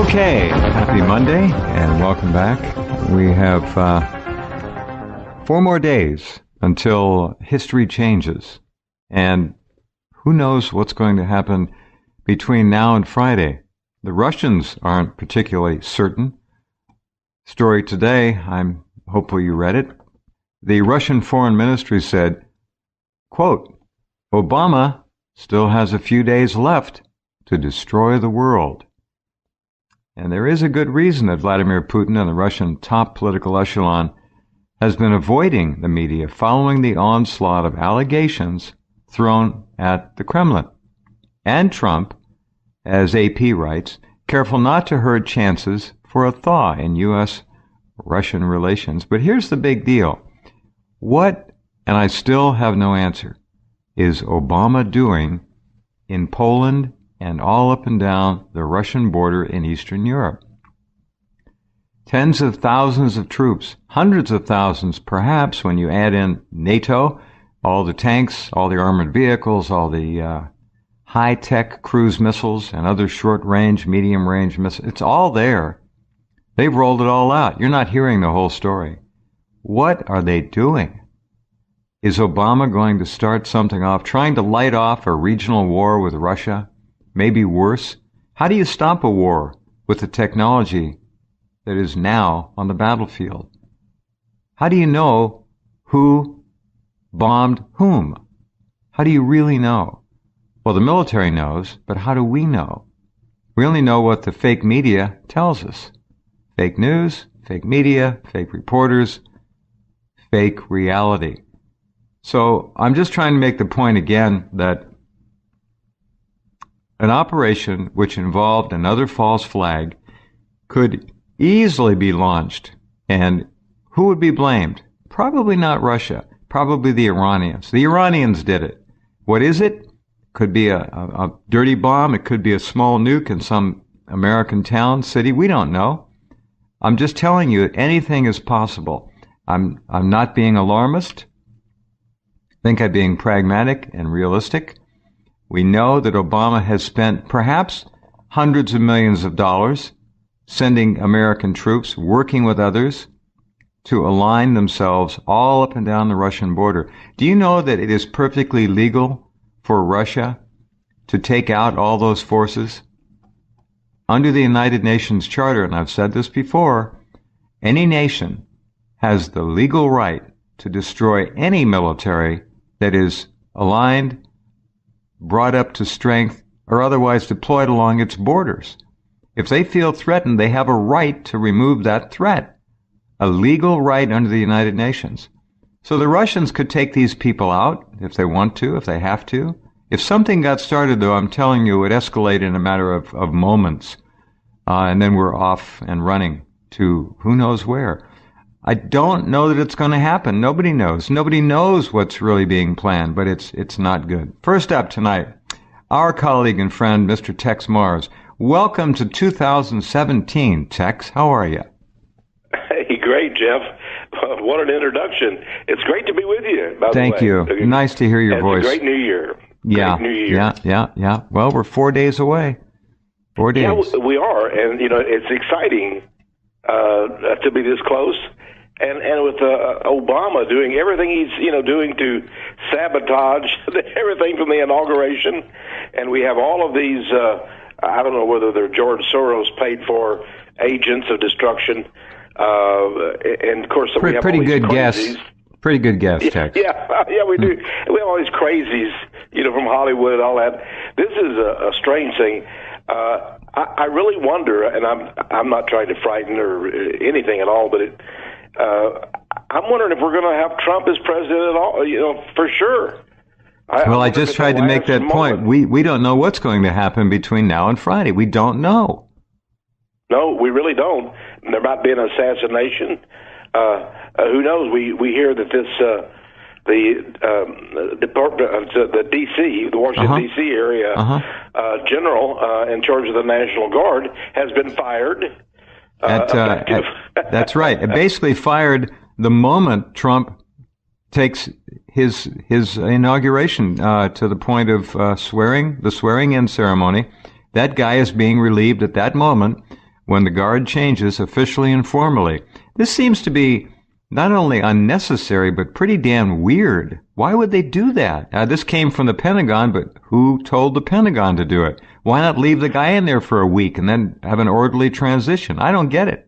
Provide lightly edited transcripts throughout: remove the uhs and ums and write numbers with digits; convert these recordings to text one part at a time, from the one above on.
Okay, happy Monday, and welcome back. We have 4 more days until history changes, and who knows what's going to happen between now and Friday. The Russians aren't particularly certain. Story today, hopefully you read it. The Russian Foreign Ministry said, quote, Obama still has a few days left to destroy the world. And there is a good reason that Vladimir Putin and the Russian top political echelon has been avoiding the media following the onslaught of allegations thrown at the Kremlin. And Trump, as AP writes, careful not to hurt chances for a thaw in U.S.-Russian relations. But here's the big deal. What, and I still have no answer, is Obama doing in Poland and all up and down the Russian border in Eastern Europe? Tens of thousands of troops, hundreds of thousands perhaps when you add in NATO, all the tanks, all the armored vehicles, all the high-tech cruise missiles and other short-range, medium-range missiles. It's all there. They've rolled it all out. You're not hearing the whole story. What are they doing? Is Obama going to start something off, trying to light off a regional war with Russia? Maybe worse? How do you stop a war with the technology that is now on the battlefield? How do you know who bombed whom? How do you really know? Well, the military knows, but how do we know? We only know what the fake media tells us. Fake news, fake media, fake reporters, fake reality. So I'm just trying to make the point again that an operation which involved another false flag could easily be launched. And who would be blamed? Probably not Russia. Probably the Iranians. The Iranians did it. What is it? Could be a dirty bomb. It could be a small nuke in some American town, city. We don't know. I'm just telling you, anything is possible. I'm not being alarmist. I think I'm being pragmatic and realistic. We know that Obama has spent perhaps hundreds of millions of dollars sending American troops, working with others to align themselves all up and down the Russian border. Do you know that it is perfectly legal for Russia to take out all those forces? Under the United Nations Charter, and I've said this before, any nation has the legal right to destroy any military that is aligned, brought up to strength, or otherwise deployed along its borders. If they feel threatened, they have a right to remove that threat, a legal right under the United Nations. So the Russians could take these people out if they want to, if they have to. If something got started, though, I'm telling you, it would escalate in a matter of moments, and then we're off and running to who knows where. I don't know that it's going to happen. Nobody knows. Nobody knows what's really being planned, but it's not good. First up tonight, our colleague and friend, Mr. Texe Mars. Welcome to 2017, Texe. How are you? Hey, great, Jeff. What an introduction. It's great to be with you, by the way. Thank you. Nice to hear your voice. It's a great new year. Yeah, great new year. Yeah. Well, we're 4 days away. 4 days. Yeah, we are, and, it's exciting to be this close. And with Obama doing everything he's doing to sabotage everything from the inauguration, and we have all of these I don't know whether they're George Soros paid for agents of destruction, and of course we have pretty all these good crazies. guess. Pretty good guess, Texe. Yeah, we do. We have all these crazies, from Hollywood and all that. This is a strange thing. I really wonder, and I'm not trying to frighten or anything at all, but I'm wondering if we're going to have Trump as president at all, for sure. I just tried to make that point. We don't know what's going to happen between now and Friday. We don't know. No, we really don't. There might be an assassination. Who knows? We hear that the Department, the D.C., the Washington, D.C. area general in charge of the National Guard has been fired. That's right. It basically fired the moment Trump takes his inauguration to the point of the swearing-in ceremony. That guy is being relieved at that moment when the guard changes officially and formally. This seems to be not only unnecessary, but pretty damn weird. Why would they do that? This came from the Pentagon, but who told the Pentagon to do it? Why not leave the guy in there for a week and then have an orderly transition? I don't get it.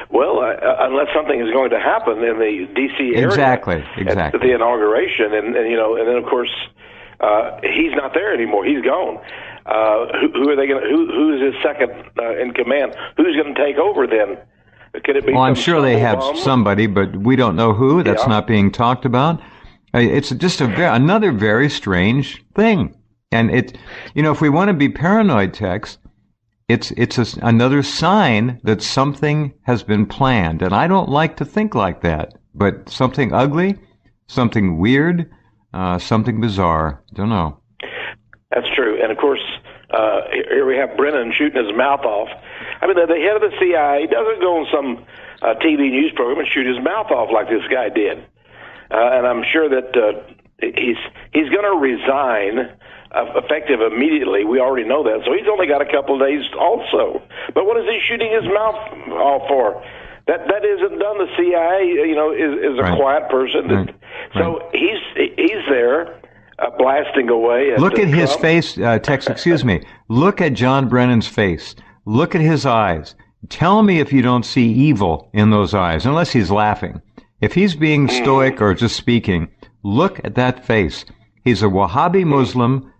Well, unless something is going to happen in the D.C. area. Exactly. At the inauguration. And then, of course, he's not there anymore. He's gone. Who are they going to, who is his second in command? Who's going to take over then? Could it be? Well, I'm sure they have somebody, but we don't know who. That's not being talked about. It's just another very strange thing. And if we want to be paranoid, Texe, it's another sign that something has been planned. And I don't like to think like that. But something ugly, something weird, something bizarre. Don't know. That's true. And of course, here we have Brennan shooting his mouth off. I mean, the head of the CIA doesn't go on some TV news program and shoot his mouth off like this guy did. And I'm sure that he's going to resign effective immediately. We already know that. So he's only got a couple of days also. But what is he shooting his mouth off for? That isn't done. The CIA, is a quiet person. So he's there. Blasting away. Look at his face, Texe, excuse me. Look at John Brennan's face. Look at his eyes. Tell me if you don't see evil in those eyes, unless he's laughing. If he's being stoic or just speaking, look at that face. He's a Wahhabi Muslim.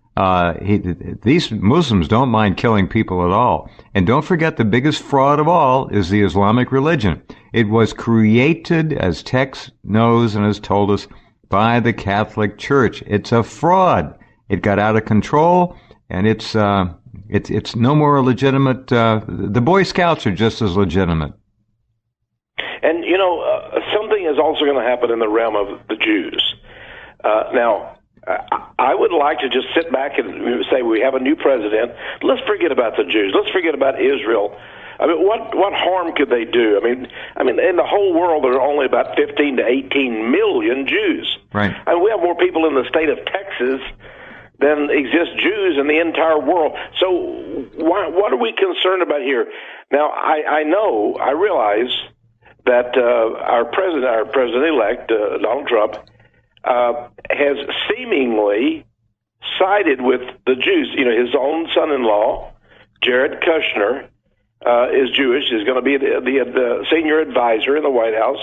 These Muslims don't mind killing people at all. And don't forget, the biggest fraud of all is the Islamic religion. It was created, as Texe knows and has told us, by the Catholic Church. It's a fraud. It got out of control, and it's no more legitimate. The Boy Scouts are just as legitimate. And something is also going to happen in the realm of the Jews. Now, I would like to just sit back and say we have a new president. Let's forget about the Jews. Let's forget about Israel. I mean, what harm could they do? I mean, in the whole world, there are only about 15 to 18 million Jews. Right. And we have more people in the state of Texas than exist Jews in the entire world. So what are we concerned about here? Now, I realize that our president-elect, Donald Trump, has seemingly sided with the Jews. His own son-in-law, Jared Kushner, is Jewish, is going to be the senior advisor in the White House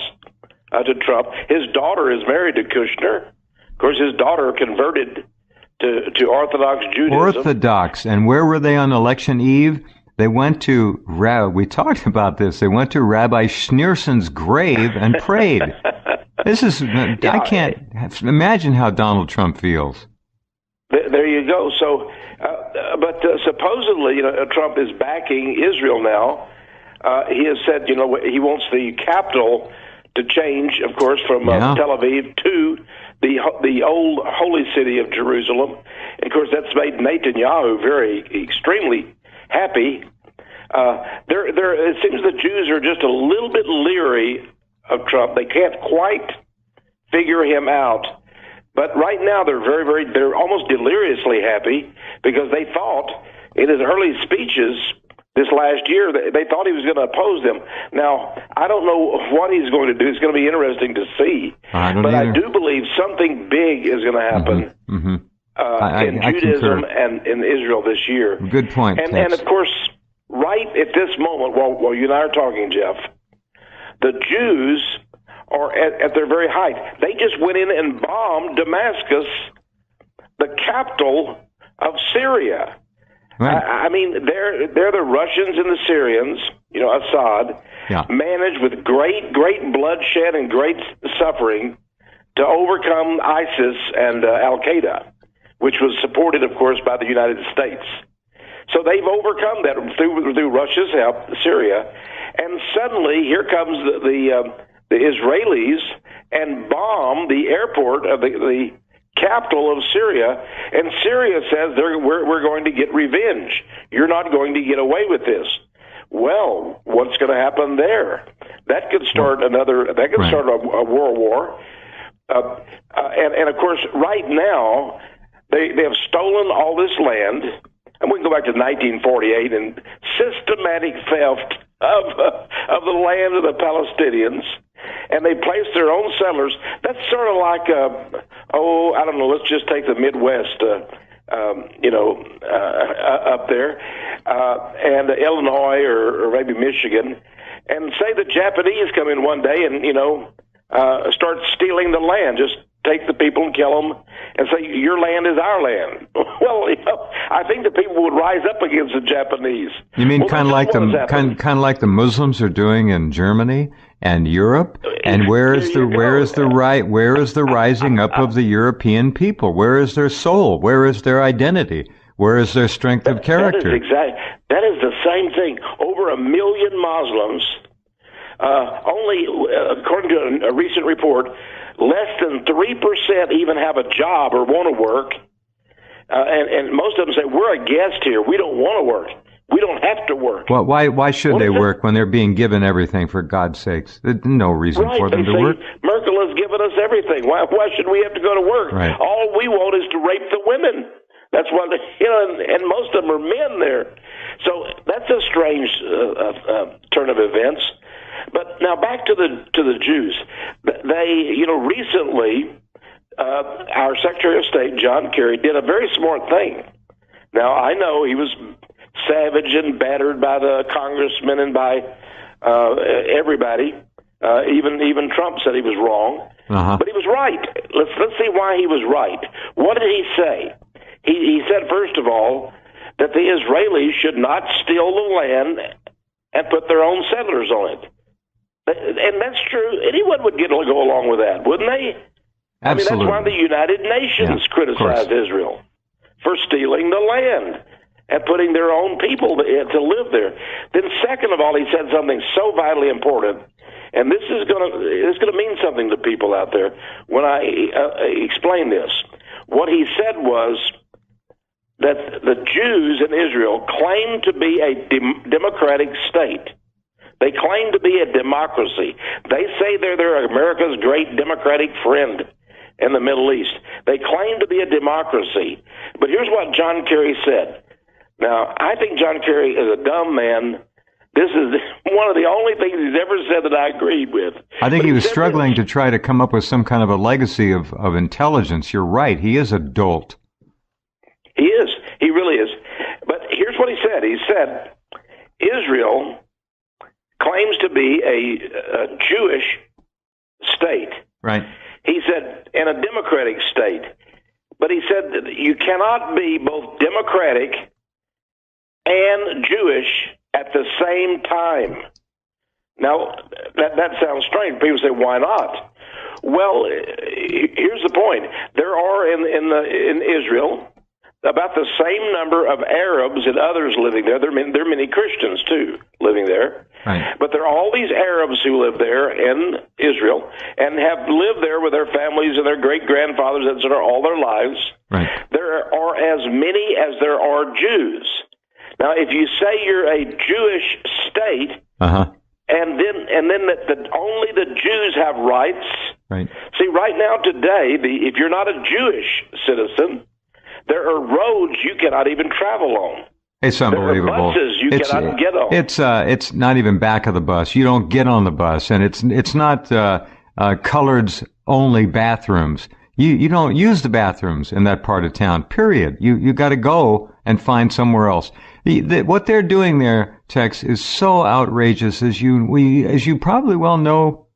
to Trump. His daughter is married to Kushner. Of course, his daughter converted to Orthodox Judaism. Orthodox. And where were they on election eve? They went to, we talked about this, they went to Rabbi Schneerson's grave and prayed. This is, I can't imagine how Donald Trump feels. There you go. So, but supposedly, Trump is backing Israel now. He has said, he wants the capital to change, of course, from Tel Aviv to the old holy city of Jerusalem. And of course, that's made Netanyahu extremely happy. It seems the Jews are just a little bit leery of Trump. They can't quite figure him out. But right now, they're almost deliriously happy because they thought in his early speeches this last year, they thought he was going to oppose them. Now, I don't know what he's going to do. It's going to be interesting to see. I do believe something big is going to happen in Judaism and in Israel this year. Good point. And of course, right at this moment, while you and I are talking, Jeff, the Jews are at their very height. They just went in and bombed Damascus, the capital of Syria. Right. They're the Russians and the Syrians, Assad, managed with great bloodshed and great suffering to overcome ISIS and Al-Qaeda, which was supported, of course, by the United States. So they've overcome that through Russia's help, Syria, and suddenly here comes the Israelis and bomb the airport of the capital of Syria, and Syria says we're going to get revenge. You're not going to get away with this. Well, what's going to happen there? That could start a world war. And of course, right now they have stolen all this land. And we can go back to 1948 and systematic theft of the land of the Palestinians, and they place their own settlers. That's sort of like, I don't know, let's just take the Midwest, up there, and Illinois or maybe Michigan, and say the Japanese come in one day and, start stealing the land. Just take the people and kill them and say, your land is our land. Well, I think the people would rise up against the Japanese. You mean kind of like the Muslims are doing in Germany and Europe? And where is the rising up of the European people? Where is their soul? Where is their identity? Where is their strength of character? That is the same thing. Over 1 million Muslims, only, according to a recent report, less than 3% even have a job or want to work. And most of them say, we're a guest here. We don't want to work. We don't have to work. Well, why should they work when they're being given everything, for God's sakes? There's no reason for them to work. Merkel has given us everything. Why should we have to go to work? Right. All we want is to rape the women. That's what, and most of them are men there. So that's a strange turn of events. But now back to the Jews. They, recently, our Secretary of State, John Kerry, did a very smart thing. Now, I know he was savage and battered by the congressmen and by everybody. Even Trump said he was wrong. Uh-huh. But he was right. Let's see why he was right. What did he say? He said, first of all, that the Israelis should not steal the land and put their own settlers on it. And that's true. Anyone would go along with that, wouldn't they? Absolutely. I mean, that's why the United Nations criticized Israel for stealing the land and putting their own people to live there. Then second of all, he said something so vitally important, and this is going to mean something to people out there when I explain this. What he said was that the Jews in Israel claim to be a democratic state. They claim to be a democracy. They say they're America's great democratic friend in the Middle East. They claim to be a democracy. But here's what John Kerry said. Now, I think John Kerry is a dumb man. This is one of the only things he's ever said that I agreed with. I think he was struggling to try to come up with some kind of a legacy of intelligence. You're right. He is a dolt. He is. He really is. But here's what he said. He said, Israel claims to be a Jewish state. Right. He said, and a democratic state. But he said that you cannot be both democratic and Jewish at the same time. Now, that sounds strange. People say, why not? Well, here's the point. There are in Israel about the same number of Arabs and others living there. There are many Christians, too, living there. Right. But there are all these Arabs who live there in Israel and have lived there with their families and their great-grandfathers, etc., all their lives. Right. There are as many as there are Jews. Now, if you say you're a Jewish state, and then that only the Jews have rights. Right. See, right now today, if you're not a Jewish citizen, there are roads you cannot even travel on. It's unbelievable. There are buses you cannot get on. It's not even back of the bus. You don't get on the bus, and it's not coloreds only bathrooms. You don't use the bathrooms in that part of town. Period. You got to go and find somewhere else. What they're doing there, Texe, is so outrageous, as you probably well know,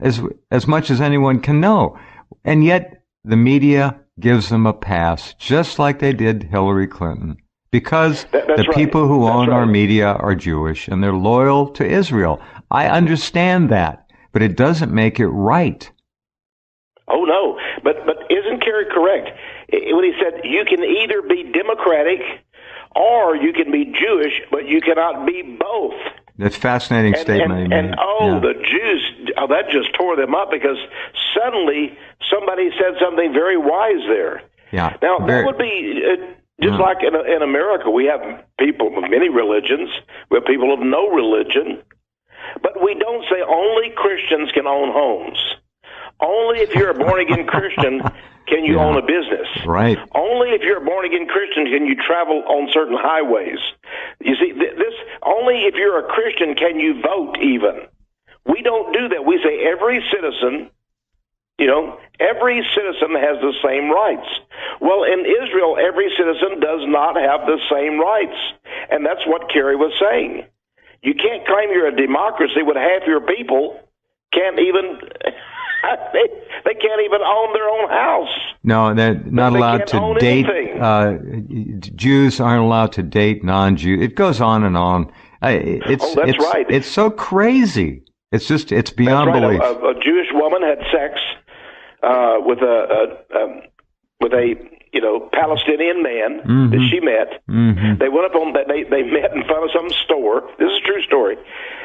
as much as anyone can know, and yet the media gives them a pass, just like they did Hillary Clinton, because the people who own our media are Jewish and they're loyal to Israel. I understand that, but it doesn't make it right. Oh no, but isn't Kerry correct when he said you can either be democratic or you can be Jewish, but you cannot be both? That's a fascinating statement. The Jews, that just tore them up because suddenly somebody said something very wise there. Yeah. Now, that would be just like in America, we have people of many religions, we have people of no religion, but we don't say only Christians can own homes. Only if you're a born-again Christian can you own a business. Right. Only if you're a born-again Christian can you travel on certain highways. You see, this only if you're a Christian can you vote even. We don't do that. We say every citizen, every citizen has the same rights. Well, in Israel, every citizen does not have the same rights. And that's what Kerry was saying. You can't claim you're a democracy when half your people can't even... They can't even own their own house. No, they're not allowed to date. Jews aren't allowed to date non-Jews. It goes on and on. It's right. It's so crazy. It's beyond belief. A Jewish woman had sex with a Palestinian man that she met. Mm-hmm. They went up on they met in front of some store. This is a true story.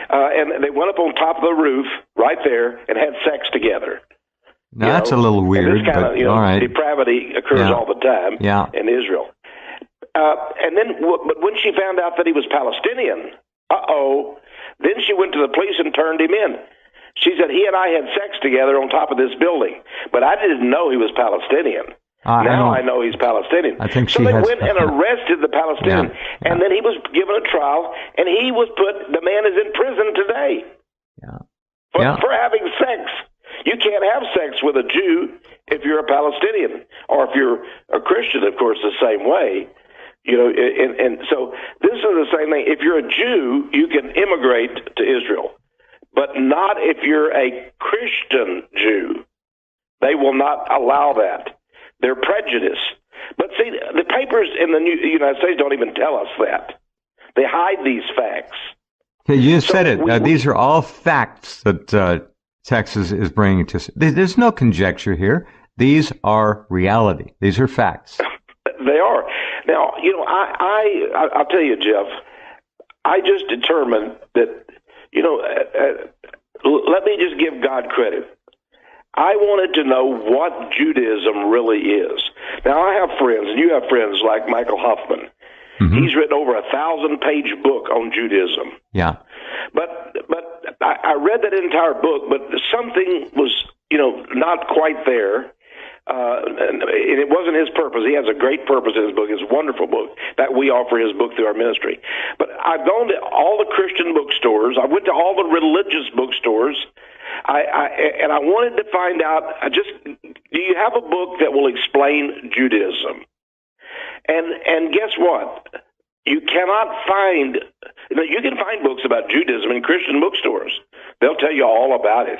And they went up on top of the roof right there and had sex together. Now, that's a little weird. And this kind of all right. depravity occurs all the time in Israel. And then, but when she found out that he was Palestinian, then she went to the police and turned him in. She said he and I had sex together on top of this building, but I didn't know he was Palestinian. Now I know he's Palestinian. I think so they went and arrested the Palestinian, and then he was given a trial, and he was the man is in prison today for having sex. You can't have sex with a Jew if you're a Palestinian, or if you're a Christian, of course, the same way. And so this is the same thing. If you're a Jew, you can immigrate to Israel, but not if you're a Christian Jew. They will not allow that. They're prejudiced. But see, the papers in the United States don't even tell us that. They hide these facts. You said it. These are all facts that Texas is bringing to us. There's no conjecture here. These are reality. These are facts. They are. Now, I'll tell you, Jeff, I just determined that, let me just give God credit. I wanted to know what Judaism really is. Now, I have friends, and you have friends like Michael Hoffman. Mm-hmm. He's written over 1,000-page book on Judaism. Yeah. But I read that entire book, but something was, not quite there. And it wasn't his purpose. He has a great purpose in his book. It's a wonderful book that we offer his book through our ministry. But I've gone to all the Christian bookstores. I went to all the religious bookstores. And I wanted to find out, do you have a book that will explain Judaism? And guess what? You cannot find, you can find books about Judaism in Christian bookstores. They'll tell you all about it.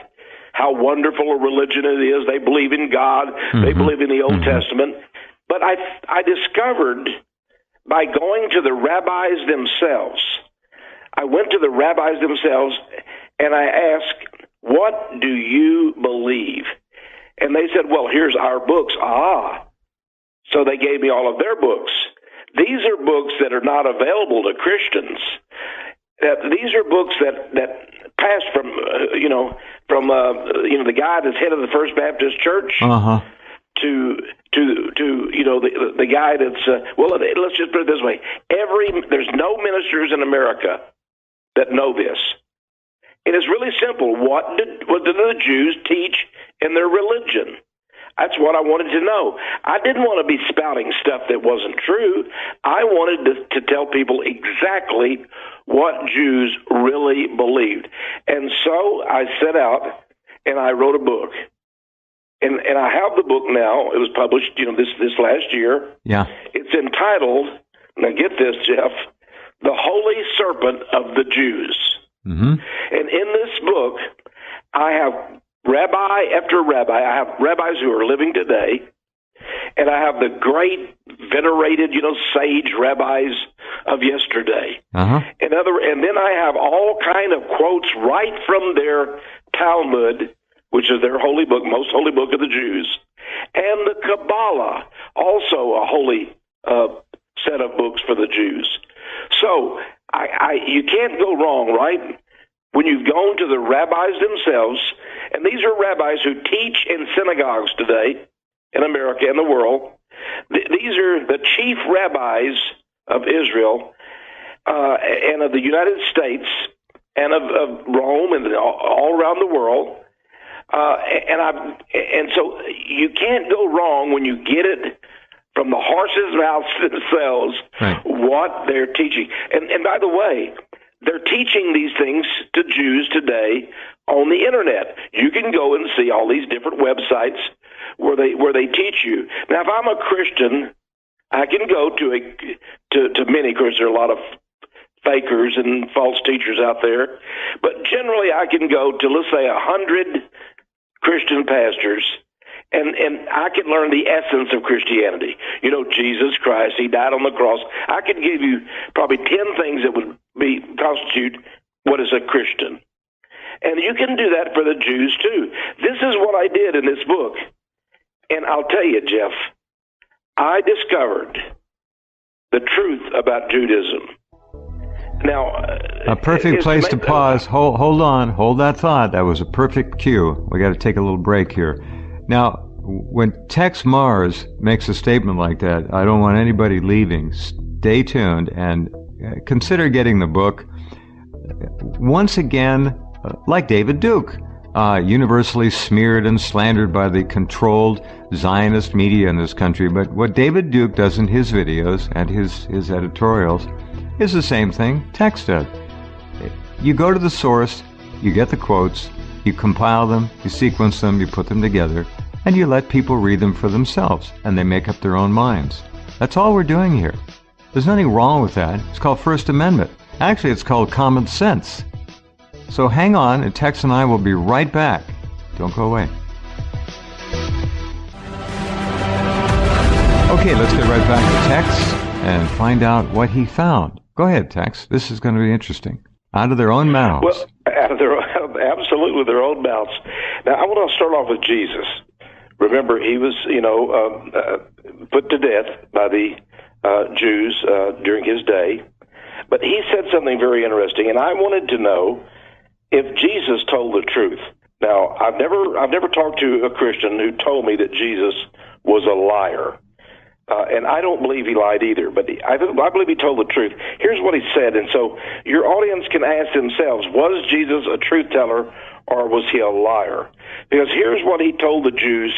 How wonderful a religion it is. They believe in God. Mm-hmm. They believe in the Old Testament. But I discovered by going to the rabbis themselves, I went to the rabbis themselves and I asked, what do you believe? And they said, well, here's our books. So they gave me all of their books. These are books that are not available to Christians. These are books that passed from the guy that's head of the First Baptist Church to the guy that's let's just put it this way: there's no ministers in America that know this. It is really simple. What did the Jews teach in their religion? That's what I wanted to know. I didn't want to be spouting stuff that wasn't true. I wanted to tell people exactly what Jews really believed. And so I set out and I wrote a book. And I have the book now. It was published, this last year. Yeah. It's entitled, now get this, Jeff, The Holy Serpent of the Jews. Mm-hmm. And in this book, I have rabbi after rabbi. I have rabbis who are living today, and I have the great, venerated, sage rabbis of yesterday. And then I have all kind of quotes right from their Talmud, which is their holy book, most holy book of the Jews, and the Kabbalah, also a holy set of books for the Jews. So you can't go wrong, right? When you've gone to the rabbis themselves, and these are rabbis who teach in synagogues today in America and the world. These are the chief rabbis of Israel and of the United States and of Rome and all around the world. And so you can't go wrong when you get it from the horse's mouth themselves, right, what they're teaching. And by the way, they're teaching these things to Jews today on the internet. You can go and see all these different websites where they teach you. Now, if I'm a Christian, I can go to many, because there are a lot of fakers and false teachers out there. But generally, I can go to, let's say, 100 Christian pastors, and I can learn the essence of Christianity. You know, Jesus Christ, he died on the cross. I could give you probably 10 things that would constitute what is a Christian. And you can do that for the Jews, too. This is what I did in this book. And I'll tell you, Jeff, I discovered the truth about Judaism. Now, a perfect place to pause. Hold on. Hold that thought. That was a perfect cue. We got to take a little break here. Now, when Texe Mars makes a statement like that, I don't want anybody leaving. Stay tuned and consider getting the book. Once again, like David Duke, universally smeared and slandered by the controlled Zionist media in this country. But what David Duke does in his videos and his editorials is the same thing Texe did. You go to the source, you get the quotes, you compile them, you sequence them, you put them together, and you let people read them for themselves, and they make up their own minds. That's all we're doing here. There's nothing wrong with that. It's called First Amendment. Actually, it's called common sense. So hang on, and Texe and I will be right back. Don't go away. Okay, let's get right back to Texe and find out what he found. Go ahead, Texe. This is going to be interesting. Out of their own mouths. Well, absolutely their own mouths. Now, I want to start off with Jesus. Remember, he was, put to death by the Jews during his day. But he said something very interesting, and I wanted to know if Jesus told the truth. Now, I've never talked to a Christian who told me that Jesus was a liar. And I don't believe he lied either, but I believe he told the truth. Here's what he said, and so your audience can ask themselves, was Jesus a truth teller or was he a liar? Because here's what he told the Jews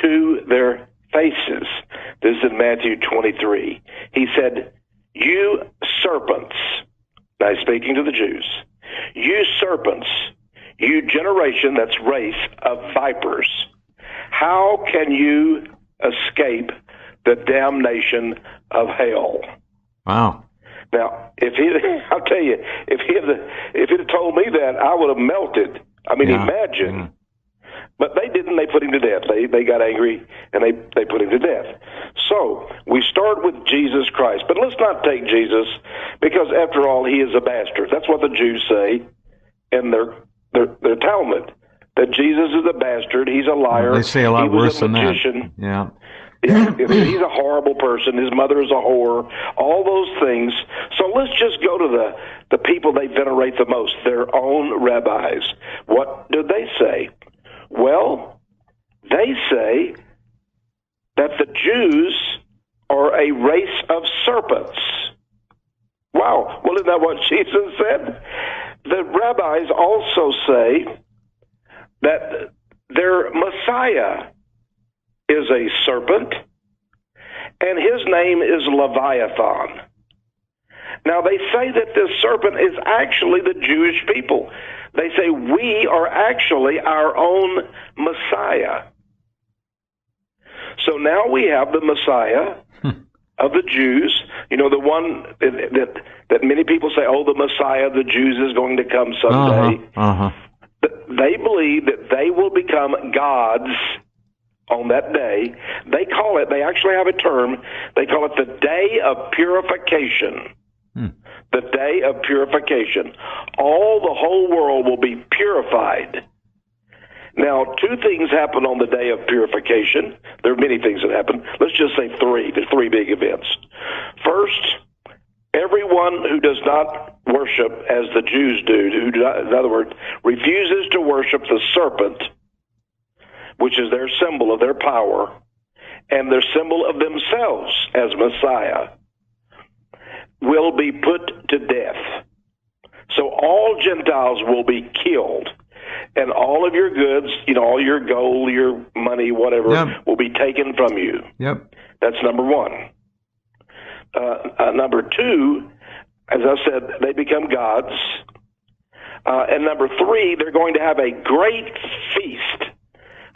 to their faces. This is in Matthew 23. He said, "You serpents," now he's speaking to the Jews, "you serpents, you generation," that's race, "of vipers, how can you escape the damnation of hell?" Wow. Now, I'll tell you, if he'd have told me that, I would have melted. I mean, imagine. Yeah. But they didn't. They put him to death. They got angry, and they put him to death. So we start with Jesus Christ. But let's not take Jesus, because after all, he is a bastard. That's what the Jews say in their Talmud, that Jesus is a bastard. He's a liar. They say a lot worse than that. Yeah. He's a horrible person. His mother is a whore. All those things. So let's just go to the people they venerate the most, their own rabbis. What do they say? Well, they say that the Jews are a race of serpents. Wow. Well, isn't that what Jesus said? The rabbis also say that their Messiah is a serpent, and his name is Leviathan. Now, they say that this serpent is actually the Jewish people. They say we are actually our own Messiah. So now we have the Messiah of the Jews, the one that many people say, oh, the Messiah of the Jews is going to come someday. They believe that they will become gods on that day. They actually have a term, they call it the Day of Purification. The Day of Purification. The whole world will be purified. Now, two things happen on the Day of Purification. There are many things that happen. Let's just say three. There's three big events. First, everyone who does not worship as the Jews do, in other words, refuses to worship the serpent, which is their symbol of their power, and their symbol of themselves as Messiah, will be put to death. So all Gentiles will be killed. and all of your goods, all your gold, your money, whatever, will be taken from you. Yep. That's number one. Number two, as I said, they become gods. And number three, they're going to have a great feast.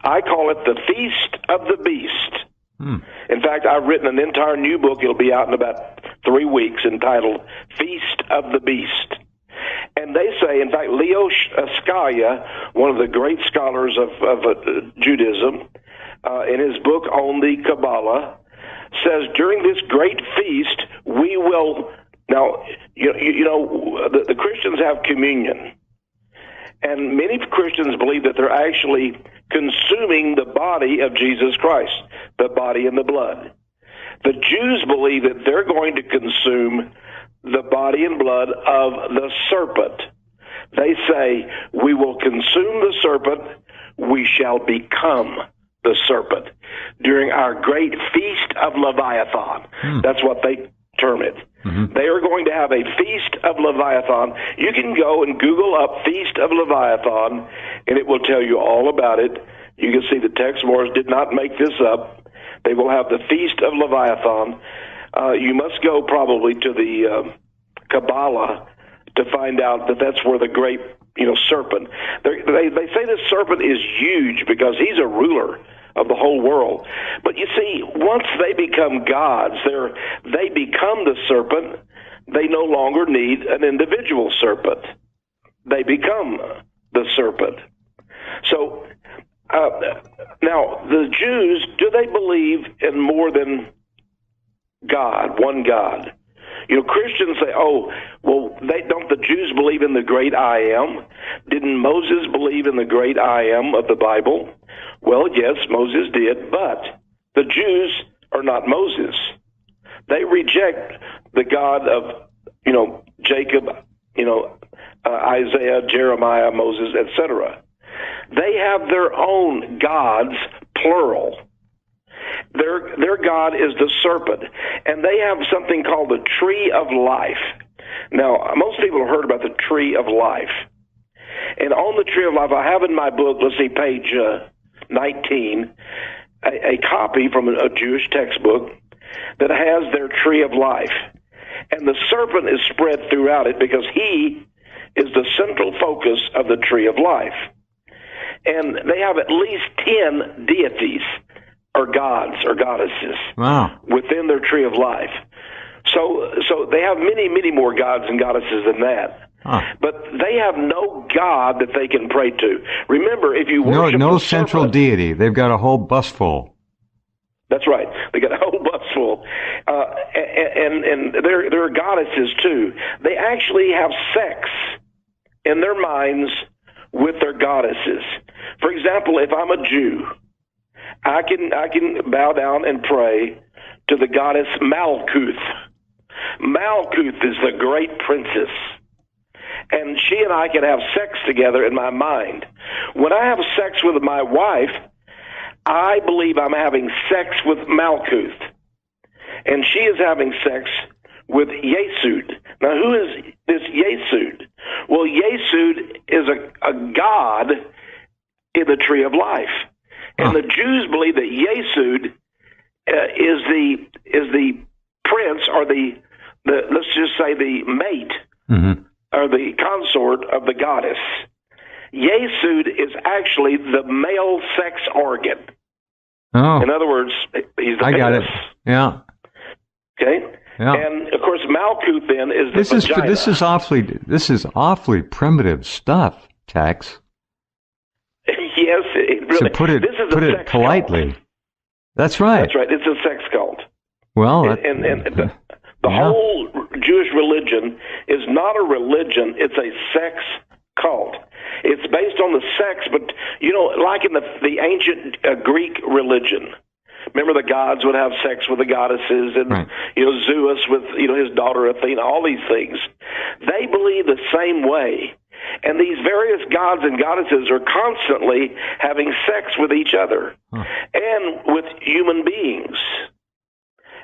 I call it the Feast of the Beast. In fact, I've written an entire new book. It'll be out in about 3 weeks, entitled Feast of the Beast. And they say, in fact, Leo Scalia, one of the great scholars of Judaism, in his book on the Kabbalah, says during this great feast, we will... Now, the Christians have communion. And many Christians believe that they're actually consuming the body of Jesus Christ, the body and the blood. The Jews believe that they're going to consume the body and blood of the serpent. They say, we will consume the serpent, we shall become the serpent during our great feast of Leviathan. That's what they term it. They are going to have a Feast of Leviathan. You can go and Google up Feast of Leviathan, and it will tell you all about it. You can see the Texe did not make this up. They will have the Feast of Leviathan. You must go probably to the Kabbalah to find out that that's where the great, serpent. They say this serpent is huge because he's a ruler of the whole world. But you see, once they become gods, they become the serpent. They no longer need an individual serpent. They become the serpent. So now the Jews, do they believe in more than God, one God? Christians say, don't the Jews believe in the great I am? Didn't Moses believe in the great I am of the Bible? Well, yes, Moses did, but the Jews are not Moses. They reject the God of, Jacob, Isaiah, Jeremiah, Moses, etc. They have their own gods, plural. Their God is the serpent, and they have something called the tree of life. Now, most people have heard about the tree of life. And on the tree of life, I have in my book, let's see, page 19, a copy from a Jewish textbook that has their tree of life. And the serpent is spread throughout it because he is the central focus of the tree of life. And they have at least 10 deities or gods or goddesses within their tree of life. So they have many, many more gods and goddesses than that. But they have no God that they can pray to. Remember, if you worship no the central serpent, deity. They've got a whole bus full. That's right. They got a whole bus full. And they're goddesses too. They actually have sex in their minds with their goddesses. For example, if I'm a Jew, I can bow down and pray to the goddess Malkuth. Malkuth is the great princess. And she and I can have sex together in my mind. When I have sex with my wife, I believe I'm having sex with Malkuth. And she is having sex with Yesud. Now, who is this Yesud? Well, Yesud is a god in the tree of life. And the Jews believe that Yesud is the prince, or the let's just say the mate, or the consort of the goddess. Yesud is actually the male sex organ. In other words, he's the penis. I got it. Yeah. Okay. Yeah. And of course, Malkuth then is the vagina. This is awfully primitive stuff, Texe. Yes, it really. So put it politely. Cult. That's right. That's right. It's a sex cult. Well, the whole Jewish religion is not a religion; it's a sex cult. It's based on the sex, but like in the ancient Greek religion. Remember, the gods would have sex with the goddesses, and Zeus with his daughter Athena. All these things, they believe the same way. And these various gods and goddesses are constantly having sex with each other and with human beings.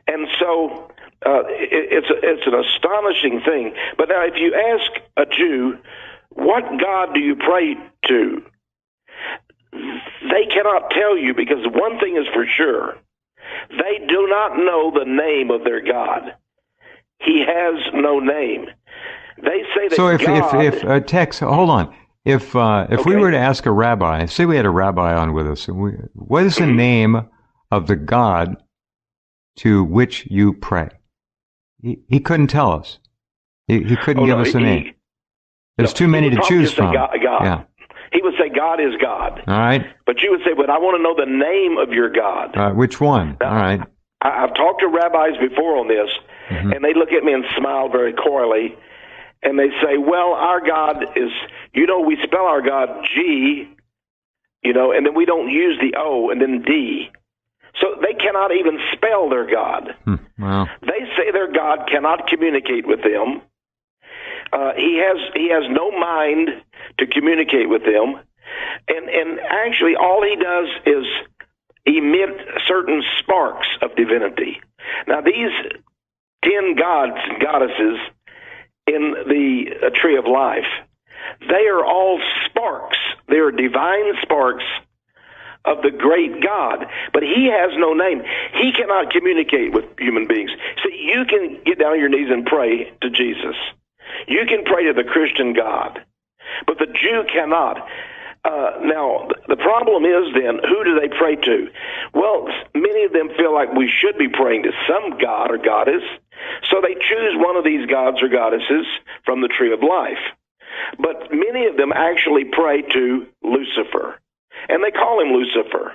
And so it's an astonishing thing. But now, if you ask a Jew, what God do you pray to? They cannot tell you, because one thing is for sure. They do not know the name of their God. He has no name. They say that so if Texe, hold on. If we were to ask a rabbi, say we had a rabbi on with us, what is the name of the God to which you pray? He couldn't tell us. He couldn't give us a name. There's too many to choose from. God. Yeah. He would say God is God. All right. But you would say, but I want to know the name of your God. Which one? Now, all right. I've talked to rabbis before on this, and they look at me and smile very coyly, and they say, well, our God is, we spell our God G, and then we don't use the O and then D. So they cannot even spell their God. Wow. They say their God cannot communicate with them. He has no mind to communicate with them, and actually all he does is emit certain sparks of divinity. Now these 10 gods and goddesses in the tree of life, they are all sparks. They are divine sparks of the great God, but he has no name. He cannot communicate with human beings. See, you can get down on your knees and pray to Jesus. You can pray to the Christian God, but the Jew cannot. Now, the problem is then, who do they pray to? Well, many of them feel like we should be praying to some god or goddess, so they choose one of these gods or goddesses from the tree of life. But many of them actually pray to Lucifer, and they call him Lucifer.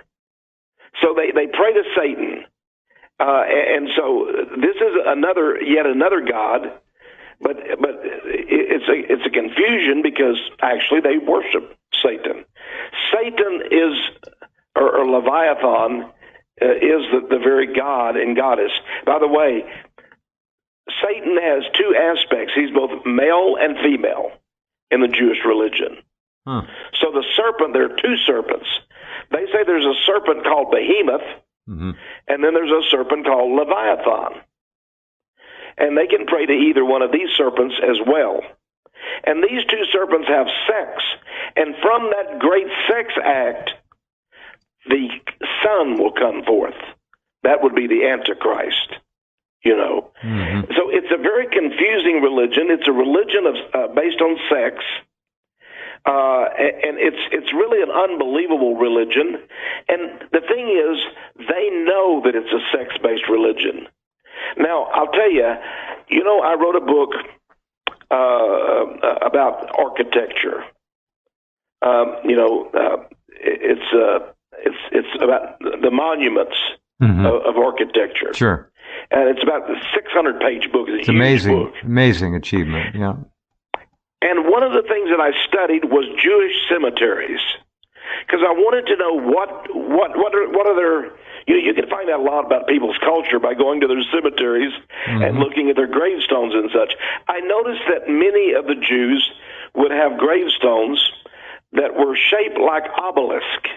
So they pray to Satan. And so this is yet another god. But it's a confusion, because actually they worship Satan. Satan is, or Leviathan, is the very god and goddess. By the way, Satan has two aspects. He's both male and female in the Jewish religion. So the serpent, there are two serpents. They say there's a serpent called Behemoth, and then there's a serpent called Leviathan. And they can pray to either one of these serpents as well. And these two serpents have sex. And from that great sex act, the son will come forth. That would be the Antichrist, So it's a very confusing religion. It's a religion based on sex. And it's really an unbelievable religion. And the thing is, they know that it's a sex-based religion. Now, I'll tell you, I wrote a book about architecture. It's about the monuments of architecture. Sure. And it's about a 600-page book. It's amazing, amazing achievement. Yeah. And one of the things that I studied was Jewish cemeteries, because I wanted to know what are their. You can find out a lot about people's culture by going to their cemeteries and looking at their gravestones and such. I noticed that many of the Jews would have gravestones that were shaped like obelisk.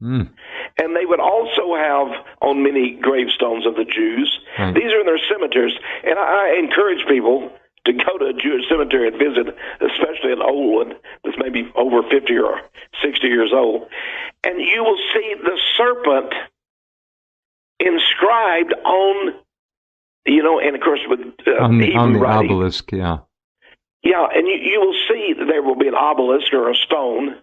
And they would also have on many gravestones of the Jews. These are in their cemeteries. And I encourage people to go to a Jewish cemetery and visit, especially an old one that's maybe over 50 or 60 years old. And you will see the serpent inscribed on, and of course with on the writing. Obelisk, yeah. Yeah, and you will see that there will be an obelisk or a stone,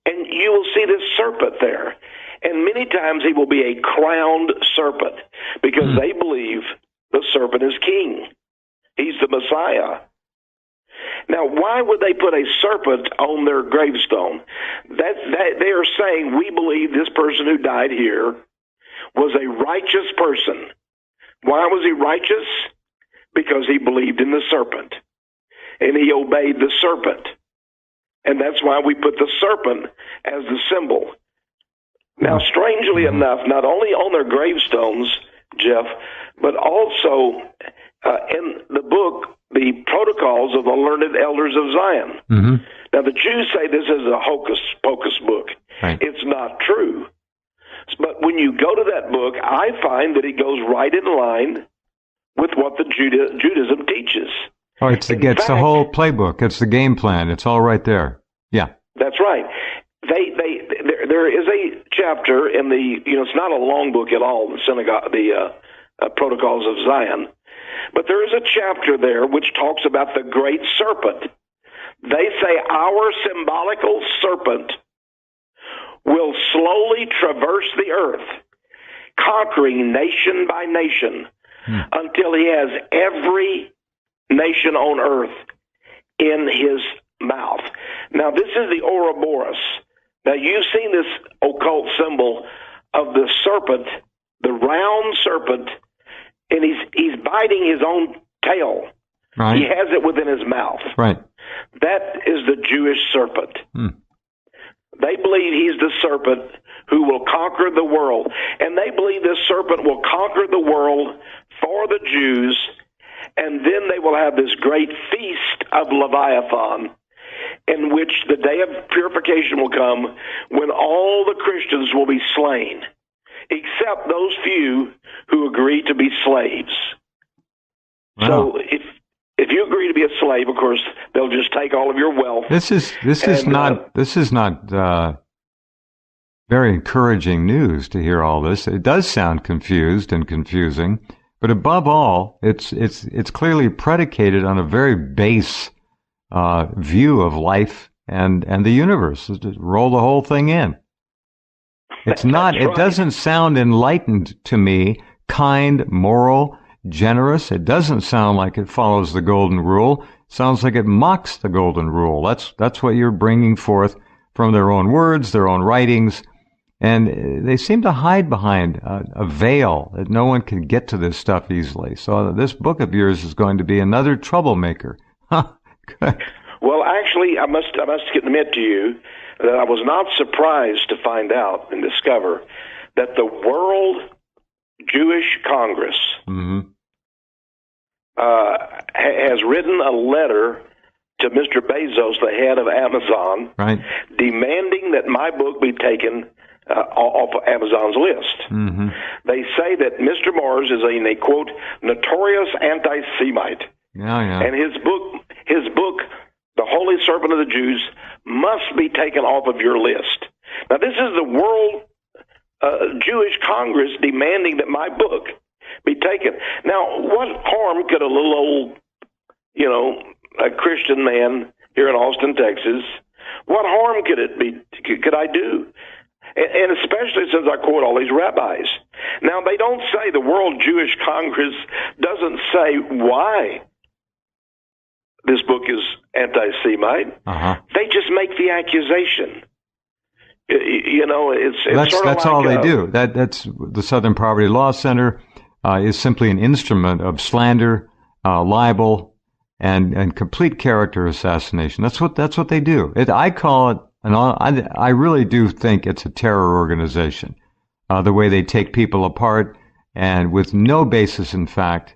and you will see this serpent there. And many times he will be a crowned serpent, because they believe the serpent is king. He's the Messiah. Now, why would they put a serpent on their gravestone? That they are saying, we believe this person who died here was a righteous person. Why was he righteous? Because he believed in the serpent, and he obeyed the serpent. And that's why we put the serpent as the symbol. Now, strangely enough, not only on their gravestones, Jeff, but also in the book, the Protocols of the Learned Elders of Zion. Now, the Jews say this is a hocus-pocus book. Right. It's not true. But when you go to that book, I find that it goes right in line with what the Judaism teaches. Oh, it's the whole playbook. It's the game plan. It's all right there. Yeah. That's right. There is a chapter in it's not a long book at all, the synagogue, the Protocols of Zion, but there is a chapter there which talks about the great serpent. They say our symbolical serpent will slowly traverse the earth, conquering nation by nation, until he has every nation on earth in his mouth. Now, this is the Ouroboros. Now, you've seen this occult symbol of the serpent, the round serpent, and he's biting his own tail. Right. He has it within his mouth. Right. That is the Jewish serpent. They believe he's the serpent who will conquer the world. And they believe this serpent will conquer the world for the Jews, and then they will have this great feast of Leviathan, in which the day of purification will come, when all the Christians will be slain, except those few who agree to be slaves. Wow. So if you agree to be a slave, of course, they'll just take all of your wealth. This is not very encouraging news to hear all this. It does sound confused and confusing, but above all, it's clearly predicated on a very base view of life and the universe. Just roll the whole thing in. It's not. It doesn't sound enlightened to me. Kind, moral, generous. It doesn't sound like it follows the golden rule. It sounds like it mocks the golden rule. That's what you're bringing forth from their own words, their own writings, and they seem to hide behind a veil that no one can get to this stuff easily. So this book of yours is going to be another troublemaker. Well, actually, I must admit to you that I was not surprised to find out and discover that the World Jewish Congress has written a letter to Mr. Bezos, the head of Amazon, right, demanding that my book be taken off of Amazon's list. They say that Mr. Mars is a quote, notorious anti-Semite. And his book, The Holy Serpent of the Jews, must be taken off of your list. Now, this is the World Jewish Congress demanding that my book be taken. Now, what harm could a little old, a Christian man here in Austin, Texas, what harm could I do? And especially since I quote all these rabbis. Now, they don't say, the World Jewish Congress doesn't say why this book is anti-Semite. They just make the accusation. It's that's all they do. That's the Southern Poverty Law Center is simply an instrument of slander, libel, and complete character assassination. That's what they do. I call it, I really do think it's a terror organization. The way they take people apart and with no basis in fact,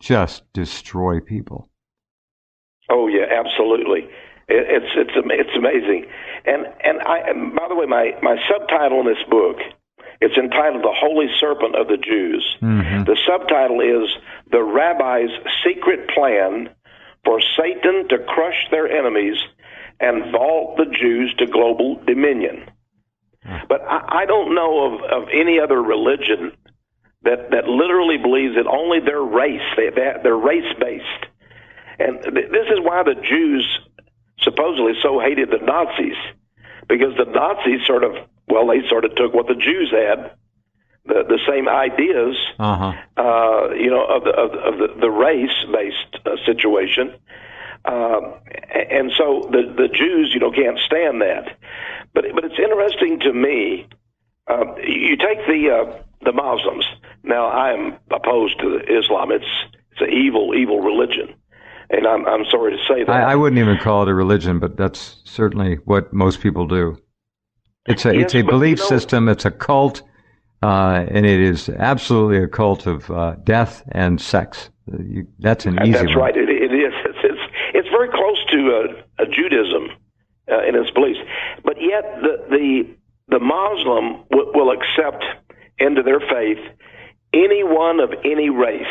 just destroy people. Oh yeah, absolutely. It's amazing. And by the way, my subtitle in this book, it's entitled The Holy Serpent of the Jews. The subtitle is The Rabbi's Secret Plan for Satan to Crush Their Enemies and Vault the Jews to Global Dominion. But I don't know of any other religion that literally believes that only their race, they're race-based. And this is why the Jews supposedly so hated the Nazis, because the Nazis sort of took what the Jews had, the same ideas, of the race-based situation, and so the Jews, can't stand that. But it's interesting to me. You take the Muslims. Now, I am opposed to Islam. It's an evil religion. And I'm sorry to say that. I wouldn't even call it a religion, but that's certainly what most people do. It's a belief system. It's a cult, and it is absolutely a cult of death and sex. That's an easy one. That's right. It is. It's very close to Judaism in its beliefs, but yet the Muslim will accept into their faith anyone of any race.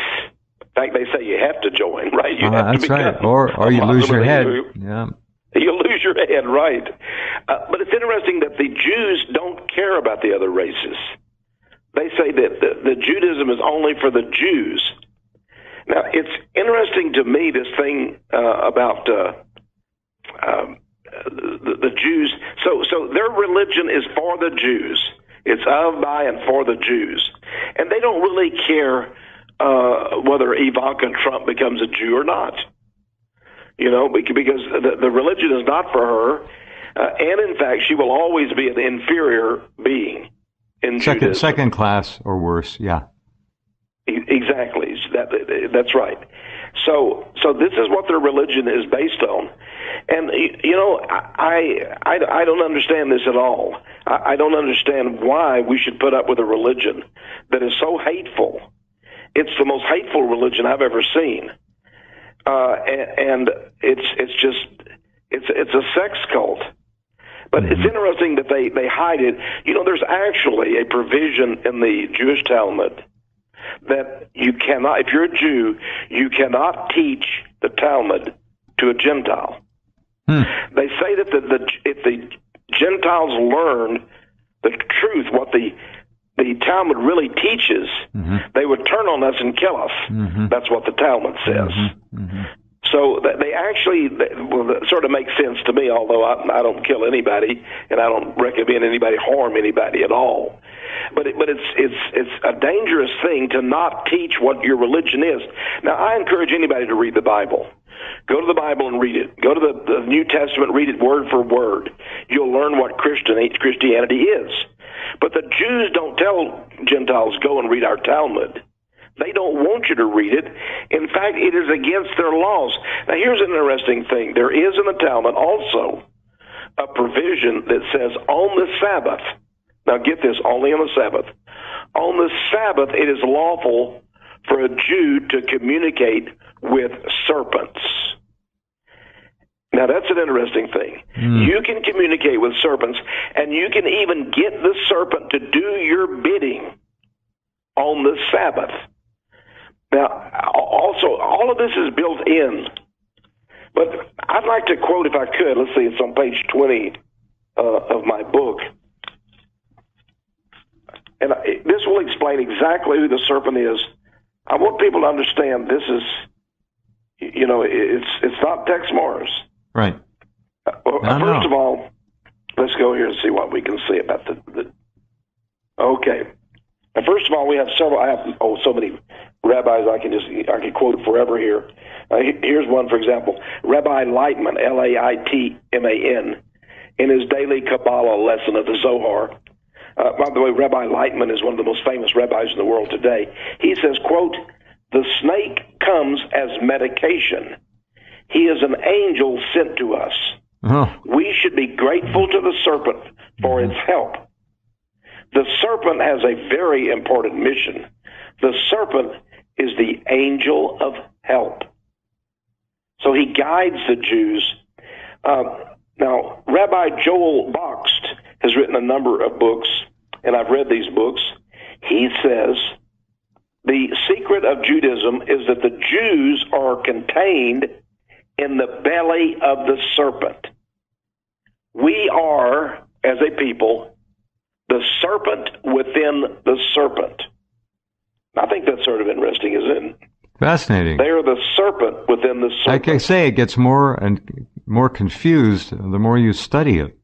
In fact, they say you have to join, right? You have that's to right. Or you lose your head. Yeah. You lose your head, right? But it's interesting that the Jews don't care about the other races. They say that the Judaism is only for the Jews. Now, it's interesting to me, this thing about the Jews. So their religion is for the Jews. It's of, by, and for the Jews. And they don't really care whether Ivanka Trump becomes a Jew or not. You know, because the religion is not for her. And in fact, she will always be an inferior being in Judaism. Second class or worse, yeah. Exactly. That's right. So this is what their religion is based on. And, you know, I don't understand this at all. I don't understand why we should put up with a religion that is so hateful. It's the most hateful religion I've ever seen. And it's a sex cult. But it's interesting that they hide it. You know, there's actually a provision in the Jewish Talmud that you cannot, if you're a Jew, you cannot teach the Talmud to a Gentile. They say that if the Gentiles learn the truth, what the Talmud really teaches, they would turn on us and kill us. That's what the Talmud says. So they actually, well, that sort of makes sense to me, although I don't kill anybody, and I don't recommend anybody harm anybody at all. But it's a dangerous thing to not teach what your religion is. Now, I encourage anybody to read the Bible. Go to the Bible and read it. Go to the New Testament, read it word for word. You'll learn what Christianity is. But the Jews don't tell Gentiles, go and read our Talmud. They don't want you to read it. In fact, it is against their laws. Now, here's an interesting thing. There is in the Talmud also a provision that says on the Sabbath, now get this, only on the Sabbath, on the Sabbath it is lawful for a Jew to communicate with serpents. Now, that's an interesting thing. You can communicate with serpents, and you can even get the serpent to do your bidding on the Sabbath. Now, also, all of this is built in. But I'd like to quote, if I could, let's see, it's on page 20 of my book. And this will explain exactly who the serpent is. I want people to understand this is, you know, it's not Texe Morris. Right. First of all, let's go here and see what we can see about the okay. Now, first of all, we have several. I have so many rabbis. I can quote forever here. Here's one, for example, Rabbi Lightman, Laitman, in his daily Kabbalah lesson of the Zohar. By the way, Rabbi Lightman is one of the most famous rabbis in the world today. He says, quote, "The snake comes as medication. He is an angel sent to us. We should be grateful to the serpent for its help. The serpent has a very important mission. The serpent is the angel of help." So he guides the Jews. Now, Rabbi Joel Boxt has written a number of books, and I've read these books. He says the secret of Judaism is that the Jews are contained in the belly of the serpent. We are, as a people, the serpent within the serpent. I think that's sort of interesting, isn't it? Fascinating. They are the serpent within the serpent. Like I say, it gets more and more confused the more you study it.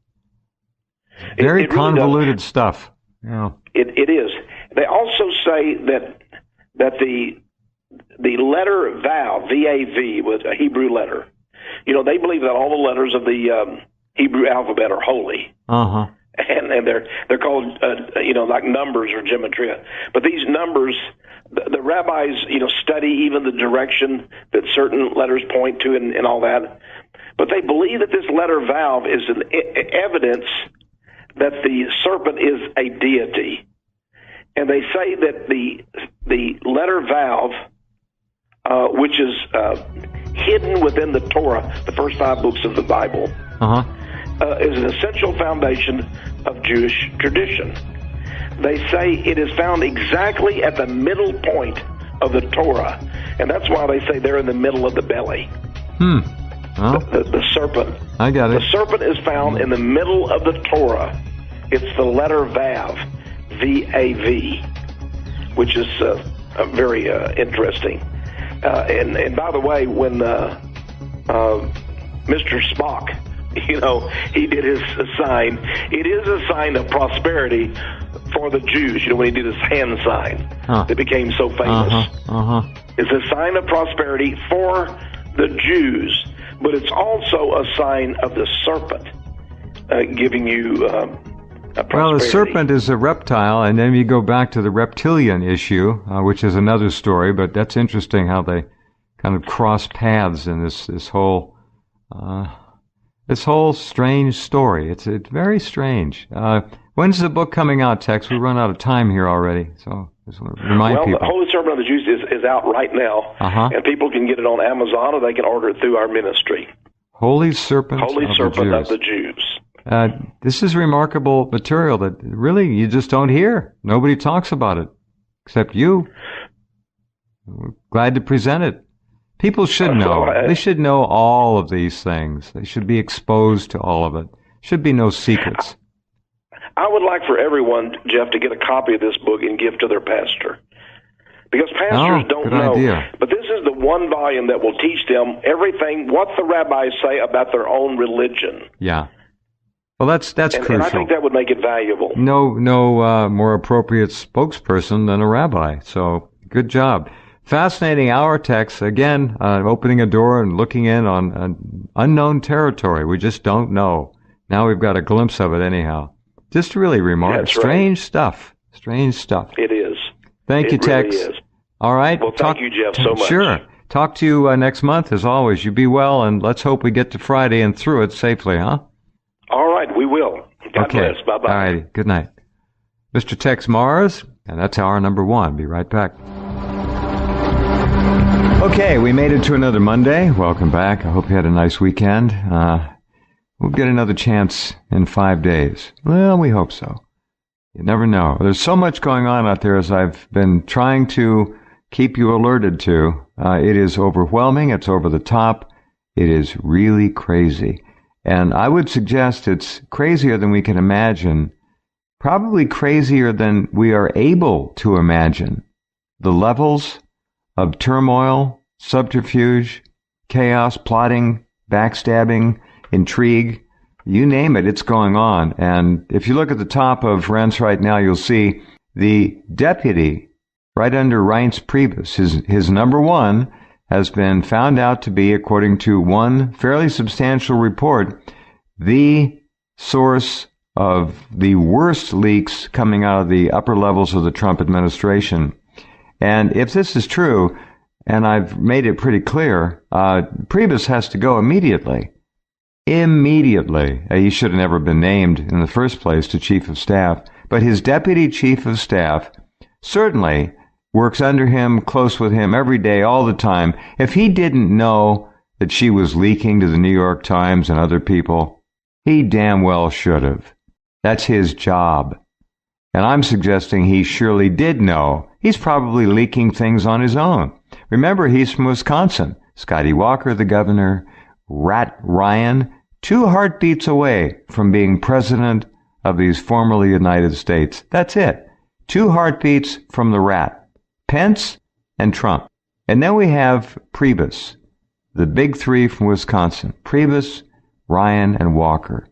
Very it really convoluted stuff. Yeah. It is. They also say that the letter Vav, V-A-V, was a Hebrew letter. You know, they believe that all the letters of the Hebrew alphabet are holy. And they're called, like numbers or gematria. But these numbers, the rabbis, study even the direction that certain letters point to and all that. But they believe that this letter Vav is an evidence that the serpent is a deity. And they say that the letter Vav, which is hidden within the Torah, the first 5 books of the Bible, is an essential foundation of Jewish tradition. They say it is found exactly at the middle point of the Torah, and that's why they say they're in the middle of the belly. Well, the serpent. I got it. The serpent is found in the middle of the Torah. It's the letter Vav, V-A-V, which is very interesting. And by the way, when Mr. Spock, he did his sign, it is a sign of prosperity for the Jews. When he did his hand sign that became so famous. It's a sign of prosperity for the Jews, but it's also a sign of the serpent giving you well, the serpent is a reptile, and then you go back to the reptilian issue, which is another story, but that's interesting how they kind of cross paths in this whole strange story. It's very strange. When's the book coming out, Texe? We run out of time here already, so just want to remind people. Well, the Holy Serpent of the Jews is out right now, and people can get it on Amazon, or they can order it through our ministry. Holy Serpent of the Jews. This is remarkable material that really you just don't hear. Nobody talks about it, except you. We're glad to present it. People should know. They should know all of these things. They should be exposed to all of it. Should be no secrets. I would like for everyone, Jeff, to get a copy of this book and give to their pastor. Because pastors don't know. Idea. But this is the one volume that will teach them everything, what the rabbis say about their own religion. Yeah. Well, that's crucial. And I think that would make it valuable. No more appropriate spokesperson than a rabbi. So good job. Fascinating hour, Texe. Again, opening a door and looking in on unknown territory. We just don't know. Now we've got a glimpse of it anyhow. Just really remarkable. Strange stuff. Strange stuff. It is. Thank you, Texe. Really is. All right. Well, thank you, Jeff, so much. Sure. Talk to you next month, as always. You be well, and let's hope we get to Friday and through it safely, huh? All right, we will. God bless. Bye-bye. All righty. Good night. Mr. Texe Mars, and that's hour number 1. Be right back. Okay, we made it to another Monday. Welcome back. I hope you had a nice weekend. We'll get another chance in 5 days. Well, we hope so. You never know. There's so much going on out there, as I've been trying to keep you alerted to. It is overwhelming. It's over the top. It is really crazy. And I would suggest it's crazier than we can imagine, probably crazier than we are able to imagine. The levels of turmoil, subterfuge, chaos, plotting, backstabbing, intrigue, you name it, it's going on. And if you look at the top of Rense right now, you'll see the deputy right under Rense Priebus, his number one, has been found out to be, according to one fairly substantial report, the source of the worst leaks coming out of the upper levels of the Trump administration. And if this is true, and I've made it pretty clear, Priebus has to go immediately. Immediately. He should have never been named in the first place to chief of staff, but his deputy chief of staff certainly works under him, close with him every day, all the time. If he didn't know that she was leaking to the New York Times and other people, he damn well should have. That's his job. And I'm suggesting he surely did know. He's probably leaking things on his own. Remember, he's from Wisconsin. Scotty Walker, the governor, Rat Ryan, 2 heartbeats away from being president of these formerly United States. That's it. 2 heartbeats from the rat. Pence and Trump. And then we have Priebus, the big 3 from Wisconsin. Priebus, Ryan, and Walker.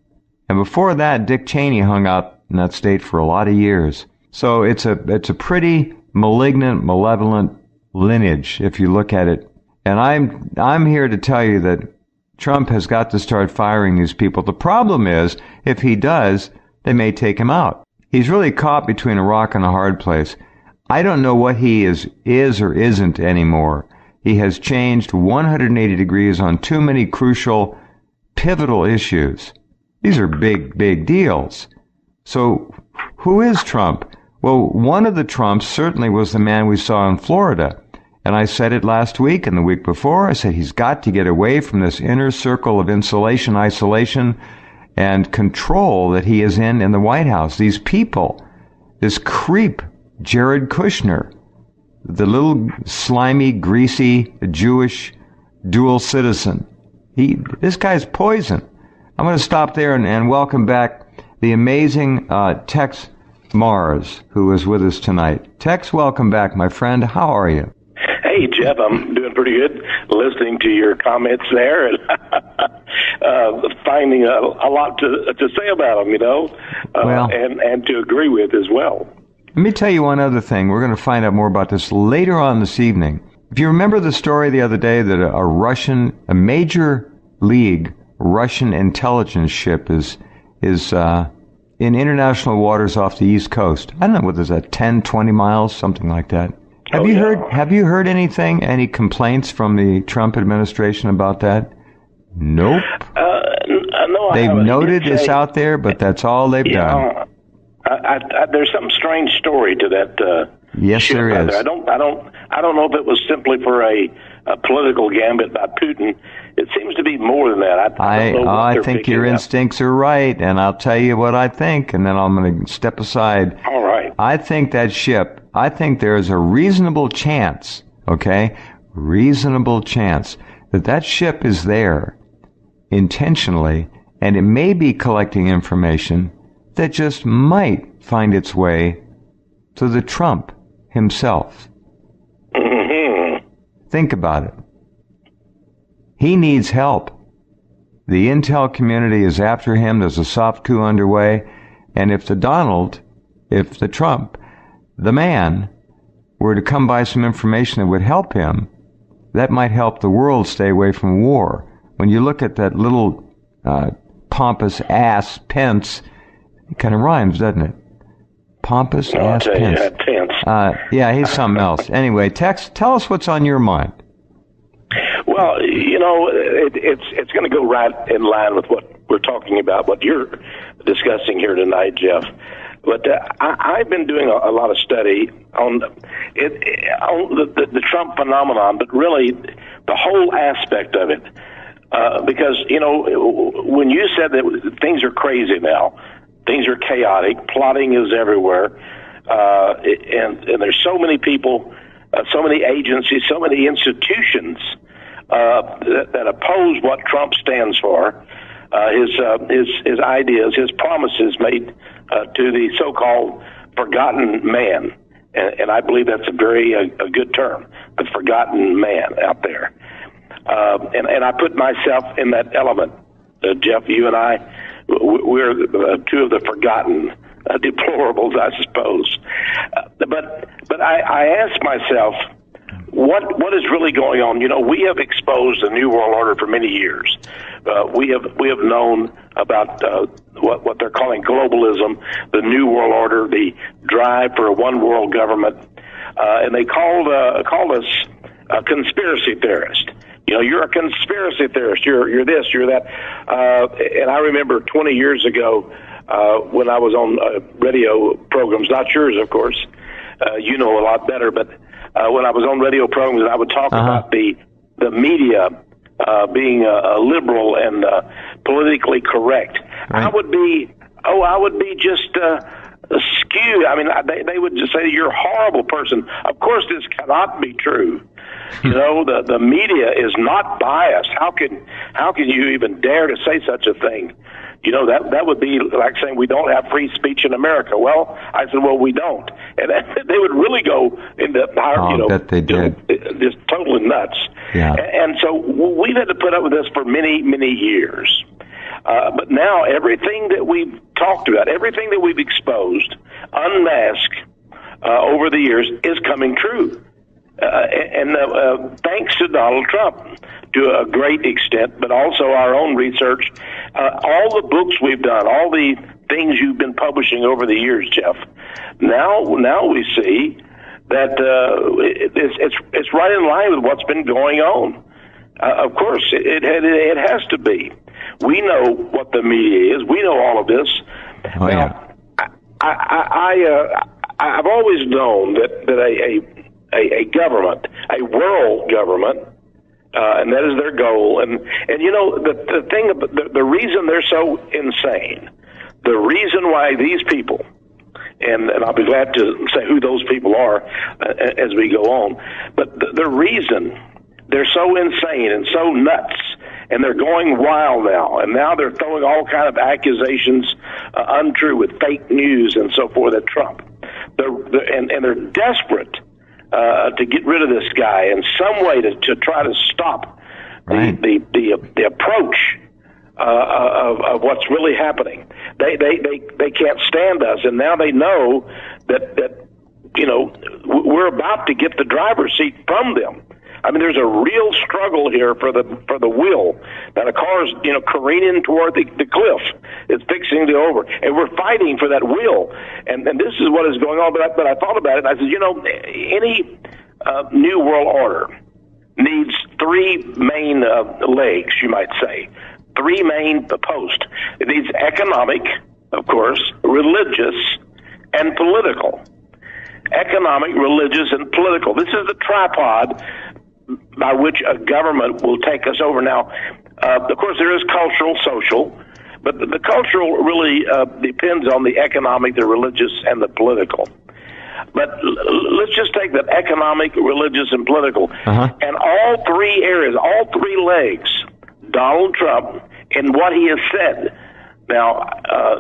And before that, Dick Cheney hung out in that state for a lot of years. So it's a pretty malignant, malevolent lineage, if you look at it. And I'm here to tell you that Trump has got to start firing these people. The problem is, if he does, they may take him out. He's really caught between a rock and a hard place. I don't know what he is or isn't anymore. He has changed 180 degrees on too many crucial, pivotal issues. These are big, big deals. So who is Trump? Well, one of the Trumps certainly was the man we saw in Florida. And I said it last week and the week before. I said he's got to get away from this inner circle of insulation, isolation, and control that he is in the White House. These people, this creep, Jared Kushner, the little slimy, greasy Jewish dual citizen. This guy's poison. I'm going to stop there and welcome back the amazing Texe Mars, who is with us tonight. Texe, welcome back, my friend. How are you? Hey, Jeff, I'm doing pretty good listening to your comments there and finding a lot to say about them, and to agree with as well. Let me tell you one other thing. We're going to find out more about this later on this evening. If you remember the story the other day that a major league Russian intelligence ship is in international waters off the East Coast. I don't know, what is that, 10, 20 miles, something like that. Have you heard anything, any complaints from the Trump administration about that? Nope. No, they've noted it's out there, but that's all they've done. There's some strange story to that. Yes, there is. I don't know if it was simply for a political gambit by Putin. It seems to be more than that. I think your instincts are right, and I'll tell you what I think, and then I'm going to step aside. All right. I think there is a reasonable chance, reasonable chance that ship is there intentionally, and it may be collecting information that just might find its way to the Trump himself. Mm-hmm. Think about it. He needs help. The intel community is after him. There's a soft coup underway. And if the Trump, the man, were to come by some information that would help him, that might help the world stay away from war. When you look at that little pompous ass Pence, it kind of rhymes, doesn't it? Pompous ass Pence. Yeah, he's something else. Anyway, Texe, tell us what's on your mind. Well, it's going to go right in line with what we're talking about, what you're discussing here tonight, Jeff. But I've been doing a lot of study on the Trump phenomenon, but really the whole aspect of it. Because, when you said that things are crazy now, things are chaotic, plotting is everywhere, and there's so many people, so many agencies, so many institutions that oppose what Trump stands for, his ideas, his promises made to the so-called forgotten man, and I believe that's a very a good term, the forgotten man out there, and I put myself in that element. Jeff, you and I, we're two of the forgotten deplorables, I suppose. But I ask myself, what is really going on? We have exposed the New World Order for many years. We have known about what they're calling globalism, the New World Order, the drive for a one world government, and they called us a conspiracy theorist. You're a conspiracy theorist. You're this, you're that. And I remember 20 years ago when I was on radio programs, not yours, of course. You know a lot better, but when I was on radio programs, I would talk about the media being liberal and politically correct. Right. I would be just skewed. I mean, they would just say you're a horrible person. Of course, this cannot be true. The media is not biased. How can you even dare to say such a thing? That would be like saying we don't have free speech in America. Well, I said, well, we don't. And they would really go into, bet they did. Just totally nuts. Yeah. And so we've had to put up with this for many, many years. But now everything that we've talked about, everything that we've exposed, unmasked over the years is coming true. And thanks to Donald Trump to a great extent, but also our own research, all the books we've done, all the things you've been publishing over the years, Jeff. Now we see that it's right in line with what's been going on. Of course, it has to be. We know what the media is. We know all of this. Oh, yeah. I've always known that a government, a world government, and that is their goal. And the thing, the reason they're so insane, the reason why these people, and I'll be glad to say who those people are as we go on, but the reason they're so insane and so nuts and they're going wild now. And now they're throwing all kind of accusations untrue with fake news and so forth at Trump. They're desperate to get rid of this guy in some way to try to stop the approach of what's really happening. They can't stand us, and now they know that we're about to get the driver's seat from them. I mean, there's a real struggle here for the will. That a car is, careening toward the cliff. It's fixing to over. And we're fighting for that will. And this is what is going on. But I thought about it, and I said, any new world order needs three main legs, you might say. Three main posts. It needs economic, of course, religious, and political. Economic, religious, and political. This is the tripod by which a government will take us over. Now, of course, there is cultural, social, but the cultural really depends on the economic, the religious, and the political. But let's just take that economic, religious, and political. And all three areas, all three legs, Donald Trump and what he has said. Now,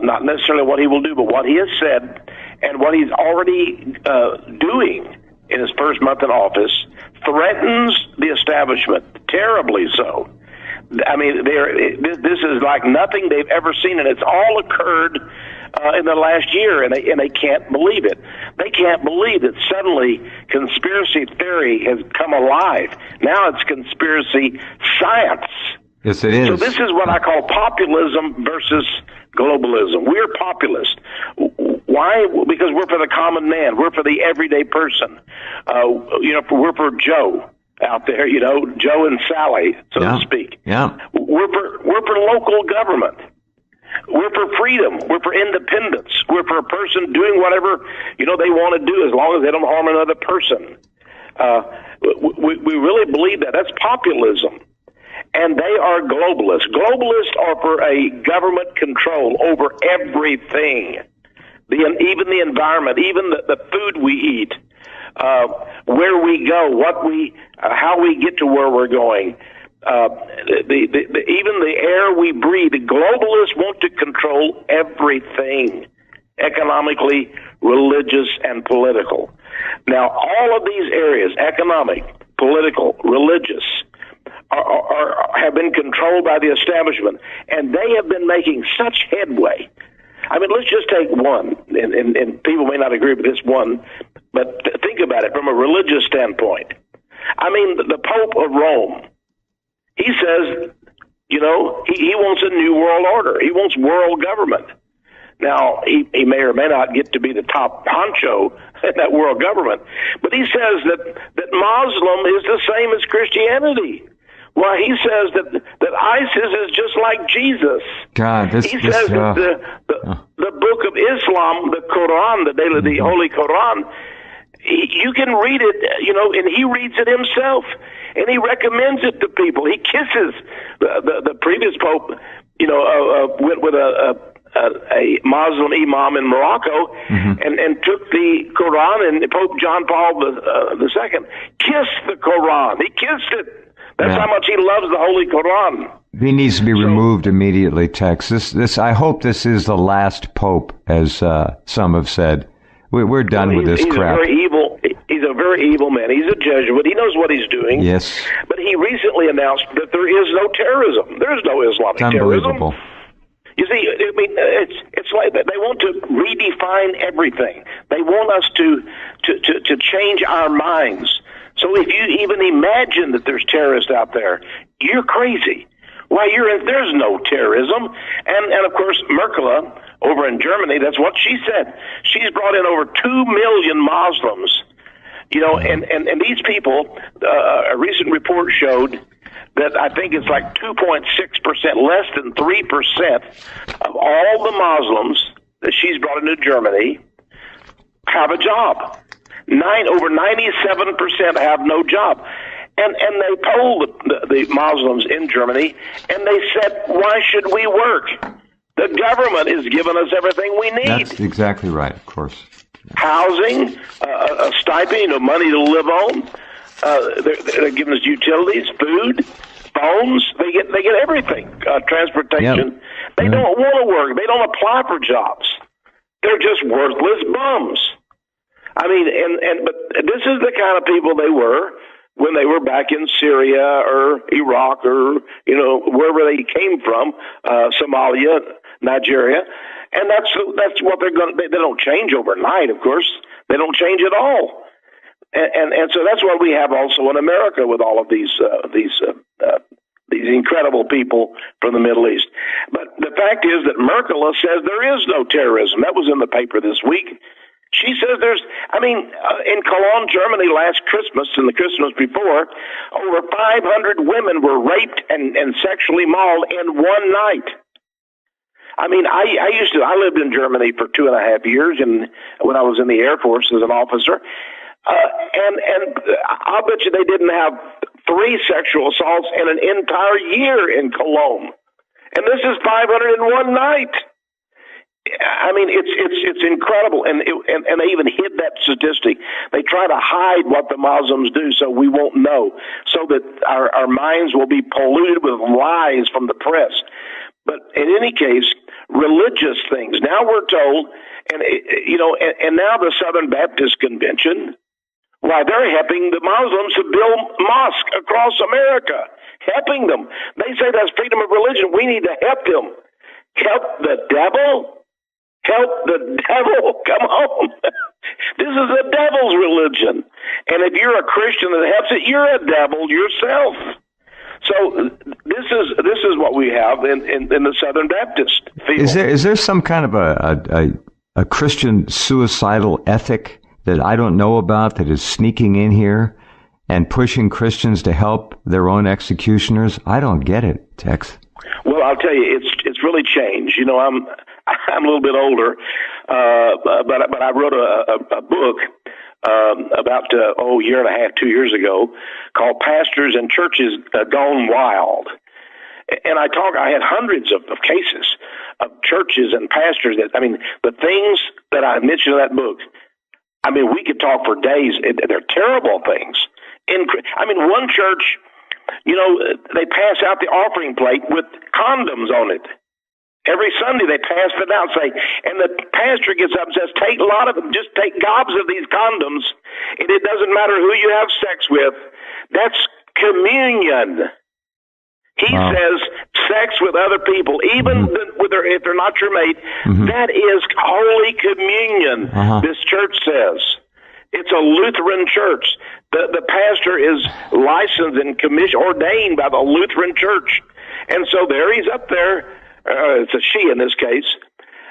not necessarily what he will do, but what he has said and what he's already doing in his first month in office threatens the establishment, terribly so. I mean, this is like nothing they've ever seen, and it's all occurred in the last year, and they can't believe it. They can't believe that suddenly conspiracy theory has come alive. Now it's conspiracy science. Yes, it is. So this is what I call populism versus globalism. We're populist. Why? Because we're for the common man. We're for the everyday person. We're for Joe out there, Joe and Sally, so to speak. Yeah. We're for local government. We're for freedom. We're for independence. We're for a person doing whatever, they want to do as long as they don't harm another person. We really believe that. That's populism. And they are globalists. Globalists are for a government control over everything, even the environment, even the food we eat, where we go, how we get to where we're going, even the air we breathe. The globalists want to control everything, economically, religious, and political. Now, all of these areas, economic, political, religious, have been controlled by the establishment, and they have been making such headway. I mean, let's just take one, and people may not agree with this one, but think about it from a religious standpoint. I mean, the Pope of Rome, he says, he wants a new world order. He wants world government. Now, he may or may not get to be the top honcho in that world government, but he says that Muslim is the same as Christianity. Well, he says that ISIS is just like Jesus. God, he says that the book of Islam, the Quran, the Holy Quran, you can read it, and he reads it himself, and he recommends it to people. He kisses the previous pope, went with a Muslim imam in Morocco, and took the Quran, and Pope John Paul II kissed the Quran. He kissed it. That's how much he loves the Holy Quran. He needs to be removed immediately, Texe. This I hope this is the last pope, as some have said. We're done with this crap. He's a very evil man. He's a Jesuit. He knows what he's doing. Yes. But he recently announced that there is no terrorism. There is no Islamic terrorism. Unbelievable. You see, I mean, it's like they want to redefine everything. They want us to change our minds. So if you even imagine that there's terrorists out there, you're crazy. Why, there's no terrorism. And of course, Merkel over in Germany, that's what she said. She's brought in over 2 million Muslims. And these people, a recent report showed that I think it's like 2.6%, less than 3% of all the Muslims that she's brought into Germany have a job. Over 97% have no job. And they polled the Muslims in Germany, and they said, why should we work? The government is giving us everything we need. That's exactly right, of course. Housing, a stipend, money to live on. They're giving us utilities, food, phones. They get everything. Transportation. Yep. They don't want to work. They don't apply for jobs. They're just worthless bums. I mean, but this is the kind of people they were when they were back in Syria or Iraq or wherever they came from, Somalia, Nigeria, and that's what they're going. They don't change overnight, of course. They don't change at all. And so that's what we have also in America with all of these incredible people from the Middle East. But the fact is that Merkel says there is no terrorism. That was in the paper this week. She says in Cologne, Germany last Christmas and the Christmas before, over 500 women were raped and sexually mauled in one night. I mean, I lived in Germany for 2.5 years, and when I was in the Air Force as an officer. And I'll bet you they didn't have 3 sexual assaults in an entire year in Cologne. And this is 500 in one night. I mean, it's incredible. And they even hid that statistic. They try to hide what the Muslims do so we won't know, so that our minds will be polluted with lies from the press. But in any case, religious things. Now we're told, and now the Southern Baptist Convention, why, they're helping the Muslims to build mosques across America, helping them. They say that's freedom of religion. We need to help them. Help the devil? Help the devil? Come on. This is the devil's religion. And if you're a Christian that helps it, you're a devil yourself. So this is what we have in the Southern Baptist field. Is there some kind of a Christian suicidal ethic that I don't know about that is sneaking in here and pushing Christians to help their own executioners? I don't get it, Texe. Well, I'll tell you, it's really changed. I'm a little bit older, but I wrote a book about a year and a half, 2 years ago, called "Pastors and Churches Gone Wild." And I had hundreds of cases of churches and pastors the things that I mentioned in that book. We could talk for days. They're terrible things. One church, they pass out the offering plate with condoms on it. Every Sunday they pass it out, and the pastor gets up and says, take a lot of them, just take gobs of these condoms, and it doesn't matter who you have sex with. That's communion. He says sex with other people, even if they're not your mate, that is Holy Communion, this church says. It's a Lutheran church. The pastor is licensed and ordained by the Lutheran church. And so there he's up there. It's a she in this case.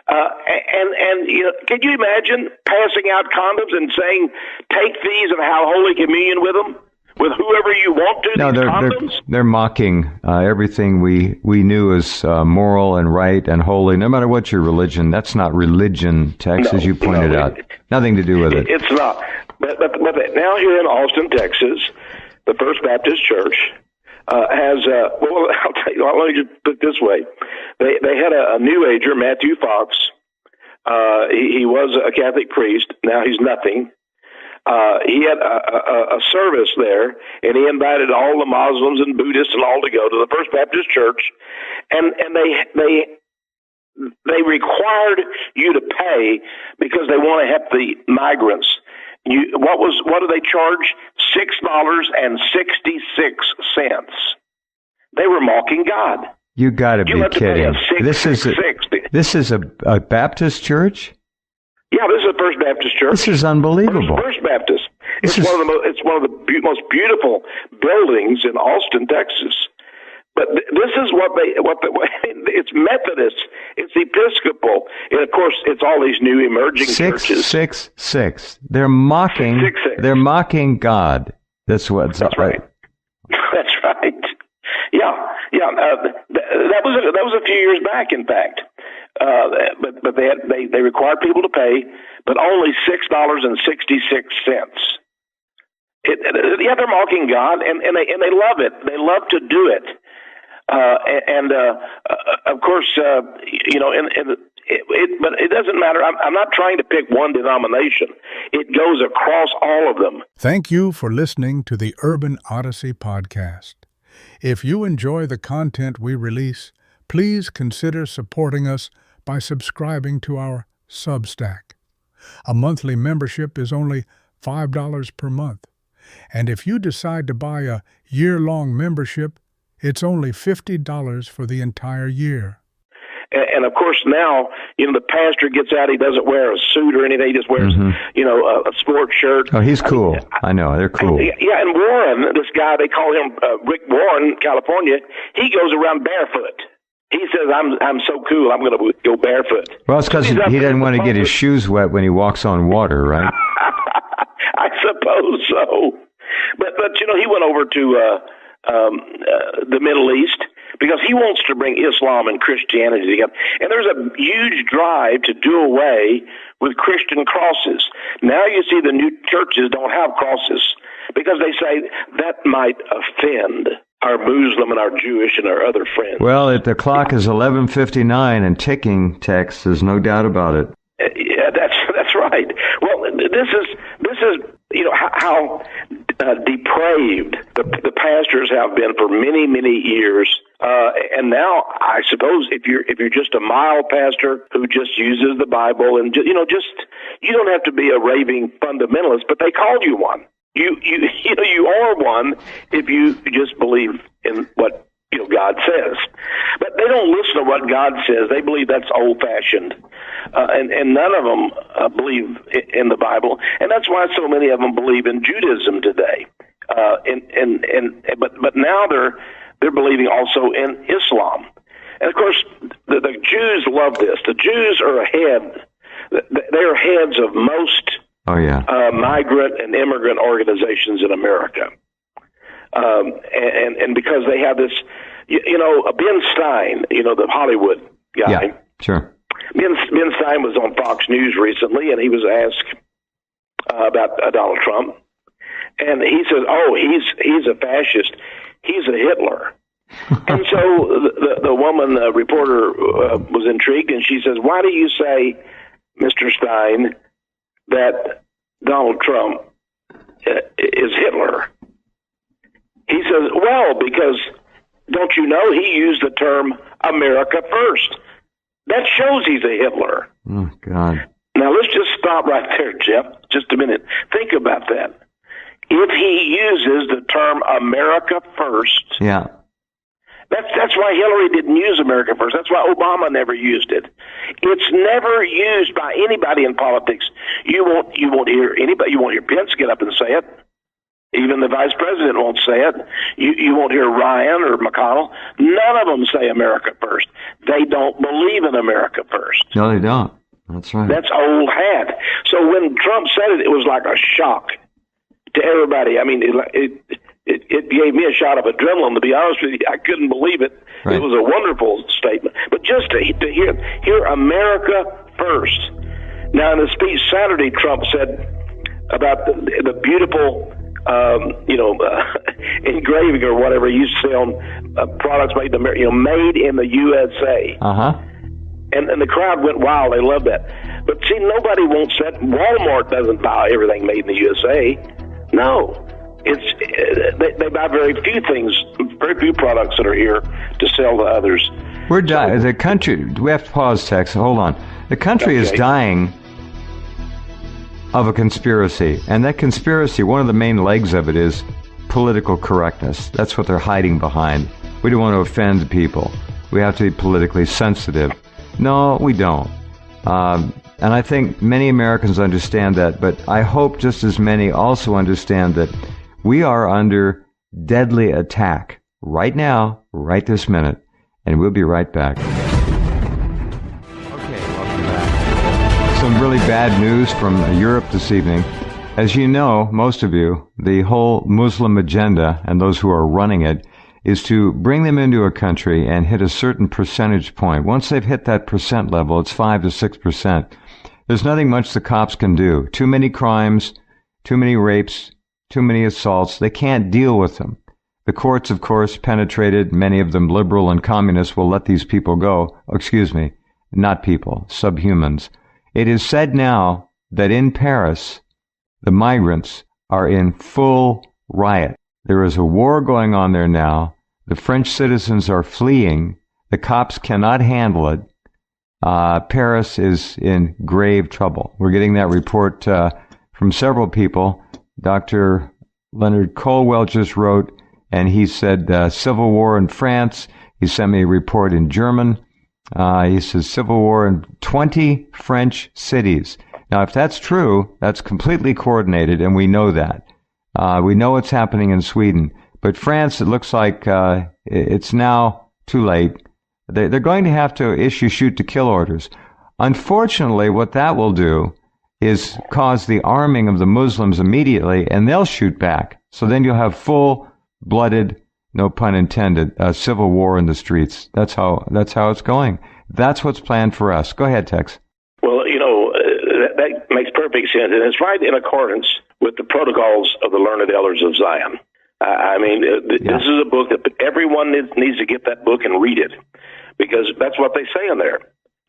Can you imagine passing out condoms and saying, take these and have Holy Communion with them? With whoever you want to, no, these condoms? They're mocking everything we knew as moral and right and holy, no matter what your religion. That's not religion, Texe, as you pointed out. Nothing to do with it. It's not. But now here in Austin, Texas, the First Baptist Church has, I'll tell you, let me just put it this way. They had a New Ager, Matthew Fox. He was a Catholic priest. Now he's nothing. He had a service there, and he invited all the Muslims and Buddhists and all to go to the First Baptist Church, and they required you to pay because they want to help the migrants. What do they charge? $6.66. They were mocking God. You got to be kidding! This is a Baptist church. Yeah, this is the First Baptist Church. This is unbelievable. First Baptist. It's one of the most beautiful buildings in Austin, Texas. But this is it's Methodist, it's Episcopal, and of course it's all these new emerging churches. 666. They're mocking. 666. They're mocking God. That's right. That's right. Yeah. That was a few years back, in fact. But they required people to pay, but only $6.66. They're mocking God, and they love it. They love to do it, of course, but it doesn't matter. I'm not trying to pick one denomination. It goes across all of them. Thank you for listening to the Urban Odyssey podcast. If you enjoy the content we release, please consider supporting us by subscribing to our Substack. A monthly membership is only $5 per month. And if you decide to buy a year-long membership, it's only $50 for the entire year. And of course now, the pastor gets out, he doesn't wear a suit or anything, he just wears, a sports shirt. Oh, he's cool. I know, they're cool. Yeah, and Warren, this guy, they call him Rick Warren, California, he goes around barefoot. He says, I'm so cool, I'm going to go barefoot. Well, it's because he doesn't want to get his shoes wet when he walks on water, right? I suppose so. But he went over to the Middle East, because he wants to bring Islam and Christianity together. And there's a huge drive to do away with Christian crosses. Now you see the new churches don't have crosses because they say that might offend our Muslim and our Jewish and our other friends. Well, the clock is 11:59 and ticking, Texe. There's no doubt about it. Yeah, that's right. Well, this is how depraved the pastors have been for many, many years. And now, I suppose, if you're just a mild pastor who just uses the Bible and you don't have to be a raving fundamentalist, but they called you one. You are one if you just believe in what God says. But they don't listen to what God says. They believe that's old-fashioned, and none of them believe in the Bible, and that's why so many of them believe in Judaism today. But now they're believing also in Islam. And of course, the Jews love this. The Jews are ahead. They are heads of most migrant and immigrant organizations in America. And because they have this, Ben Stein, the Hollywood guy. Yeah, sure. Ben Stein was on Fox News recently, and he was asked about Donald Trump. And he says, he's a fascist. He's a Hitler. And so the woman, reporter, was intrigued, and she says, why do you say, Mr. Stein, that Donald Trump is Hitler? He says, well, because don't you know he used the term America first? That shows he's a Hitler. Oh, God. Now, let's just stop right there, Jeff, just a minute. Think about that. If he uses the term America first, that's why Hillary didn't use America first. That's why Obama never used it. It's never used by anybody in politics. You won't hear anybody. You won't hear Pence get up and say it. Even the vice president won't say it. You won't hear Ryan or McConnell. None of them say America first. They don't believe in America first. No, they don't. That's right. That's old hat. So when Trump said it, it was like a shock to everybody. I mean, it gave me a shot of adrenaline, to be honest with you. I couldn't believe it. Right. It was a wonderful statement. But just to hear America first. Now, in the speech Saturday, Trump said about the beautiful engraving or whatever he used to say on products made in America, made in the USA. And the crowd went wild. They loved that. But see, nobody wants that. Walmart doesn't buy everything made in the USA. No. They buy very few things, very few products that are here to sell to others. We're dying. The country, we have to pause, Texe. Hold on. The country is dying of a conspiracy. And that conspiracy, one of the main legs of it is political correctness. That's what they're hiding behind. We don't want to offend people. We have to be politically sensitive. No, we don't. And I think many Americans understand that, but I hope just as many also understand that we are under deadly attack right now, right this minute, and we'll be right back. Okay, welcome back. Some really bad news from Europe this evening. As you know, most of you, the whole Muslim agenda and those who are running it is to bring them into a country and hit a certain percentage point. Once they've hit that percent level, it's 5 to 6%. There's nothing much the cops can do. Too many crimes, too many rapes, too many assaults. They can't deal with them. The courts, of course, penetrated. Many of them liberal and communist will let these people go. Excuse me, not people, subhumans. It is said now that in Paris, the migrants are in full riot. There is a war going on there now. The French citizens are fleeing. The cops cannot handle it. Paris is in grave trouble. We're getting that report from several people. Dr. Leonard Colwell just wrote, and he said civil war in France. He sent me a report in German. He says civil war in 20 French cities. Now, if that's true, that's completely coordinated, and we know that. We know what's happening in Sweden. But France, it looks like it's now too late. They're going to have to issue shoot-to-kill orders. Unfortunately, what that will do is cause the arming of the Muslims immediately, and they'll shoot back. So then you'll have full-blooded, no pun intended, civil war in the streets. That's how it's going. That's what's planned for us. Go ahead, Texe. Well, that makes perfect sense, and it's right in accordance with the protocols of the learned elders of Zion. This is a book that everyone needs to get that book and read it, because that's what they say in there.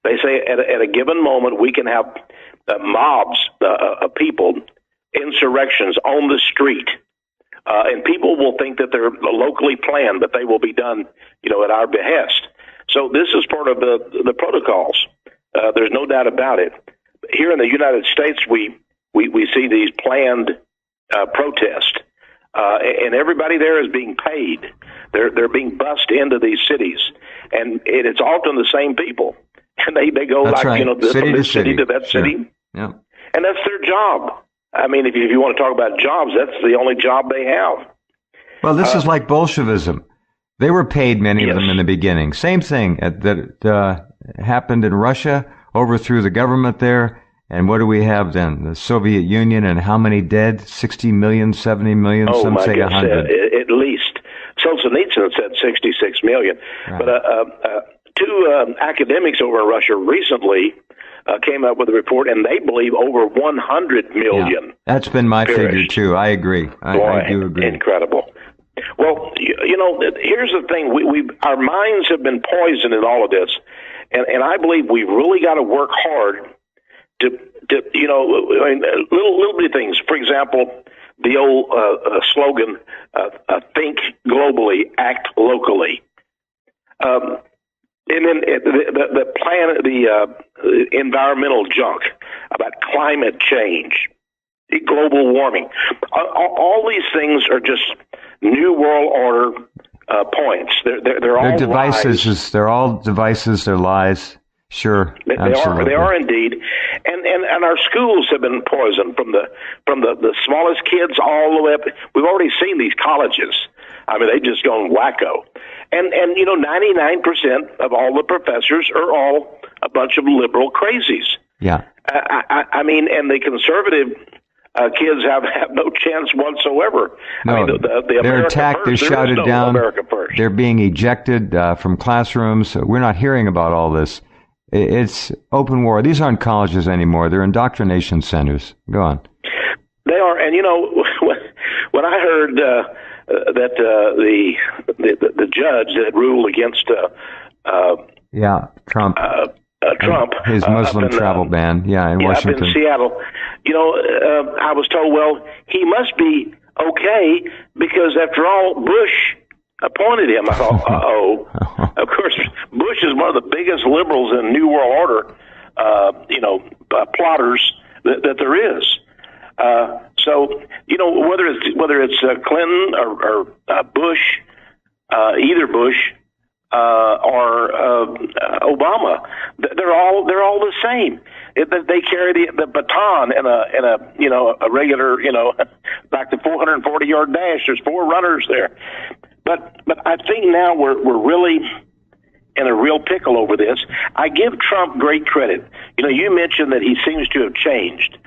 They say at a given moment we can have mobs of people, insurrections on the street, and people will think that they're locally planned, but they will be done, at our behest. So this is part of the protocols. There's no doubt about it. Here in the United States, we see these planned protests. And everybody there is being paid. They're being bussed into these cities, and it's often the same people. And they go that's like right. From this city to that Sure. city, Yeah. And that's their job. I mean, if you want to talk about jobs, that's the only job they have. Well, this is like Bolshevism. They were paid, many of them, in the beginning. Same thing that happened in Russia, overthrew the government there. And what do we have then? The Soviet Union, and how many dead? 60 million, 70 million, some say 100. At least. Solzhenitsyn said 66 million. Right. But two academics over in Russia recently came up with a report, and they believe over 100 million. Yeah, that's been my figure, too. I agree. I do agree. Incredible. Well, here's the thing. Our minds have been poisoned in all of this, and I believe we've really got to work hard to little bitty things. For example, the old slogan, think globally, act locally. And then the planet, the environmental junk about climate change, global warming. All these things are just new world order points. They're all devices. lies. They're all devices. They're lies. Sure, they are indeed, and our schools have been poisoned from the smallest kids all the way up. We've already seen these colleges. I mean, they've just gone wacko, and 99% of all the professors are all a bunch of liberal crazies. Yeah, I mean, and the conservative kids have no chance whatsoever. No, I mean, they're attacked. They're shouted down. America first. They're being ejected from classrooms. We're not hearing about all this. It's open war. These aren't colleges anymore. They're indoctrination centers. Go on. They are, and when I heard that the judge that ruled against Trump. Trump, his Muslim travel ban, in Washington. Up in Seattle. I was told, well, he must be okay because after all, Bush appointed him. I thought, uh-oh. Of course, Bush is one of the biggest liberals in New World Order, plotters that there is. So, whether it's Clinton or Bush, either Bush or Obama, they're all the same. They carry the baton in a regular like the 440-yard dash. There's four runners there. But I think now we're really in a real pickle over this. I give Trump great credit. You mentioned that he seems to have changed,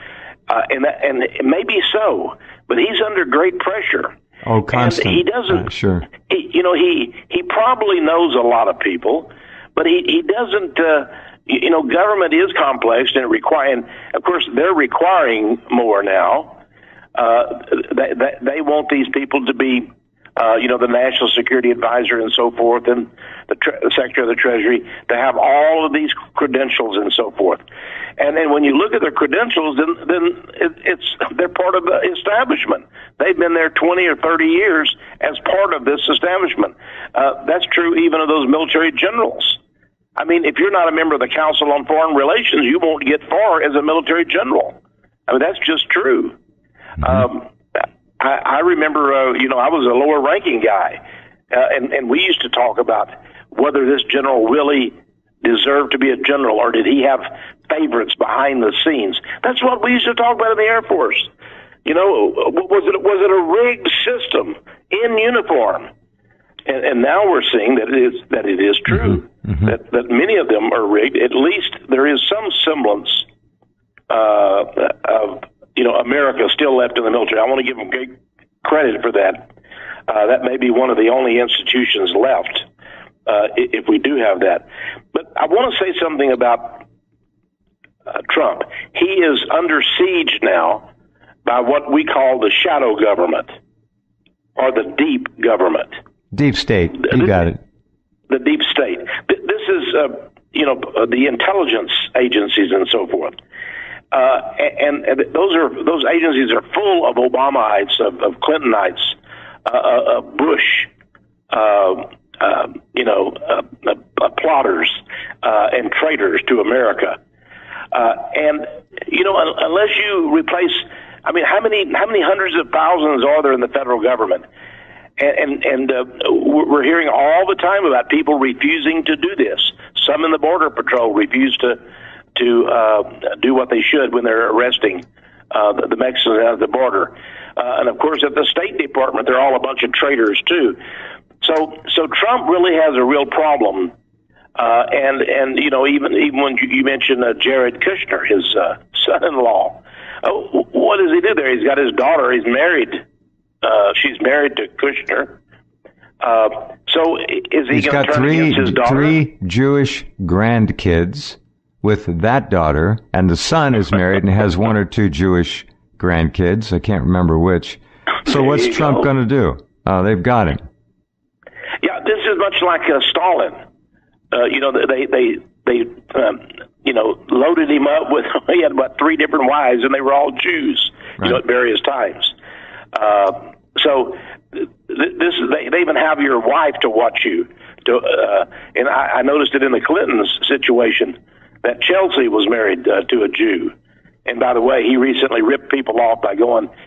and maybe so, but he's under great pressure. Oh, constant. And he doesn't. Sure. He probably knows a lot of people, but he doesn't. Government is complex and requiring. Of course, they're requiring more now. They want these people to be. The National Security Advisor and so forth, and the Secretary of the Treasury, to have all of these credentials and so forth. And then when you look at their credentials, then they're part of the establishment. They've been there 20 or 30 years as part of this establishment. That's true even of those military generals. I mean, if you're not a member of the Council on Foreign Relations, you won't get far as a military general. I mean, that's just true. Mm-hmm. I remember, I was a lower ranking guy, and we used to talk about whether this general really deserved to be a general, or did he have favorites behind the scenes? That's what we used to talk about in the Air Force. Was it a rigged system in uniform? And now we're seeing that it is true, mm-hmm. that many of them are rigged. At least there is some semblance of America still left in the military. I want to give them great credit for that. That may be one of the only institutions left, if we do have that. But I want to say something about Trump. He is under siege now by what we call the shadow government, or the deep government. Deep state. You got it. The deep state. This is, the intelligence agencies and so forth. And those agencies are full of Obamaites, of Clintonites, Bush, plotters, and traitors to America. Unless you replace, how many hundreds of thousands are there in the federal government? And we're hearing all the time about people refusing to do this. Some in the Border Patrol refuse to do what they should when they're arresting the Mexicans at the border. And of course, at the State Department, they're all a bunch of traitors too. So Trump really has a real problem. Even when you mentioned Jared Kushner, his son-in-law, what does he do there? He's got his daughter. He's married. She's married to Kushner. So is he going to turn against his daughter? Three Jewish grandkids with that daughter, and the son is married and has one or two Jewish grandkids. I can't remember which. So what's Trump going to do? They've got him. Yeah, this is much like Stalin. They loaded him up with, he had about 3 different wives, and they were all Jews, right, at various times. So they even have your wife to watch you. And I noticed it in the Clintons situation that Chelsea was married to a Jew. And by the way, he recently ripped people off by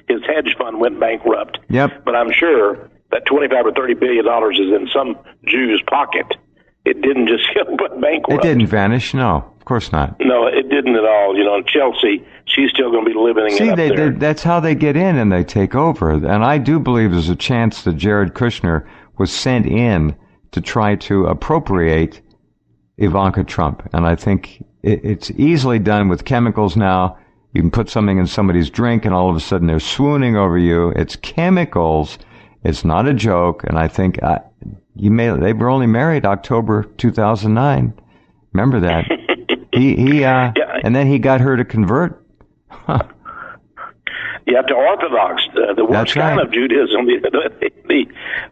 his hedge fund went bankrupt. Yep. But I'm sure that $25 or $30 billion is in some Jew's pocket. It didn't just get bankrupt. It didn't vanish. No, of course not. No, it didn't at all. Chelsea, she's still going to be living it up there. That's how they get in and they take over. And I do believe there's a chance that Jared Kushner was sent in to try to appropriate Ivanka Trump. And I think it's easily done with chemicals now. You can put something in somebody's drink and all of a sudden they're swooning over you. It's chemicals. It's not a joke. And I think they were only married October 2009. Remember that? Yeah. And then he got her to convert. Yeah, to Orthodox, the worst kind of Judaism.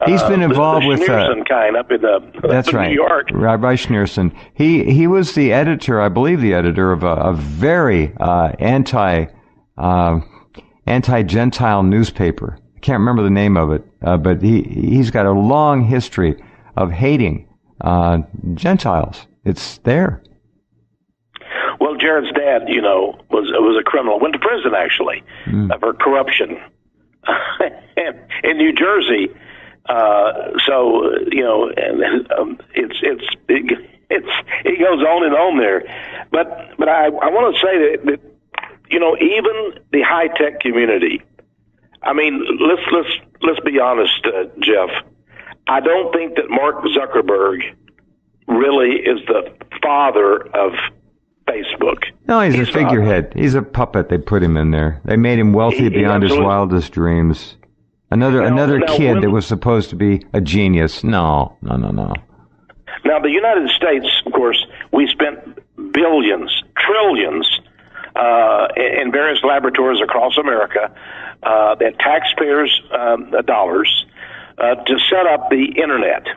He's been involved with Schneerson kind up in New York. Rabbi Schneerson. He was the editor, I believe, of a very anti-Gentile newspaper. I can't remember the name of it, but he's got a long history of hating Gentiles. It's there. Well, Jared's dad, was a criminal. Went to prison actually for corruption in New Jersey. It goes on and on there. But I want to say that even the high tech community. I mean, let's be honest, Jeff. I don't think that Mark Zuckerberg really is the father of Facebook. No, he's a figurehead. He's a puppet. They put him in there. They made him wealthy beyond his wildest dreams. Another kid that was supposed to be a genius. No. Now, the United States, of course, we spent billions, trillions in various laboratories across America, that taxpayers' dollars, to set up the Internet.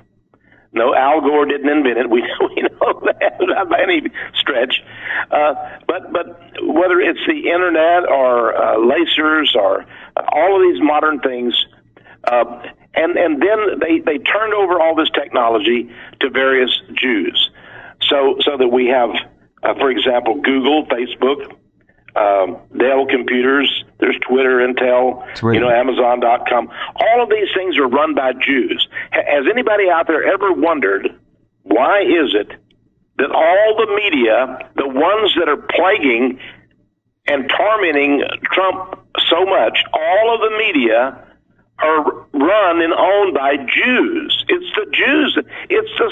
No, Al Gore didn't invent it. We know that, not by any stretch. But whether it's the internet or lasers or all of these modern things, and then they turned over all this technology to various Jews, so that we have, for example, Google, Facebook, Dell computers, there's Twitter, Intel, Amazon.com. All of these things are run by Jews. Has anybody out there ever wondered why is it that all the media, the ones that are plaguing and tormenting Trump so much, all of the media are run and owned by Jews? It's the Jews. It's the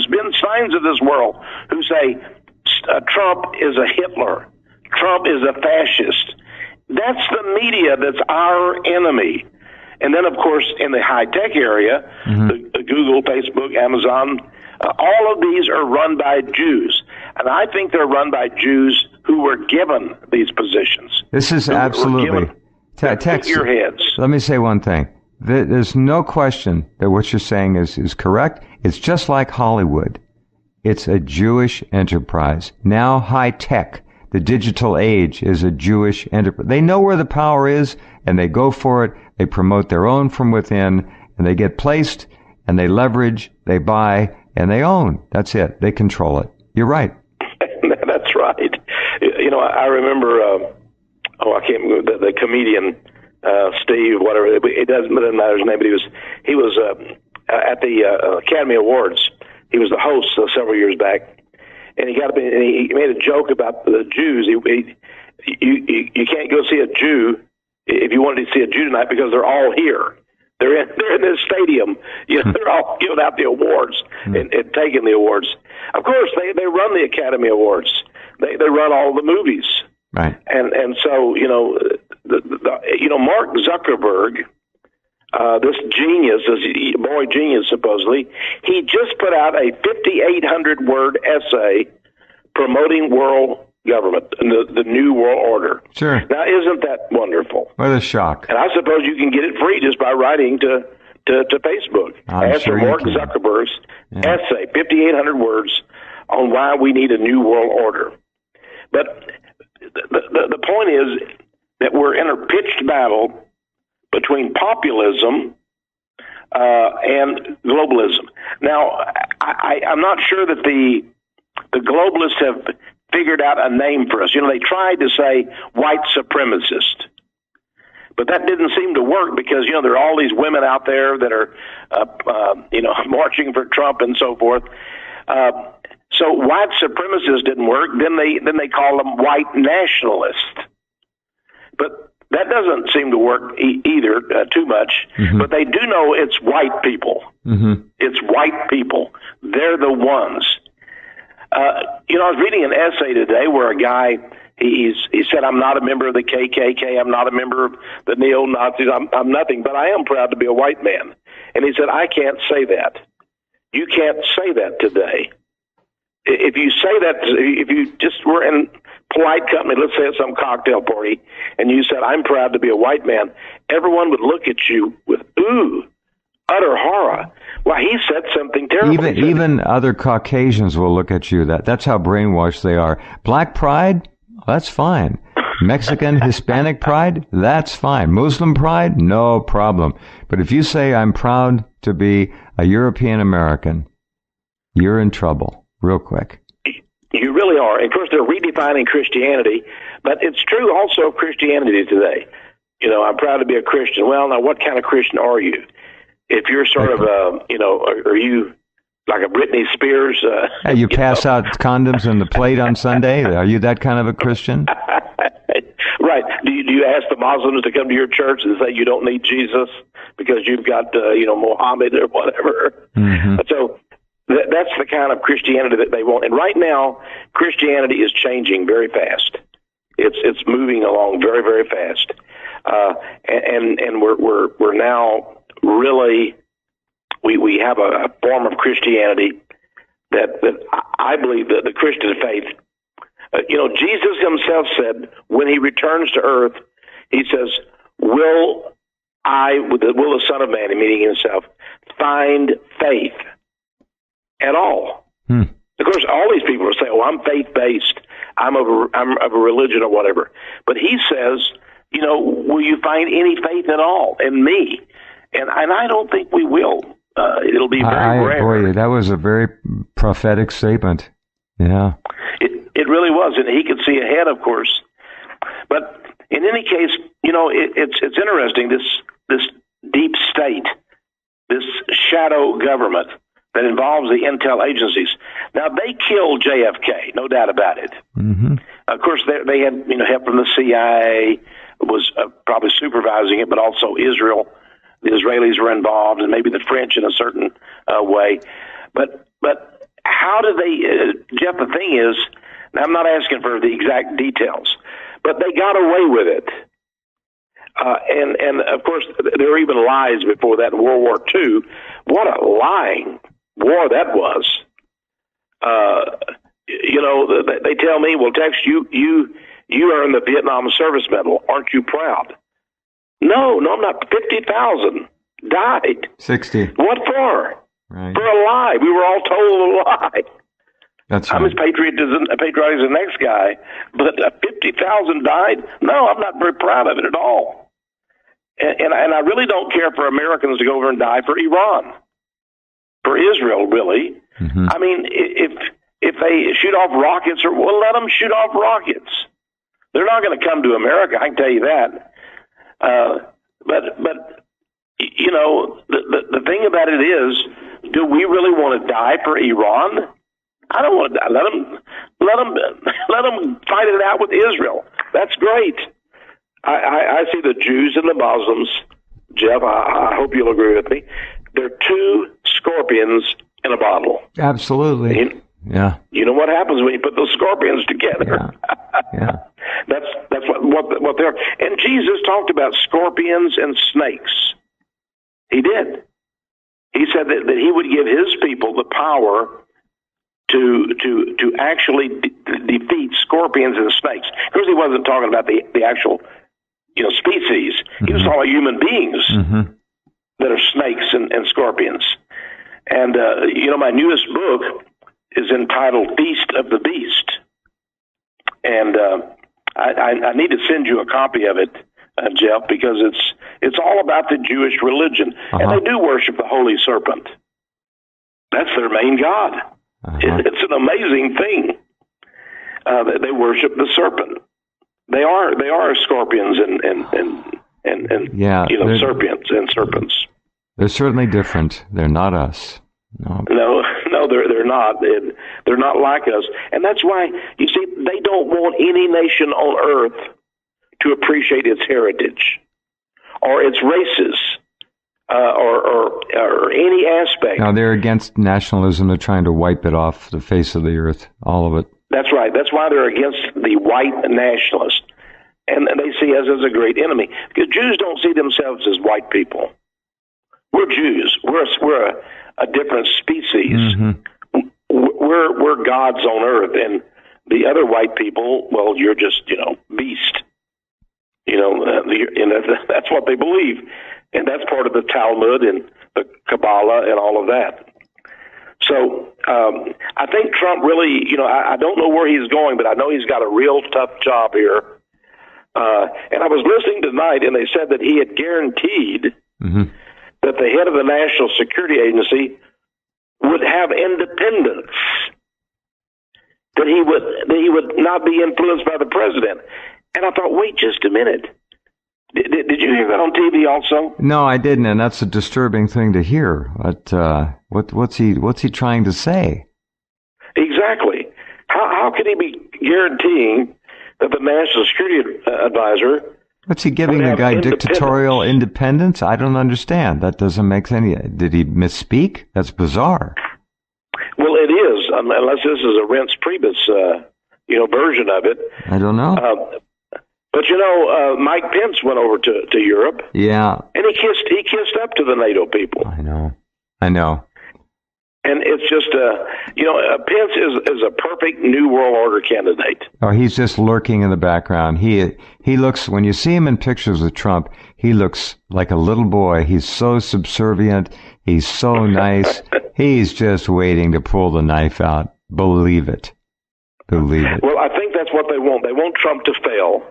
Ben Steins of this world who say Trump is a Hitler. Trump is a fascist. That's the media that's our enemy. And then, of course, in the high-tech area, the Google, Facebook, Amazon, all of these are run by Jews. And I think they're run by Jews who were given these positions. This is absolutely... Texe, your heads. Let me say one thing. There's no question that what you're saying is correct. It's just like Hollywood. It's a Jewish enterprise. Now high-tech. The digital age is a Jewish enterprise. They know where the power is, and they go for it. They promote their own from within, and they get placed, and they leverage, they buy, and they own. That's it. They control it. You're right. That's right. I remember, I can't remember the comedian, Steve, whatever. It doesn't matter his name, but he was at the Academy Awards. He was the host several years back. And he got up and he made a joke about the Jews. You can't go see a Jew if you wanted to see a Jew tonight because they're all here. They're in this stadium. They're all giving out the awards and taking the awards. Of course, they run the Academy Awards. They run all the movies. Right. And so Mark Zuckerberg, this genius, this boy genius supposedly, he just put out a 5,800 word essay promoting world government and the new world order. Sure. Now, isn't that wonderful? What a shock. And I suppose you can get it free just by writing to Facebook. Answer Mark Zuckerberg's essay, 5,800 words on why we need a new world order. But the point is that we're in a pitched battle between populism and globalism. Now, I'm not sure that the globalists have figured out a name for us. They tried to say white supremacist, but that didn't seem to work because, there are all these women out there that are, marching for Trump and so forth. So white supremacists didn't work. Then they call them white nationalists. But that doesn't seem to work either too much. Mm-hmm. But they do know it's white people. Mm-hmm. It's white people. They're the ones. I was reading an essay today where a guy, he said, I'm not a member of the KKK. I'm not a member of the neo-Nazis. I'm nothing, but I am proud to be a white man. And he said, I can't say that. You can't say that today. If you say that, if you just were in polite company, let's say at some cocktail party, and you said, I'm proud to be a white man, everyone would look at you with, utter horror. Well, he said something terrible. Even other Caucasians will look at you. That's how brainwashed they are. Black pride? That's fine. Mexican, Hispanic pride? That's fine. Muslim pride? No problem. But if you say, I'm proud to be a European American, you're in trouble real quick. You really are. And of course, they're redefining Christianity, but it's true also of Christianity today. I'm proud to be a Christian. Well, now, what kind of Christian are you? If you're sort of, are you like a Britney Spears? You pass out condoms in the plate on Sunday? Are you that kind of a Christian? Right. Do you ask the Muslims to come to your church and say you don't need Jesus because you've got, Muhammad or whatever? Mm-hmm. So that's the kind of Christianity that they want. And right now, Christianity is changing very fast. It's moving along very, very fast. And we're now really, we have a form of Christianity that I believe that the Christian faith, Jesus himself said when he returns to earth, he says, will the Son of Man, meaning himself, find faith at all. Of course, all these people are saying, "Oh, I'm faith-based. I'm of a religion or whatever." But he says, will you find any faith at all in me? And I don't think we will. It'll be very rare. Boy, that was a very prophetic statement. Yeah. It really was, and he could see ahead, of course. But in any case, it's interesting, this deep state, this shadow government that involves the intel agencies. Now, they killed JFK, no doubt about it. Mm-hmm. Of course, they had help from the CIA, was probably supervising it, but also Israel. The Israelis were involved, and maybe the French in a certain way. But how do they, Jeff, the thing is, now I'm not asking for the exact details, but they got away with it. And of course, there were even lies before that in World War II. What a lying war that was. They tell me, well, Texe, you earned the Vietnam Service Medal. Aren't you proud? No, I'm not. 50,000 died. 60. What for? Right. For a lie. We were all told a lie. That's right. I'm as patriotic as the next guy, but 50,000 died? No, I'm not very proud of it at all. And I really don't care for Americans to go over and die for Iran, for Israel, really. Mm-hmm. I mean, if they shoot off rockets, well, let them shoot off rockets. They're not going to come to America, I can tell you that. But the thing about it is, do we really want to die for Iran? I don't want to die. Let them fight it out with Israel. That's great. I see the Jews and the Muslims, Jeff, I hope you'll agree with me. They're two scorpions in a bottle. Absolutely. Yeah. You know what happens when you put those scorpions together? Yeah. That's what they're. And Jesus talked about scorpions and snakes. He did. He said that he would give his people the power to actually defeat scorpions and snakes. Of course, he wasn't talking about the actual species. Mm-hmm. He was talking about human beings that are snakes and scorpions. And my newest book is entitled Feast of the Beast. And I need to send you a copy of it, Jeff, because it's all about the Jewish religion. And they do worship the Holy Serpent. That's their main god. It's an amazing thing. They worship the serpent. They are scorpions and serpents and serpents. They're certainly different. They're not us. No, they're not. They're not like us, and that's why you see they don't want any nation on earth to appreciate its heritage or its races or any aspect. Now they're against nationalism. They're trying to wipe it off the face of the earth, all of it. That's right. That's why they're against the white nationalists, and they see us as a great enemy because Jews don't see themselves as white people. We're Jews. We're a different species. Mm-hmm. We're gods on earth, and the other white people, well, you're just beast. And that's what they believe, and that's part of the Talmud and the Kabbalah and all of that. So I think Trump really, I don't know where he's going, but I know he's got a real tough job here. And I was listening tonight, and they said that he had guaranteed that the head of the National Security Agency would have independence, that he would not be influenced by the president. And I thought, wait just a minute. Did you hear that on TV also? No, I didn't, and that's a disturbing thing to hear. But what's he trying to say? Exactly. How can he be guaranteeing that the National Security Advisor? What's he giving the guy dictatorial independence? I don't understand. That doesn't make any. Did he misspeak? That's bizarre. Well, it is, unless this is a Rense version of it. I don't know. But Mike Pence went over to Europe. Yeah. And he kissed up to the NATO people. I know. And it's just Pence is a perfect New World Order candidate. Oh, he's just lurking in the background. He looks, when you see him in pictures with Trump, he looks like a little boy. He's so subservient. He's so nice. He's just waiting to pull the knife out. Believe it. Believe it. Well, I think that's what they want. They want Trump to fail.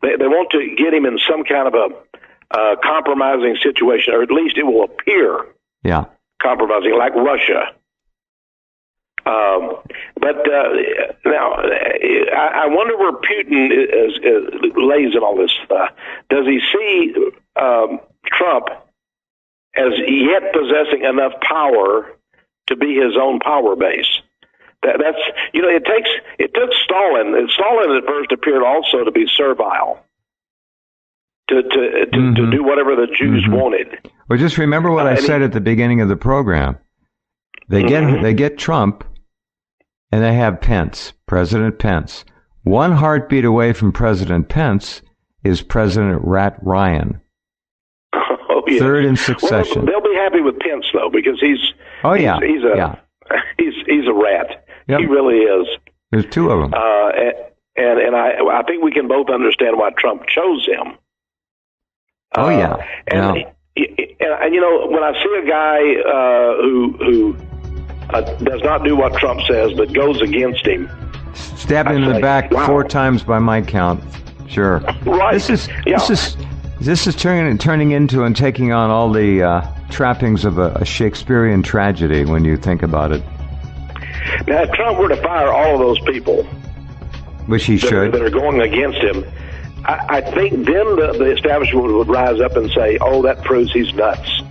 They want to get him in some kind of a compromising situation, or at least it will appear compromising, like Russia. But now, I wonder where Putin lays in all this. Does he see Trump as yet possessing enough power to be his own power base? That's it took Stalin. And Stalin at first appeared also to be servile, to do whatever the Jews wanted. Well, just remember what I said at the beginning of the program. They get Trump, and they have Pence, President Pence. One heartbeat away from President Pence is President Rat Ryan. Oh, yeah. Third in succession. Well, they'll be happy with Pence though, because he's a rat. Yep. He really is. There's two of them. And I think we can both understand why Trump chose him. And when I see a guy who does not do what Trump says, but goes against him, stabbed him in the back 4 times by my count. Sure. Right. This is turning into and taking on all the trappings of a Shakespearean tragedy when you think about it. Now, if Trump were to fire all of those people, which he should, that are going against him, I think then the establishment would rise up and say, "Oh, that proves he's nuts."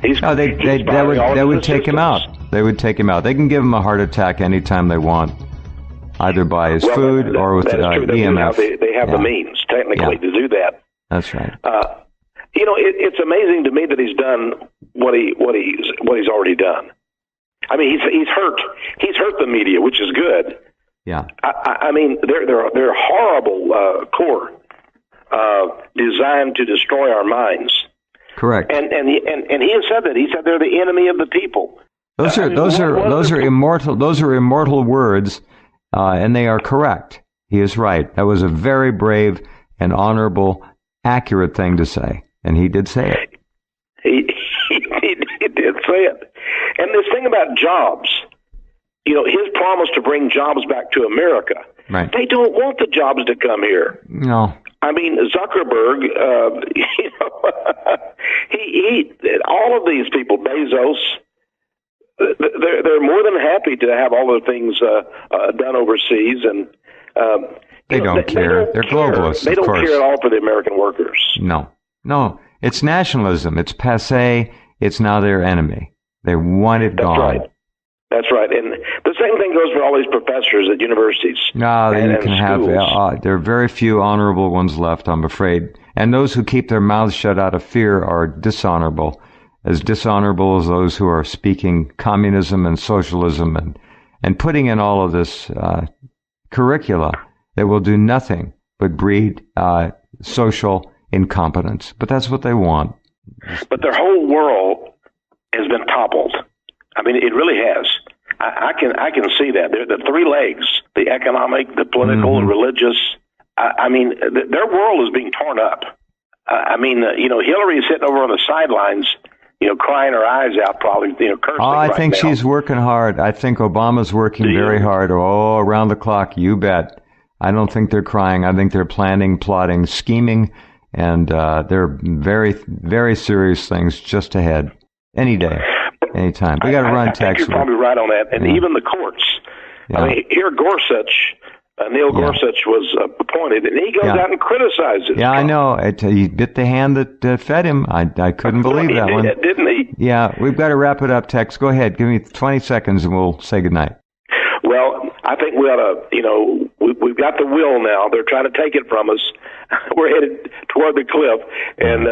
They would take him out. They would take him out. They can give him a heart attack anytime they want, either by his food or with EMF. They have the means technically to do that. That's right. It's amazing to me that he's done what he's already done. I mean, he's hurt the media, which is good. Yeah. I mean, they're horrible core designed to destroy our minds. Correct. And he has said that. He said they're the enemy of the people. Those are immortal words, and they are correct. He is right. That was a very brave and honorable, accurate thing to say, and he did say it. He did say it. And this thing about jobs, his promise to bring jobs back to America. Right. They don't want the jobs to come here. No. I mean, Zuckerberg, he all of these people, Bezos, they're more than happy to have all the things done overseas, and they don't care. They're globalists. They don't care at all for the American workers. No. It's nationalism. It's passé. It's now their enemy. They want it gone. That's right. And the same thing goes for all these professors at universities. No, you can have. There are very few honorable ones left, I'm afraid. And those who keep their mouths shut out of fear are dishonorable as those who are speaking communism and socialism and putting in all of this curricula that will do nothing but breed social incompetence. But that's what they want. But their whole world has been toppled. I mean, it really has. I can see that. The 3 legs: the economic, the political, the religious. I mean, their world is being torn up. Hillary is sitting over on the sidelines, crying her eyes out, probably, cursing. I think now. She's working hard. I think Obama's working very hard. Oh, around the clock, you bet. I don't think they're crying. I think they're planning, plotting, scheming, and there are very, very serious things just ahead. Any day, anytime. We got to run Texe. I think you're probably right on that. And even the courts. Yeah. I mean, here Gorsuch, Neil Gorsuch was appointed, and he goes out and criticizes. Yeah, Trump. I know. He bit the hand that fed him. I couldn't believe that one. Didn't he? Yeah, we've got to wrap it up, Texe. Go ahead. Give me 20 seconds, and we'll say goodnight. Well, I think we ought to, we've got the will now. They're trying to take it from us. We're headed toward the cliff, and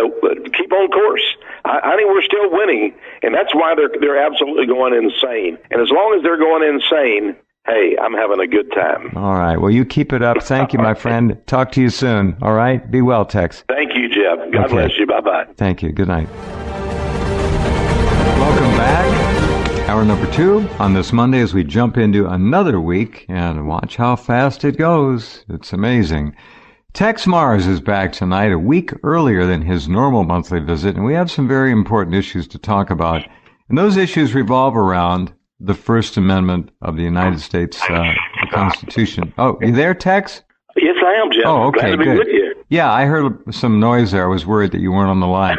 keep on course. I think we're still winning, and that's why they're absolutely going insane. And as long as they're going insane, hey, I'm having a good time. All right. Well, you keep it up. Thank you, my friend. Talk to you soon. All right? Be well, Texe. Thank you, Jeff. God bless you. Bye-bye. Thank you. Good night. Welcome back. Hour number 2 on this Monday as we jump into another week, and watch how fast it goes. It's amazing. Texe Mars is back tonight, a week earlier than his normal monthly visit, and we have some very important issues to talk about. And those issues revolve around the First Amendment of the United States Constitution. Oh, you there, Texe? Yes, I am, Jeff. Oh, okay, Glad to be good. with you. Yeah, I heard some noise there. I was worried that you weren't on the line.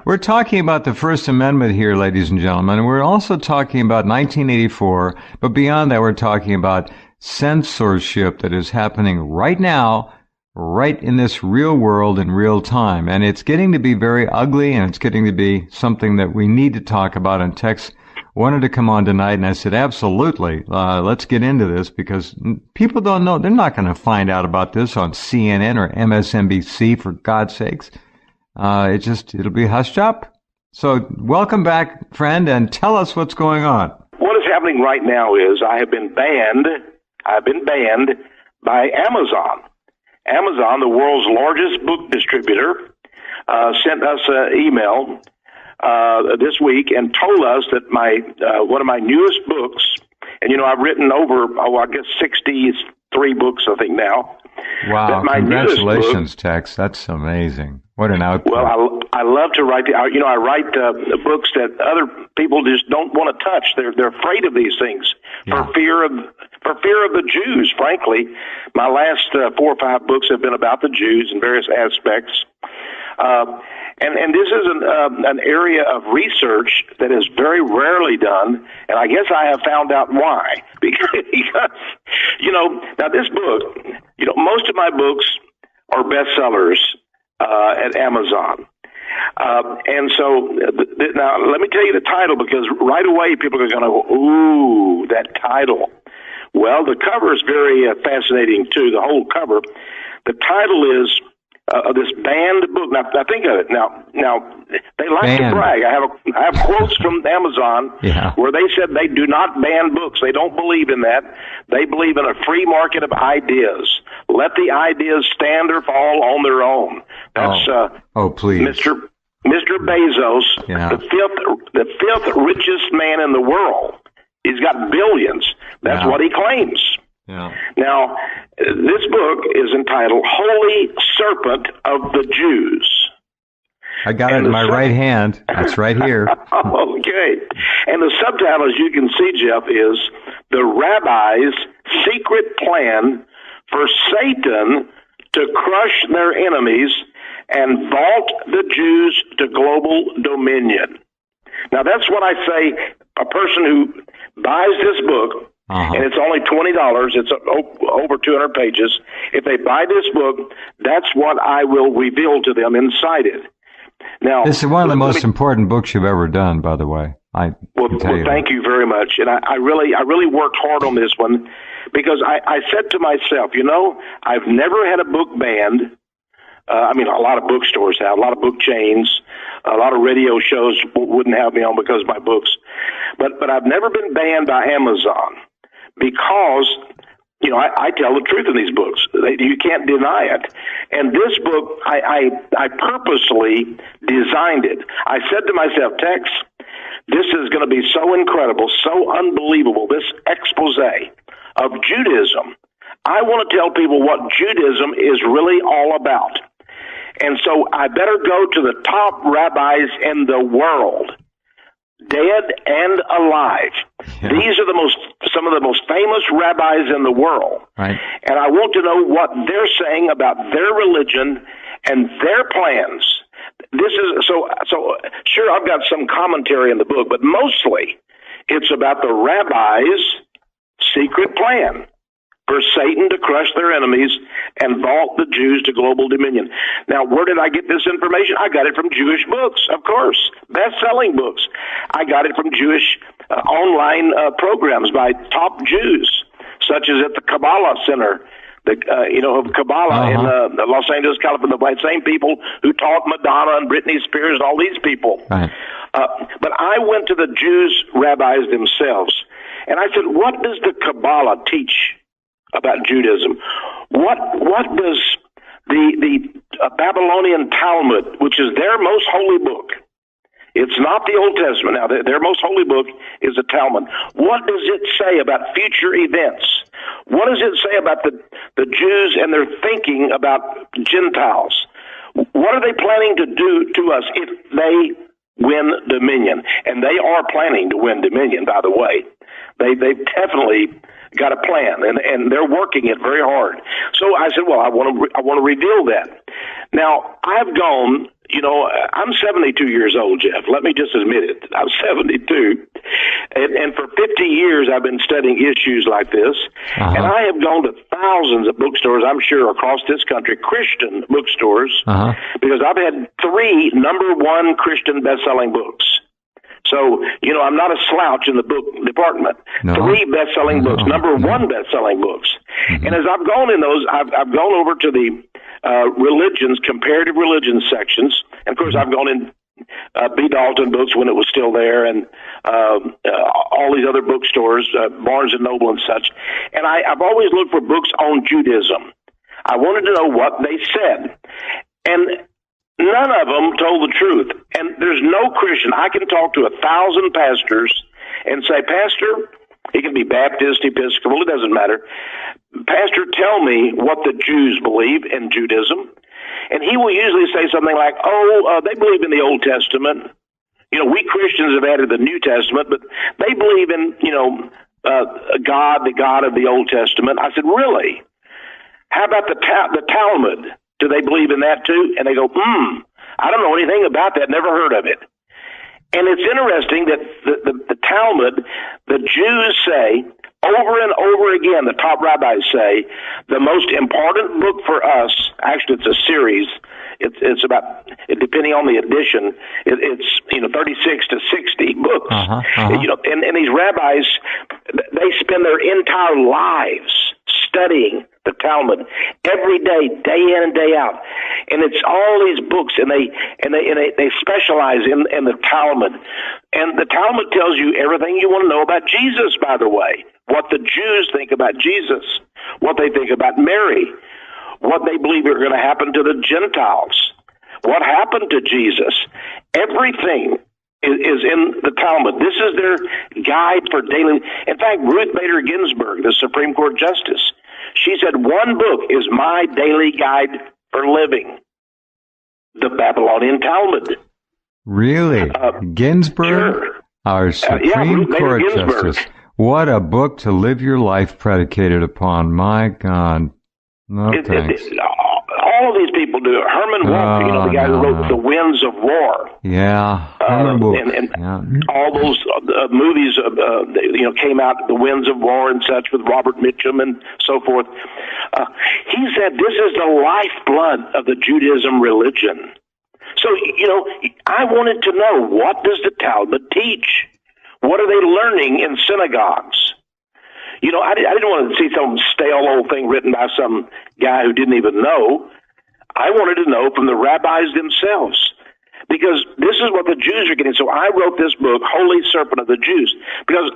We're talking about the First Amendment here, ladies and gentlemen. And we're also talking about 1984, but beyond that, we're talking about censorship that is happening right now, right in this real world in real time. And it's getting to be very ugly, and it's getting to be something that we need to talk about. And Texe wanted to come on tonight, and I said, absolutely, let's get into this, because people don't know. They're not going to find out about this on CNN or MSNBC, for God's sakes. It'll be hushed up. So welcome back, friend, and tell us what's going on. What is happening right now is I've been banned by Amazon. Amazon, the world's largest book distributor, sent us an email this week and told us that one of my newest books, and I've written over, 63 books, I think now. Wow, congratulations, Texe. That's amazing. What an output. Well, I love to write. I write books that other people just don't want to touch. They're afraid of these things for fear of the Jews. Frankly, my last 4 or 5 books have been about the Jews in various aspects. And this is an area of research that is very rarely done, and I guess I have found out why. Because now this book, most of my books are bestsellers at Amazon. And so now let me tell you the title, because right away people are going to go, ooh, that title. Well, the cover is very fascinating too, the whole cover. The title is this banned book. Now think of it. Now they like to brag. I have quotes from Amazon where they said they do not ban books. They don't believe in that. They believe in a free market of ideas. Let the ideas stand or fall on their own. That's please, Mr. Bezos, the fifth richest man in the world. He's got billions. That's what he claims. Yeah. Now, this book is entitled Holy Serpent of the Jews. I got it in my right hand. It's right here. Okay. And the subtitle, as you can see, Jeff, is The Rabbi's Secret Plan for Satan to Crush Their Enemies and Vault the Jews to Global Dominion. Now, that's what I say. A person who buys this book, and it's only $20. It's over 200 pages. If they buy this book, that's what I will reveal to them inside it. Now, this is one of the most important books you've ever done, by the way. Thank you very much. And I really worked hard on this one, because I said to myself, I've never had a book banned. A lot of bookstores have, a lot of book chains, a lot of radio shows wouldn't have me on because of my books. But I've never been banned by Amazon, because, I tell the truth in these books. You can't deny it. And this book, I purposely designed it. I said to myself, Texe, this is going to be so incredible, so unbelievable, this expose of Judaism. I want to tell people what Judaism is really all about. And so I better go to the top rabbis in the world, dead and alive. Yeah. These are some of the most famous rabbis in the world. Right. And I want to know what they're saying about their religion and their plans. This is so sure, I've got some commentary in the book, but mostly it's about the rabbi's secret plan for Satan to crush their enemies and vault the Jews to global dominion. Now, where did I get this information? I got it from Jewish books, of course, best-selling books. I got it from Jewish online programs by top Jews, such as at the Kabbalah Center, of Kabbalah in Los Angeles, California, by the same people who taught Madonna and Britney Spears and all these people. Right. But I went to the Jews rabbis themselves, and I said, what does the Kabbalah teach about Judaism? What does the Babylonian Talmud, which is their most holy book, it's not the Old Testament now, their most holy book is the Talmud. What does it say about future events? What does it say about the Jews and their thinking about Gentiles? What are they planning to do to us if they win dominion. And they are planning to win dominion, by the way. They've definitely got a plan, and they're working it very hard. So I said, well, I want to reveal that. Now, I've gone, I'm 72 years old, Jeff. Let me just admit it. I'm 72. And for 50 years, I've been studying issues like this. Uh-huh. And I have gone to thousands of bookstores, I'm sure, across this country, Christian bookstores, uh-huh. because I've had 3 #1 Christian best-selling books. So, I'm not a slouch in the book department. No. 3 best-selling books, #1 best-selling books. Mm-hmm. And as I've gone in those, I've gone over to the religions, comparative religion sections. And, of course, I've gone in B. Dalton books when it was still there, and all these other bookstores, Barnes & Noble and such. And I've always looked for books on Judaism. I wanted to know what they said. And none of them told the truth. And there's no Christian. I can talk to 1,000 pastors and say, Pastor, he can be Baptist, Episcopal, it doesn't matter. Pastor, tell me what the Jews believe in Judaism. And he will usually say something like, they believe in the Old Testament. We Christians have added the New Testament, but they believe in, God, the God of the Old Testament. I said, really? How about the Talmud? Do they believe in that too? And they go, I don't know anything about that, never heard of it. And it's interesting that the Talmud, the Jews say, over and over again, the top rabbis say, the most important book for us, actually it's a series, it's about, depending on the edition, it's 36 to 60 books. Uh-huh, uh-huh. And these rabbis, they spend their entire lives studying the Talmud every day, day in and day out, and it's all these books, and they specialize in the Talmud, and the Talmud tells you everything you want to know about Jesus. By the way, what the Jews think about Jesus, what they think about Mary, what they believe are going to happen to the Gentiles, what happened to Jesus. Everything is in the Talmud. This is their guide for daily. In fact, Ruth Bader Ginsburg, the Supreme Court Justice, she said, one book is my daily guide for living, the Babylonian Talmud. Really? Ginsburg? Sure. Our Supreme Court Justice. What a book to live your life predicated upon. My God. No, thanks. All of these people do it. Herman Wouk, the guy who wrote The Winds of War. Yeah, Herman Wouk. And all those movies, came out, The Winds of War and such, with Robert Mitchum and so forth. He said this is the lifeblood of the Judaism religion. So, I wanted to know, what does the Talmud teach? What are they learning in synagogues? I didn't want to see some stale old thing written by some guy who didn't even know. I wanted to know from the rabbis themselves, because this is what the Jews are getting. So I wrote this book, Holy Serpent of the Jews, because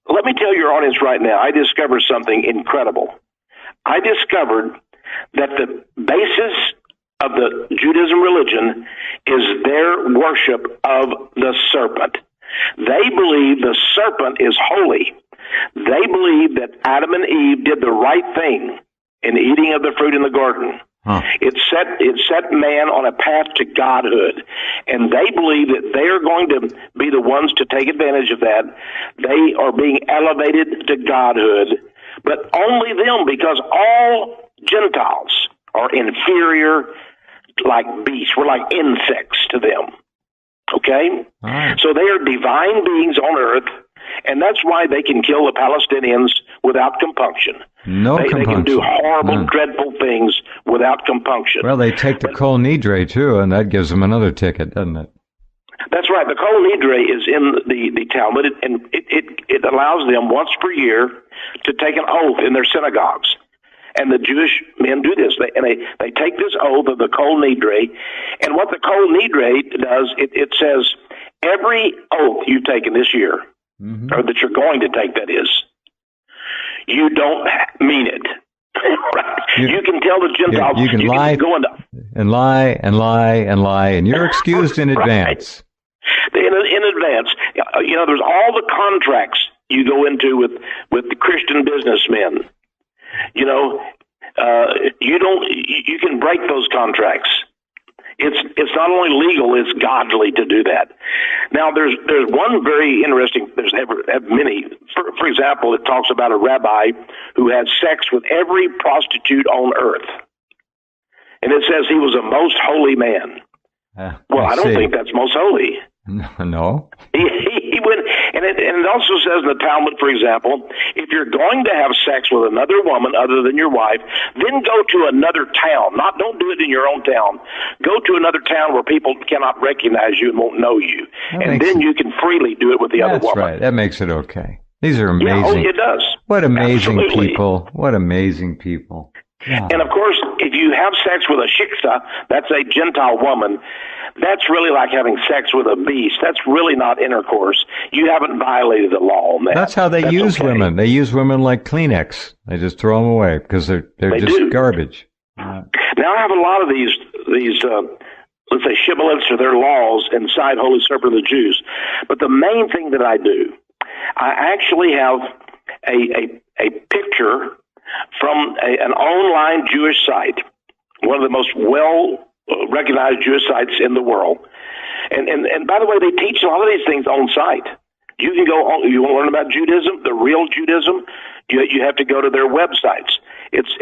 let me tell your audience right now, I discovered something incredible. I discovered that the basis of the Judaism religion is their worship of the serpent. They believe the serpent is holy. They believe that Adam and Eve did the right thing in eating of the fruit in the garden. Huh. It set man on a path to godhood, and they believe that they are going to be the ones to take advantage of that. They are being elevated to godhood, but only them, because all Gentiles are inferior, like beasts. We're like insects to them. Okay? Right. So they are divine beings on earth, and that's why they can kill the Palestinians without compunction. Compunction. They can do horrible, dreadful things without compunction. Well, they take the Kol Nidre, too, and that gives them another ticket, doesn't it? That's right. The Kol Nidre is in the Talmud, and it allows them once per year to take an oath in their synagogues. And the Jewish men do this. They take this oath of the Kol Nidre, and what the Kol Nidre does, it says, every oath you've taken this year, or that you're going to take, that is, you don't mean it. Right? You can tell the Gentiles. You can lie and lie and lie and lie, and you're excused in advance. Right. In advance. There's all the contracts you go into with the Christian businessmen. You can break those contracts. It's not only legal, it's godly to do that. Now, there's one very interesting. There's many. For example, it talks about a rabbi who had sex with every prostitute on earth, and it says he was a most holy man. Well, I don't think that's most holy. No. He went, and it also says in the Talmud, for example, if you're going to have sex with another woman other than your wife, then go to another town. Don't do it in your own town. Go to another town where people cannot recognize you and won't know you, and then you can freely do it with the other woman. That's right. That makes it okay. These are amazing. Yeah, it does. What amazing Absolutely. people. What amazing people. Yeah. And of course, if you have sex with a shiksa, that's a Gentile woman, that's really like having sex with a beast. That's really not intercourse. You haven't violated the law on that. That's how they use women. They use women like Kleenex. They just throw them away because they're just garbage. Now, I have a lot of these let's say shibboleths or their laws inside Holy Serpent of the Jews. But the main thing that I do, I actually have a picture from an online Jewish site, one of the most well-recognized Jewish sites in the world. And by the way, they teach a lot of these things on site. You can go on, you want to learn about Judaism, the real Judaism, you have to go to their websites. It's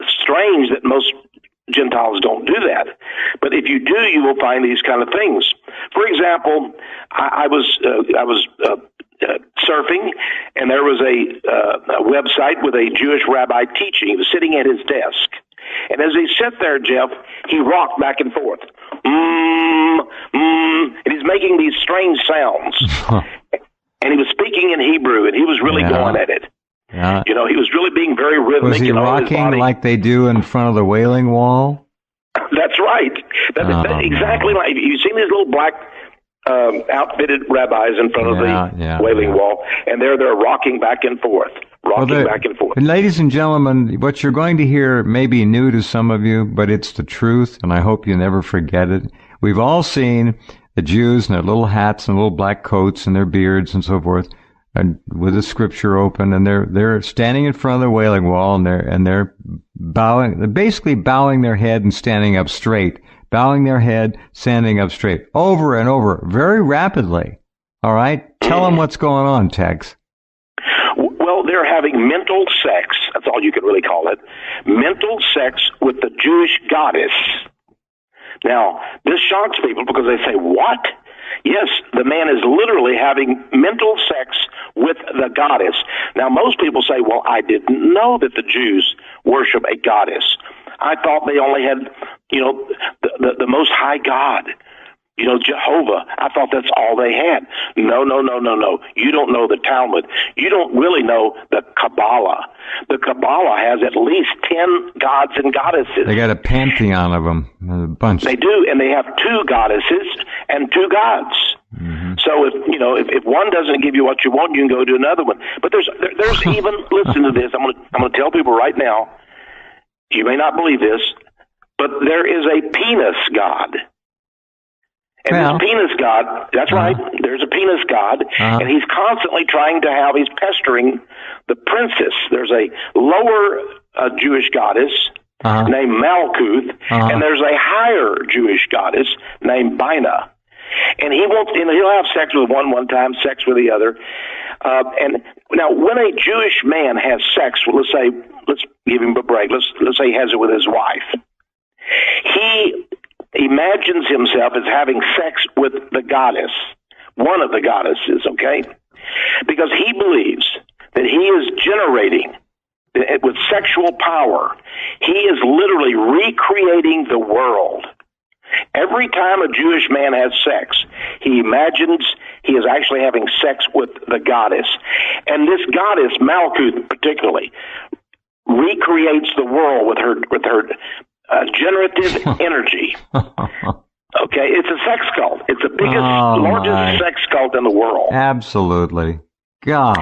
strange that most Gentiles don't do that. But if you do, you will find these kind of things. For example, I was surfing, and there was a website with a Jewish rabbi teaching. He was sitting at his desk. And as he sat there, Jeff, he rocked back and forth. And he's making these strange sounds. And he was speaking in Hebrew, and he was really going at it. Yeah. He was really being very rhythmic. Was he rocking like they do in front of the Wailing Wall? That's right. That's exactly right. You've seen these little black outfitted rabbis in front of the Wailing Wall, and they're rocking back and forth. Back and forth. And ladies and gentlemen, what you're going to hear may be new to some of you, but it's the truth, and I hope you never forget it. We've all seen the Jews in their little hats and little black coats and their beards and so forth, and with the scripture open, and they're standing in front of the Wailing Wall, and they're bowing, they're basically bowing their head and standing up straight, bowing their head, standing up straight, over and over, very rapidly. All right, tell them what's going on, Texe. Well, they're having mental sex. That's all you could really call it. Mental sex with the Jewish goddess. Now, this shocks people because they say, what? Yes, the man is literally having mental sex with the goddess. Now, most people say, well, I didn't know that the Jews worship a goddess. I thought they only had, the Most High God, Jehovah. I thought that's all they had. No. You don't know the Talmud. You don't really know the Kabbalah. The Kabbalah has at least 10 gods and goddesses. They got a pantheon of them, a bunch. They do, and they have 2 goddesses and 2 gods. Mm-hmm. So if one doesn't give you what you want, you can go to another one. But there's even, listen to this. I'm going to tell people right now. You may not believe this, but there is a penis god. And this penis god, that's right, there's a penis god, and he's constantly he's pestering the princess. There's a lower Jewish goddess named Malkuth, and there's a higher Jewish goddess named Bina. And he'll have sex with one time, sex with the other. And now, when a Jewish man has sex, let's give him a break. Let's say he has it with his wife. He imagines himself as having sex with the goddess, one of the goddesses, okay? Because he believes that he is generating, with sexual power, he is literally recreating the world. Every time a Jewish man has sex, he imagines he is actually having sex with the goddess. And this goddess, Malkuth particularly, recreates the world with her generative energy. Okay, it's a sex cult. It's the biggest, largest sex cult in the world. Absolutely. God.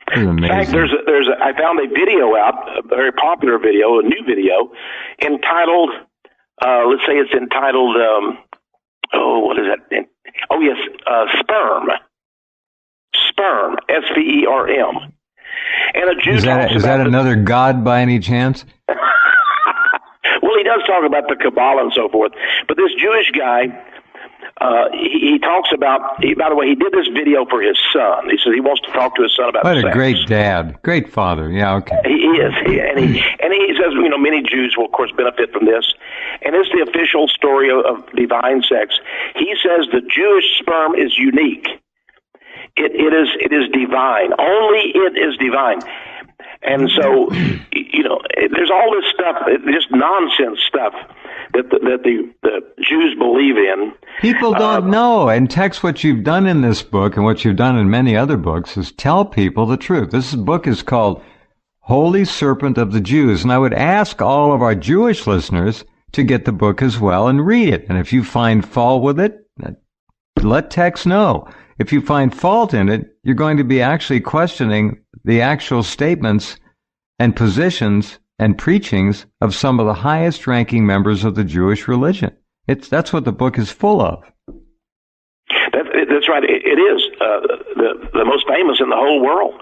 This is amazing. In fact, I found a video out, a very popular video, a new video, entitled, let's say it's entitled, what is that? Oh, yes, Sperm. Sperm, S-P-E-R-M. And a Jew is that another god by any chance? Well, he does talk about the Kabbalah and so forth. But this Jewish guy, he talks about, by the way, he did this video for his son. He says he wants to talk to his son about What sex. a great dad. Great father. Yeah, okay. He is. And he says, many Jews will, of course, benefit from this. And it's the official story of divine sex. He says the Jewish sperm is unique. It is divine. Only it is divine. And so, there's all this stuff, just nonsense stuff that the Jews believe in. People don't know. And Texe, what you've done in this book and what you've done in many other books is tell people the truth. This book is called Holy Serpent of the Jews. And I would ask all of our Jewish listeners to get the book as well and read it. And if you find fault with it, let Texe know. If you find fault in it, you're going to be actually questioning the actual statements and positions and preachings of some of the highest ranking members of the Jewish religion. That's what the book is full of. That's right. It is the most famous in the whole world.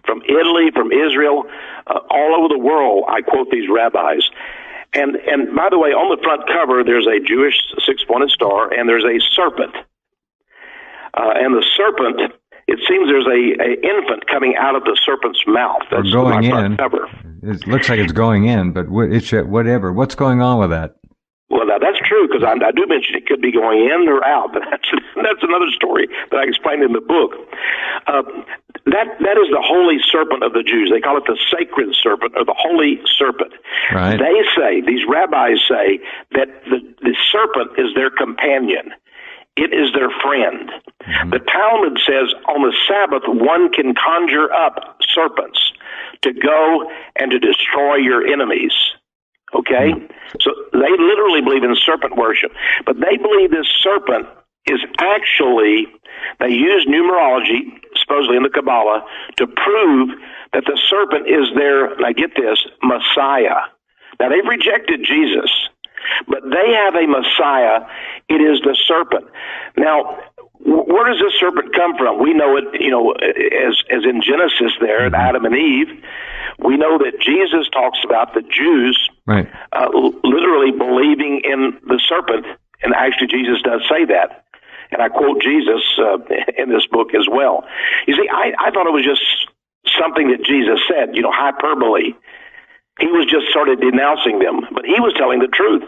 From Italy, from Israel, all over the world, I quote these rabbis. And by the way, on the front cover, there's a Jewish six-pointed star, and there's a serpent. And the serpent, it seems there's a infant coming out of the serpent's mouth. That's going my front in. cover. It looks like it's going in, but whatever. What's going on with that? Well, now that's true, because I do mention it could be going in or out, but that's another story that I explained in the book. That is the holy serpent of the Jews. They call it the sacred serpent or the holy serpent. Right. They say, these rabbis say, that the serpent is their companion. It is their friend. Mm-hmm. The Talmud says on the Sabbath, one can conjure up serpents to go and to destroy your enemies. Okay? So they literally believe in serpent worship. But they believe this serpent is actually, they use numerology, supposedly in the Kabbalah, to prove that the serpent is their, now get this, Messiah. Now they've rejected Jesus, but they have a Messiah. It is the serpent. Now, where does this serpent come from? We know it, as in Genesis there, at Adam and Eve. We know that Jesus talks about the Jews right. Literally believing in the serpent, and actually Jesus does say that. And I quote Jesus in this book as well. You see, I thought it was just something that Jesus said, hyperbole. He was just sort of denouncing them, but he was telling the truth.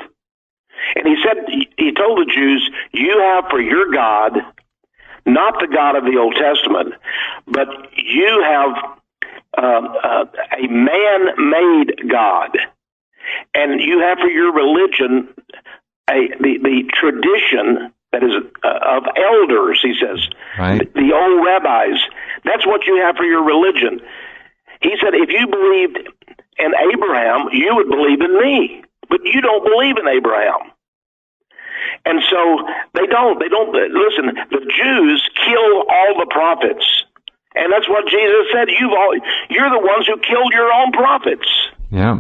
And he told the Jews, you have for your God, not the God of the Old Testament, but you have a man-made God. And you have for your religion the tradition that is of elders, he says, right. The old rabbis. That's what you have for your religion. He said, if you believed in Abraham, you would believe in me. But you don't believe in Abraham. And so they don't. Listen, the Jews kill all the prophets. And that's what Jesus said. You're the ones who killed your own prophets. Yeah.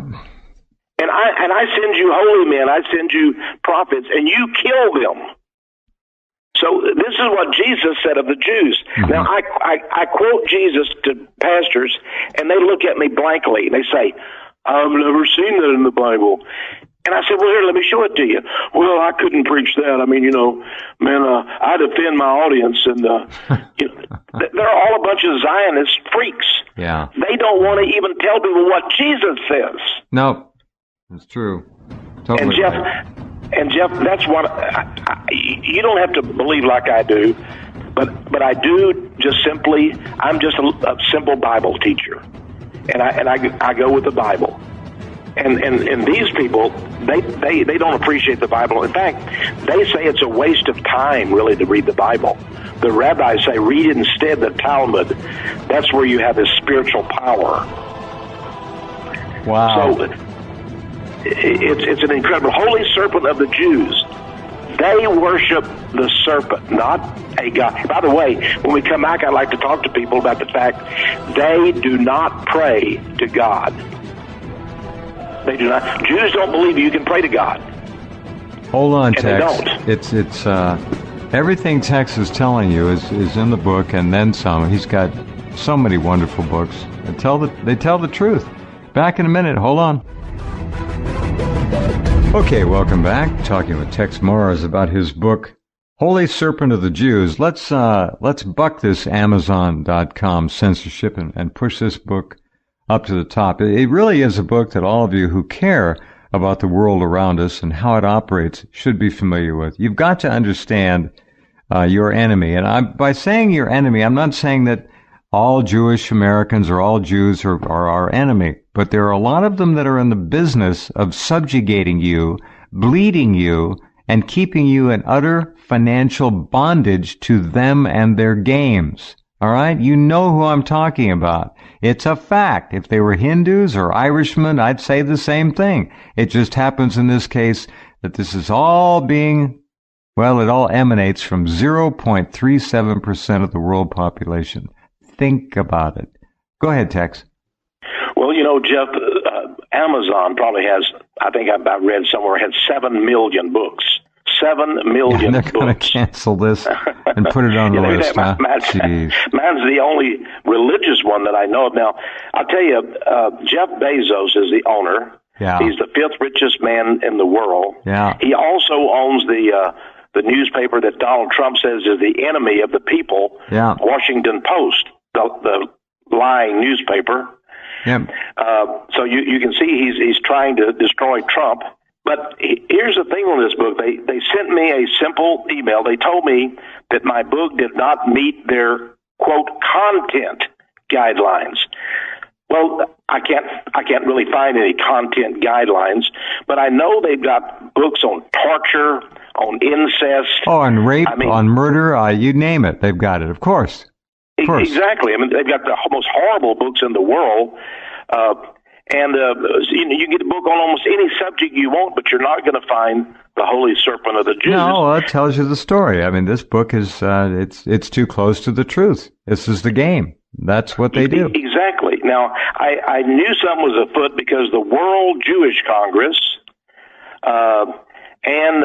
And I send you holy men. I send you prophets, and you kill them. So this is what Jesus said of the Jews. Mm-hmm. Now, I quote Jesus to pastors, and they look at me blankly. They say, I've never seen that in the Bible. And I said, well, here, let me show it to you. Well, I couldn't preach that. I mean, I'd offend my audience. And they're all a bunch of Zionist freaks. Yeah. They don't want to even tell people what Jesus says. No, that's true. Totally. And Jeff, that's what you don't have to believe like I do, but I do just simply. I'm just a simple Bible teacher, and I go with the Bible. And these people, they don't appreciate the Bible. In fact, they say it's a waste of time, really, to read the Bible. The rabbis say, read instead the Talmud. That's where you have this spiritual power. Wow. So it's an incredible holy serpent of the Jews. They worship the serpent, not a God. By the way, when we come back, I'd like to talk to people about the fact they do not pray to God. They do not. Jews don't believe you can pray to God. Hold on, Texe. They don't. It's everything Texe is telling you is in the book and then some. He's got so many wonderful books. They tell the truth. Back in a minute. Hold on. Okay, welcome back. Talking with Texe Morris about his book, Holy Serpent of the Jews. Let's buck this Amazon.com censorship and push this book up to the top. It really is a book that all of you who care about the world around us and how it operates should be familiar with. You've got to understand your enemy. And by saying your enemy, I'm not saying that all Jewish Americans or all Jews are our enemy, but there are a lot of them that are in the business of subjugating you, bleeding you, and keeping you in utter financial bondage to them and their games. All right? You know who I'm talking about. It's a fact. If they were Hindus or Irishmen, I'd say the same thing. It just happens in this case that this is all being, well, it all emanates from 0.37% of the world population. Think about it. Go ahead, Texe. Well, Jeff, Amazon probably has, I think I read somewhere, had 7 million books. 7 million they're books. They're going to cancel this and put it on the list, huh? Mine's the only religious one that I know of. Now, I'll tell you, Jeff Bezos is the owner. Yeah. He's the 5th richest man in the world. Yeah. He also owns the newspaper that Donald Trump says is the enemy of the people, yeah. Washington Post, the lying newspaper. Yeah. So you can see he's trying to destroy Trump. But here's the thing on this book. They sent me a simple email. They told me that my book did not meet their, quote, content guidelines. Well, I can't really find any content guidelines, but I know they've got books on torture, on incest. Oh, on rape, on murder, you name it. They've got it, of course. Exactly. They've got the most horrible books in the world. And you can get a book on almost any subject you want, but you're not going to find the Holy Serpent of the Jews. No, it tells you the story. This book is it's too close to the truth. This is the game. That's what they do. Exactly. Now, I knew something was afoot because the World Jewish Congress and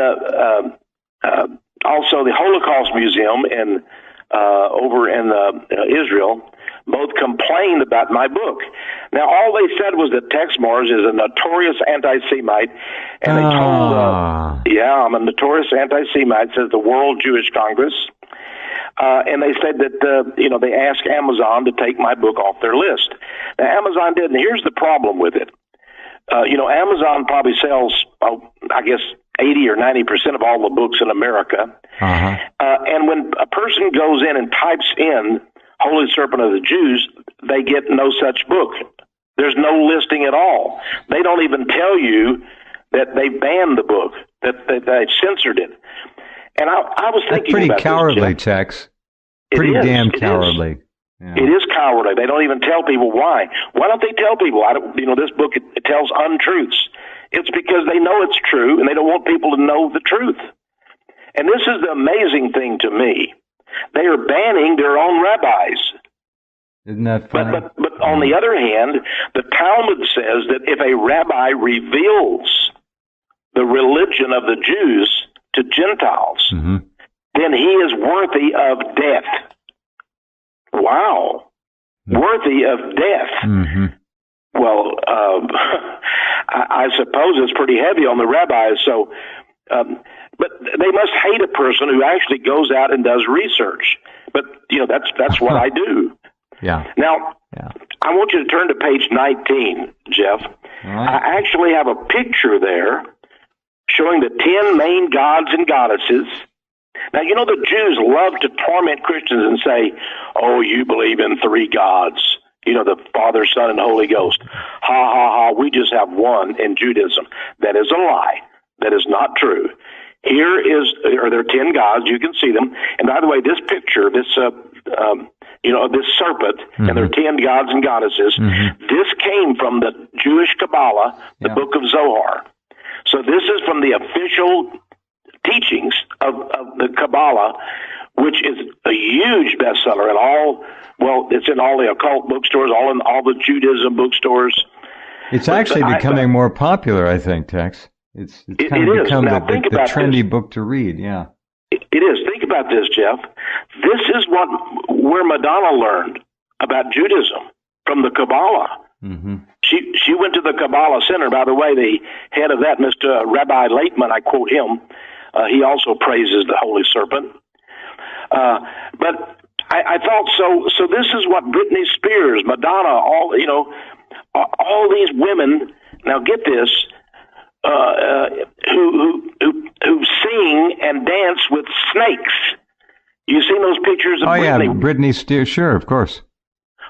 also the Holocaust Museum over in Israel both complained about my book. Now, all they said was that Texe Morris is a notorious anti-Semite, and they told, I'm a notorious anti-Semite, says the World Jewish Congress, and they said that, they asked Amazon to take my book off their list. Now, Amazon didn't. Here's the problem with it. Amazon probably sells, 80 or 90% of all the books in America. Uh-huh. And when a person goes in and types in Holy Serpent of the Jews, they get no such book. There's no listing at all. They don't even tell you that they banned the book, that they censored it. And I was thinking pretty about cowardly, this, Texe. Pretty damn cowardly. Yeah. It is cowardly. They don't even tell people why. Why don't they tell people? This book it tells untruths. It's because they know it's true, and they don't want people to know the truth. And this is the amazing thing to me. They are banning their own rabbis. Isn't that funny? But on the other hand, the Talmud says that if a rabbi reveals the religion of the Jews to Gentiles, mm-hmm. then he is worthy of death. Wow. Mm-hmm. Worthy of death. Mm-hmm. Well, I suppose it's pretty heavy on the rabbis. So, but they must hate a person who actually goes out and does research. But that's what I do. Yeah. Now, I want you to turn to page 19, Jeff. Right. I actually have a picture there showing the 10 main gods and goddesses. Now, the Jews love to torment Christians and say, "Oh, you believe in 3 gods. The Father, Son, and Holy Ghost. Ha, ha, ha, we just have one in Judaism." That is a lie. That is not true. Are there 10 gods? You can see them. And by the way, this picture, this serpent, mm-hmm. and there are 10 gods and goddesses, mm-hmm. this came from the Jewish Kabbalah, the book of Zohar. So this is from the official teachings of the Kabbalah, which is a huge bestseller in it's in all the occult bookstores, in all the Judaism bookstores. It's actually becoming more popular, I think, Texe. It's kind of become the trendy book to read, yeah. It is. Think about this, Jeff. This is where Madonna learned about Judaism, from the Kabbalah. Mm-hmm. she went to the Kabbalah Center. By the way, the head of that, Mr. Rabbi Laitman, I quote him. He also praises the Holy Serpent. But I thought so. So this is what Britney Spears, Madonna, all these women. Now get this, who sing and dance with snakes. You've seen those pictures of Britney Spears, sure, of course.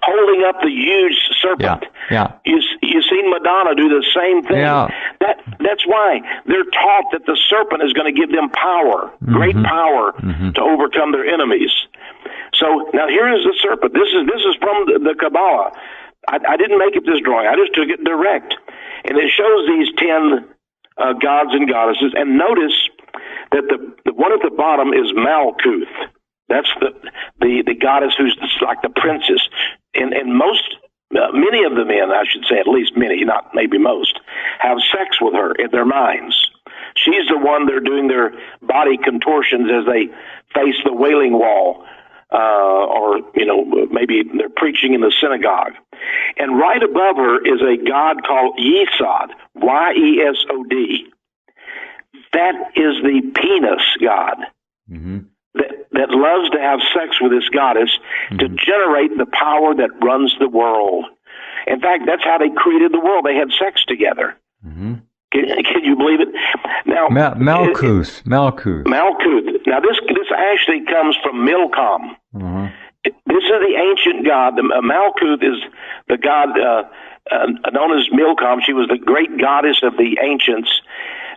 Holding up the huge serpent. Yeah. You've seen Madonna do the same thing. Yeah. That's why they're taught that the serpent is going to give them power, great power to overcome their enemies. So now here is the serpent. This is from the Kabbalah. I didn't make it this drawing. I just took it direct, and it shows these 10 gods and goddesses. And notice that the one at the bottom is Malkuth. That's the goddess who's like the princess. And most, many of the men, I should say, at least many, not maybe most, have sex with her in their minds. She's the one they're doing their body contortions as they face the Wailing Wall, or maybe they're preaching in the synagogue. And right above her is a god called Yesod, Yesod. That is the penis god. Mm-hmm. That loves to have sex with this goddess to generate the power that runs the world. In fact, that's how they created the world. They had sex together. Mm-hmm. Can you believe it? Now, Malkuth. Malkuth. Now, this actually comes from Milcom. Mm-hmm. This is the ancient god. Malkuth is the god known as Milcom. She was the great goddess of the ancients,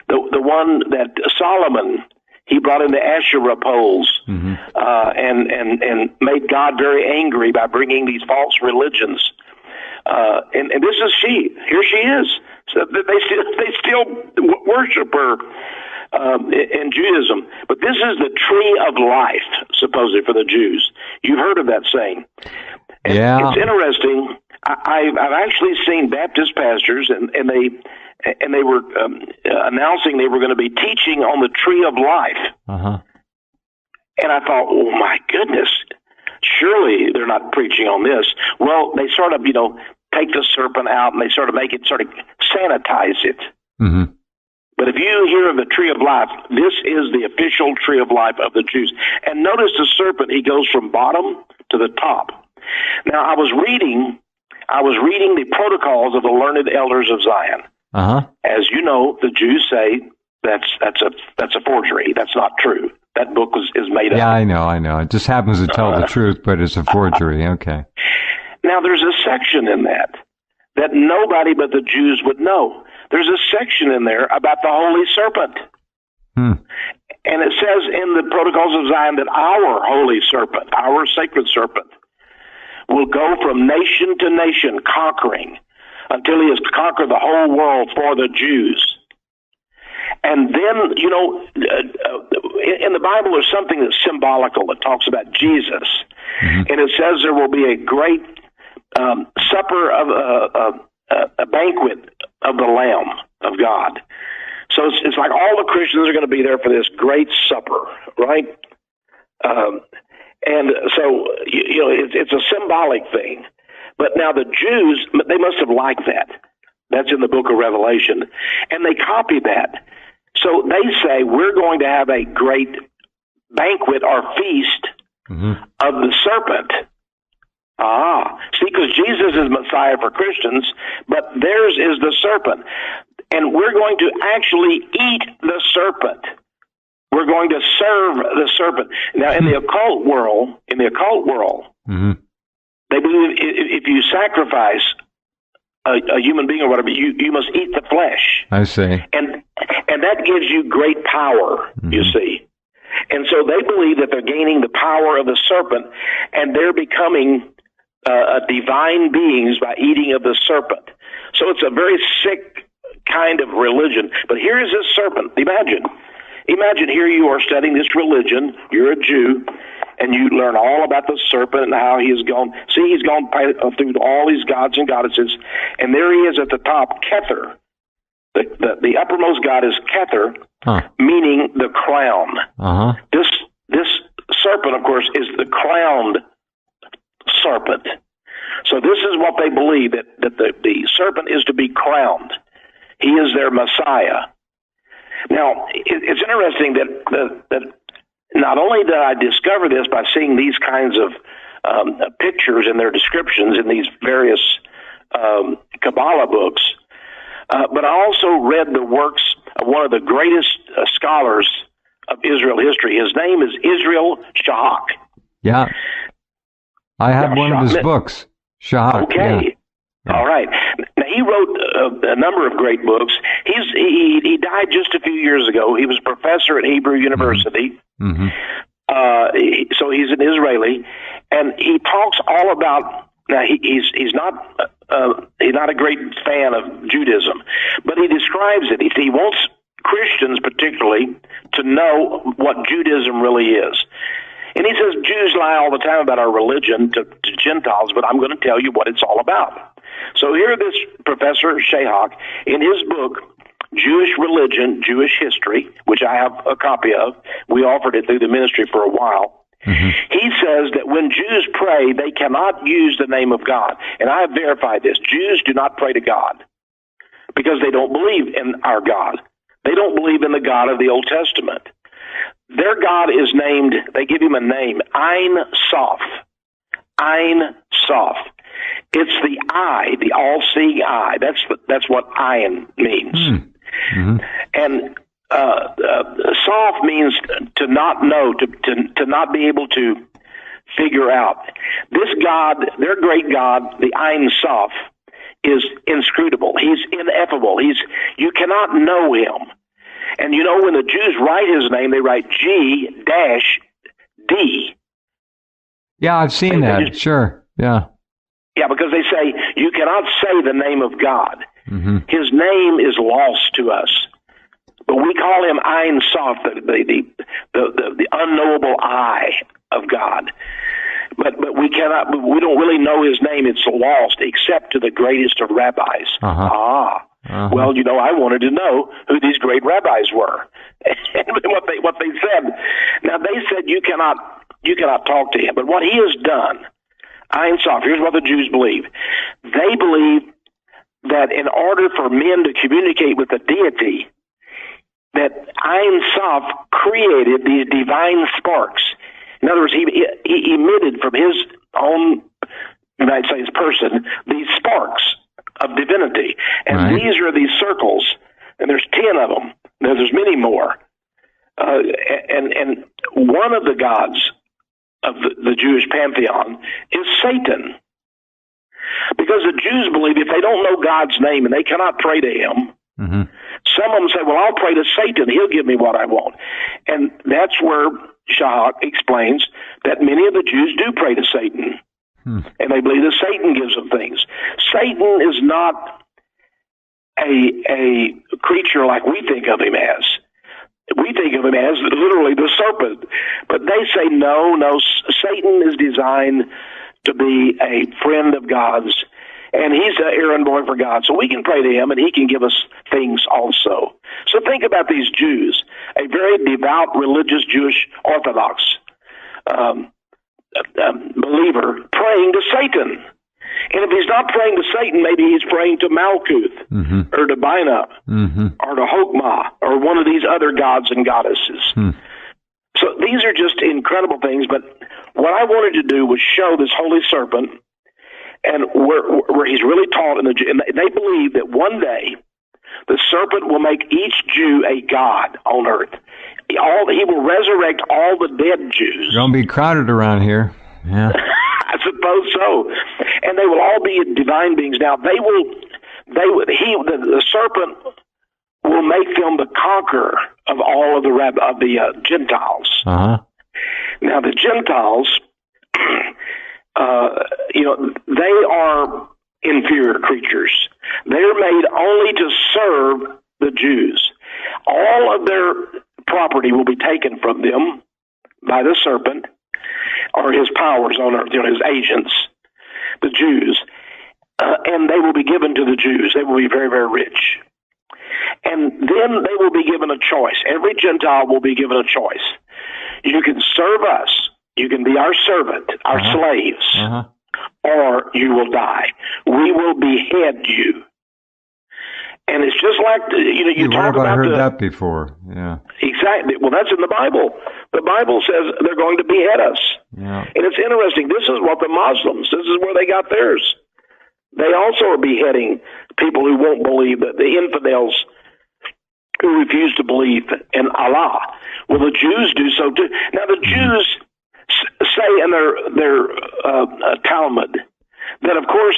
the one that Solomon, he brought in the Asherah poles, and made God very angry by bringing these false religions. And this is she. Here she is. So they still worship her in Judaism. But this is the tree of life, supposedly, for the Jews. You've heard of that saying. And it's interesting. I've actually seen Baptist pastors, and they were announcing they were going to be teaching on the tree of life. Uh-huh. And I thought, oh my goodness, surely they're not preaching on this. Well, they sort of, take the serpent out and they sort of sanitize it. Mm-hmm. But if you hear of the tree of life, this is the official tree of life of the Jews. And notice the serpent, he goes from bottom to the top. Now, I was reading the protocols of the learned elders of Zion. Uh-huh. As you know, the Jews say that's a forgery. That's not true. That book is made up. Yeah, I know. It just happens to tell the truth, but it's a forgery. Okay. Now, there's a section in that nobody but the Jews would know. There's a section in there about the holy serpent. And it says in the protocols of Zion that our holy serpent, our sacred serpent, will go from nation to nation conquering until he has conquered the whole world for the Jews. And then, in the Bible there's something that's symbolical. It talks about Jesus. Mm-hmm. And it says there will be a great supper of a banquet of the Lamb of God. So it's like all the Christians are going to be there for this great supper, right? And so, it's a symbolic thing. But now the Jews, they must have liked that. That's in the book of Revelation. And they copied that. So they say, we're going to have a great banquet or feast of the serpent. See, because Jesus is Messiah for Christians, but theirs is the serpent. And we're going to actually eat the serpent. We're going to serve the serpent. Now, in the occult world, they believe if you sacrifice a human being or whatever, you must eat the flesh. I see. And that gives you great power, you see. And so they believe that they're gaining the power of the serpent, and they're becoming divine beings by eating of the serpent. So it's a very sick kind of religion. But here is this serpent. Imagine here you are studying this religion. You're a Jew, and you learn all about the serpent and how he has gone. See, he's gone through all these gods and goddesses, and there he is at the top, Kether. The uppermost god is Kether, meaning the crown. Uh-huh. This serpent, of course, is the crowned serpent. So So this is what they believe, that the serpent is to be crowned. He is their Messiah. Now, it's interesting that not only did I discover this by seeing these kinds of pictures and their descriptions in these various Kabbalah books, but I also read the works of one of the greatest scholars of Israel history. His name is Israel Shahak. Yeah. I have one of his books, Shahak. Okay. Yeah. All right. Now, he wrote a number of great books. He died just a few years ago. He was a professor at Hebrew University. Mm-hmm. So he's an Israeli, and he talks all about. Now he's not a great fan of Judaism, but he describes it. He wants Christians particularly to know what Judaism really is. And he says Jews lie all the time about our religion to Gentiles, but I'm going to tell you what it's all about. So here this Professor Shahak, in his book, Jewish Religion, Jewish History, which I have a copy of, we offered it through the ministry for a while, he says that when Jews pray, they cannot use the name of God. And I have verified this. Jews do not pray to God because they don't believe in our God. They don't believe in the God of the Old Testament. Their God is named, they give him a name, Ein Sof. Ein Sof. It's the eye, the all-seeing eye. That's what Ein means. Mm-hmm. And Sof means to not know, to not be able to figure out. This God, their great God, the Ein Sof, is inscrutable. He's ineffable. You cannot know him. And you know, when the Jews write his name, they write G-D. Yeah, I've seen that. Sure. Yeah. Yeah, because they say you cannot say the name of God. Mm-hmm. His name is lost to us. But we call him Ein Sof, the unknowable eye of God. But we don't really know his name. It's lost except to the greatest of rabbis. Well, you know, I wanted to know who these great rabbis were and what they said. Now they said you cannot talk to him. But what he has done, Ein Sof, here's what the Jews believe. They believe that in order for men to communicate with the deity, that Ein Sof created these divine sparks. In other words, he emitted from his own, you might say, his person, these sparks of divinity. And these are these circles, and there's 10 of them. Now, there's many more. And one of the gods of the Jewish pantheon is Satan. Because the Jews believe if they don't know God's name and they cannot pray to him, some of them say, well, I'll pray to Satan. He'll give me what I want. And that's where Shahak explains that many of the Jews do pray to Satan. And they believe that Satan gives them things. Satan is not a creature like we think of him as. We think of him as literally the serpent. But they say, no, Satan is designed to be a friend of God's, and he's an errand boy for God. So we can pray to him, and he can give us things also. So think about these Jews, a very devout, religious, Jewish Orthodox believer praying to Satan. And if he's not praying to Satan, maybe he's praying to Malkuth or to Bina or to Hokmah or one of these other gods and goddesses. So these are just incredible things. But what I wanted to do was show this holy serpent and where he's really taught and they believe that one day the serpent will make each Jew a god on earth. He will resurrect all the dead Jews. You're going to be crowded around here. Yeah. I suppose so. And they will all be divine beings. Now, the serpent will make them the conqueror of all of the Gentiles. Now, the Gentiles, they are inferior creatures. They're made only to serve the Jews. All of their property will be taken from them by the serpent or his powers on earth, his agents, the Jews, and they will be given to the Jews. They will be very, very rich. And then they will be given a choice. Every Gentile will be given a choice. You can serve us. You can be our servant, our slaves, or you will die. We will behead you. And it's just like, you talk where have about I heard that before? Yeah. Exactly. Well, that's in the Bible. The Bible says they're going to behead us. Yeah. And it's interesting. This is what the Muslims, this is where they got theirs. They also are beheading people who won't believe, that the infidels who refuse to believe in Allah. Well, the Jews do so too. Now, the Jews say in their Talmud that, of course,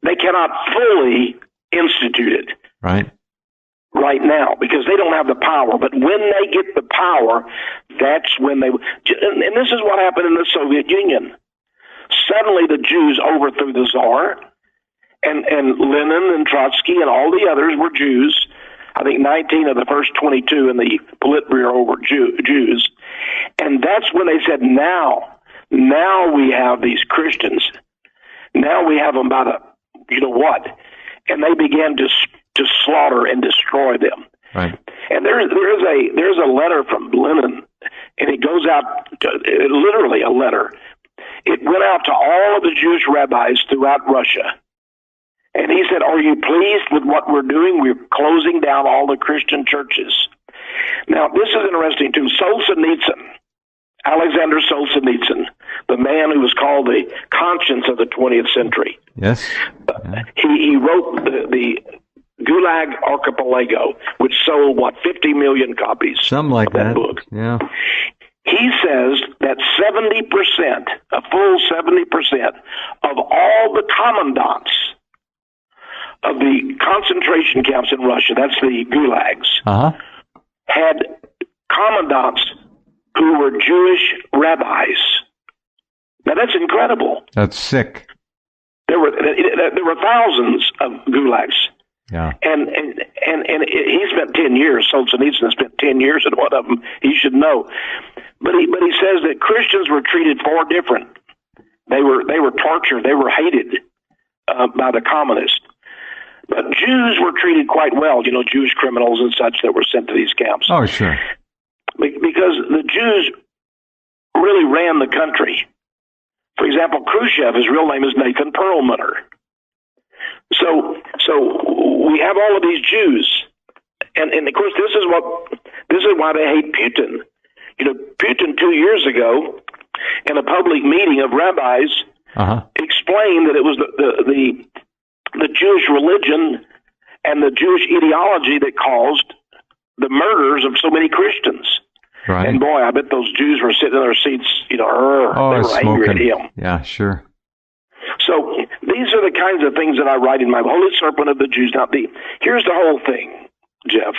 they cannot fully institute it right now because they don't have the power. But when they get the power, that's when they. And this is what happened in the Soviet Union. Suddenly, the Jews overthrew the Tsar, and Lenin and Trotsky and all the others were Jews. I think 19 of the first 22 in the Politburo were Jews. And that's when they said, now we have these Christians. Now we have them by the, you know what? And they began to slaughter and destroy them. Right. And there's a letter from Lenin, and it goes out, literally a letter. It went out to all of the Jewish rabbis throughout Russia. And he said, are you pleased with what we're doing? We're closing down all the Christian churches. Now, this is interesting, too. Alexander Solzhenitsyn, the man who was called the conscience of the 20th century. Yes. He wrote the Gulag Archipelago, which sold, 50 million copies? Something like of that book. Yeah. He says that 70%, a full 70% of all the commandants of the concentration camps in Russia, that's the gulags, had commandants who were Jewish rabbis. Now that's incredible. That's sick. There were thousands of gulags. Yeah. And he spent 10 years. Solzhenitsyn spent 10 years in one of them. He should know. But he says that Christians were treated far different. They were tortured. They were hated by the communists. But Jews were treated quite well, Jewish criminals and such that were sent to these camps. Oh, sure. Because the Jews really ran the country. For example, Khrushchev, his real name is Nathan Perlmutter. So we have all of these Jews. And of course, this is why they hate Putin. Putin 2 years ago, in a public meeting of rabbis, explained that it was the Jewish religion and the Jewish ideology that caused the murders of so many Christians. Right. And boy, I bet those Jews were sitting in their seats, they were angry at him. Yeah, sure. So these are the kinds of things that I write in my Holy Serpent of the Jews. Now, here's the whole thing, Jeff.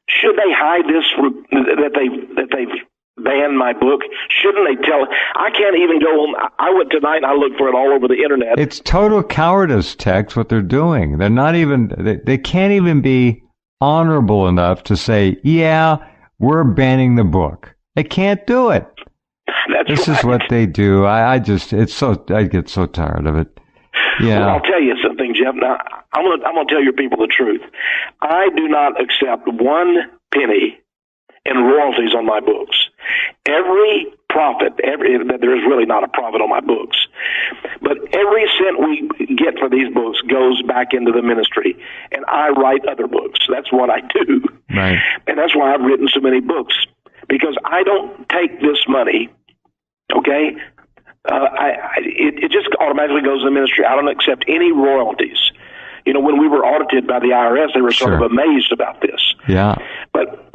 Should they hide this that they've banned my book? Shouldn't they tell? I can't even go home. I went tonight and I looked for it all over the internet. It's total cowardice, Texe, what they're doing. They're not even, they can't even be honorable enough to say, yeah, we're banning the book. They can't do it. This is what they do. I get so tired of it. Yeah. Well, I'll tell you something, Jeff. Now, I'm gonna tell your people the truth. I do not accept 1 penny in royalties on my books. Every profit, there is really not a profit on my books, but every cent we get for these books goes back into the ministry, and I write other books. That's what I do. Right. And that's why I've written so many books, because I don't take this money, okay? It just automatically goes to the ministry. I don't accept any royalties. When we were audited by the IRS, they were sort of amazed about this. Yeah. But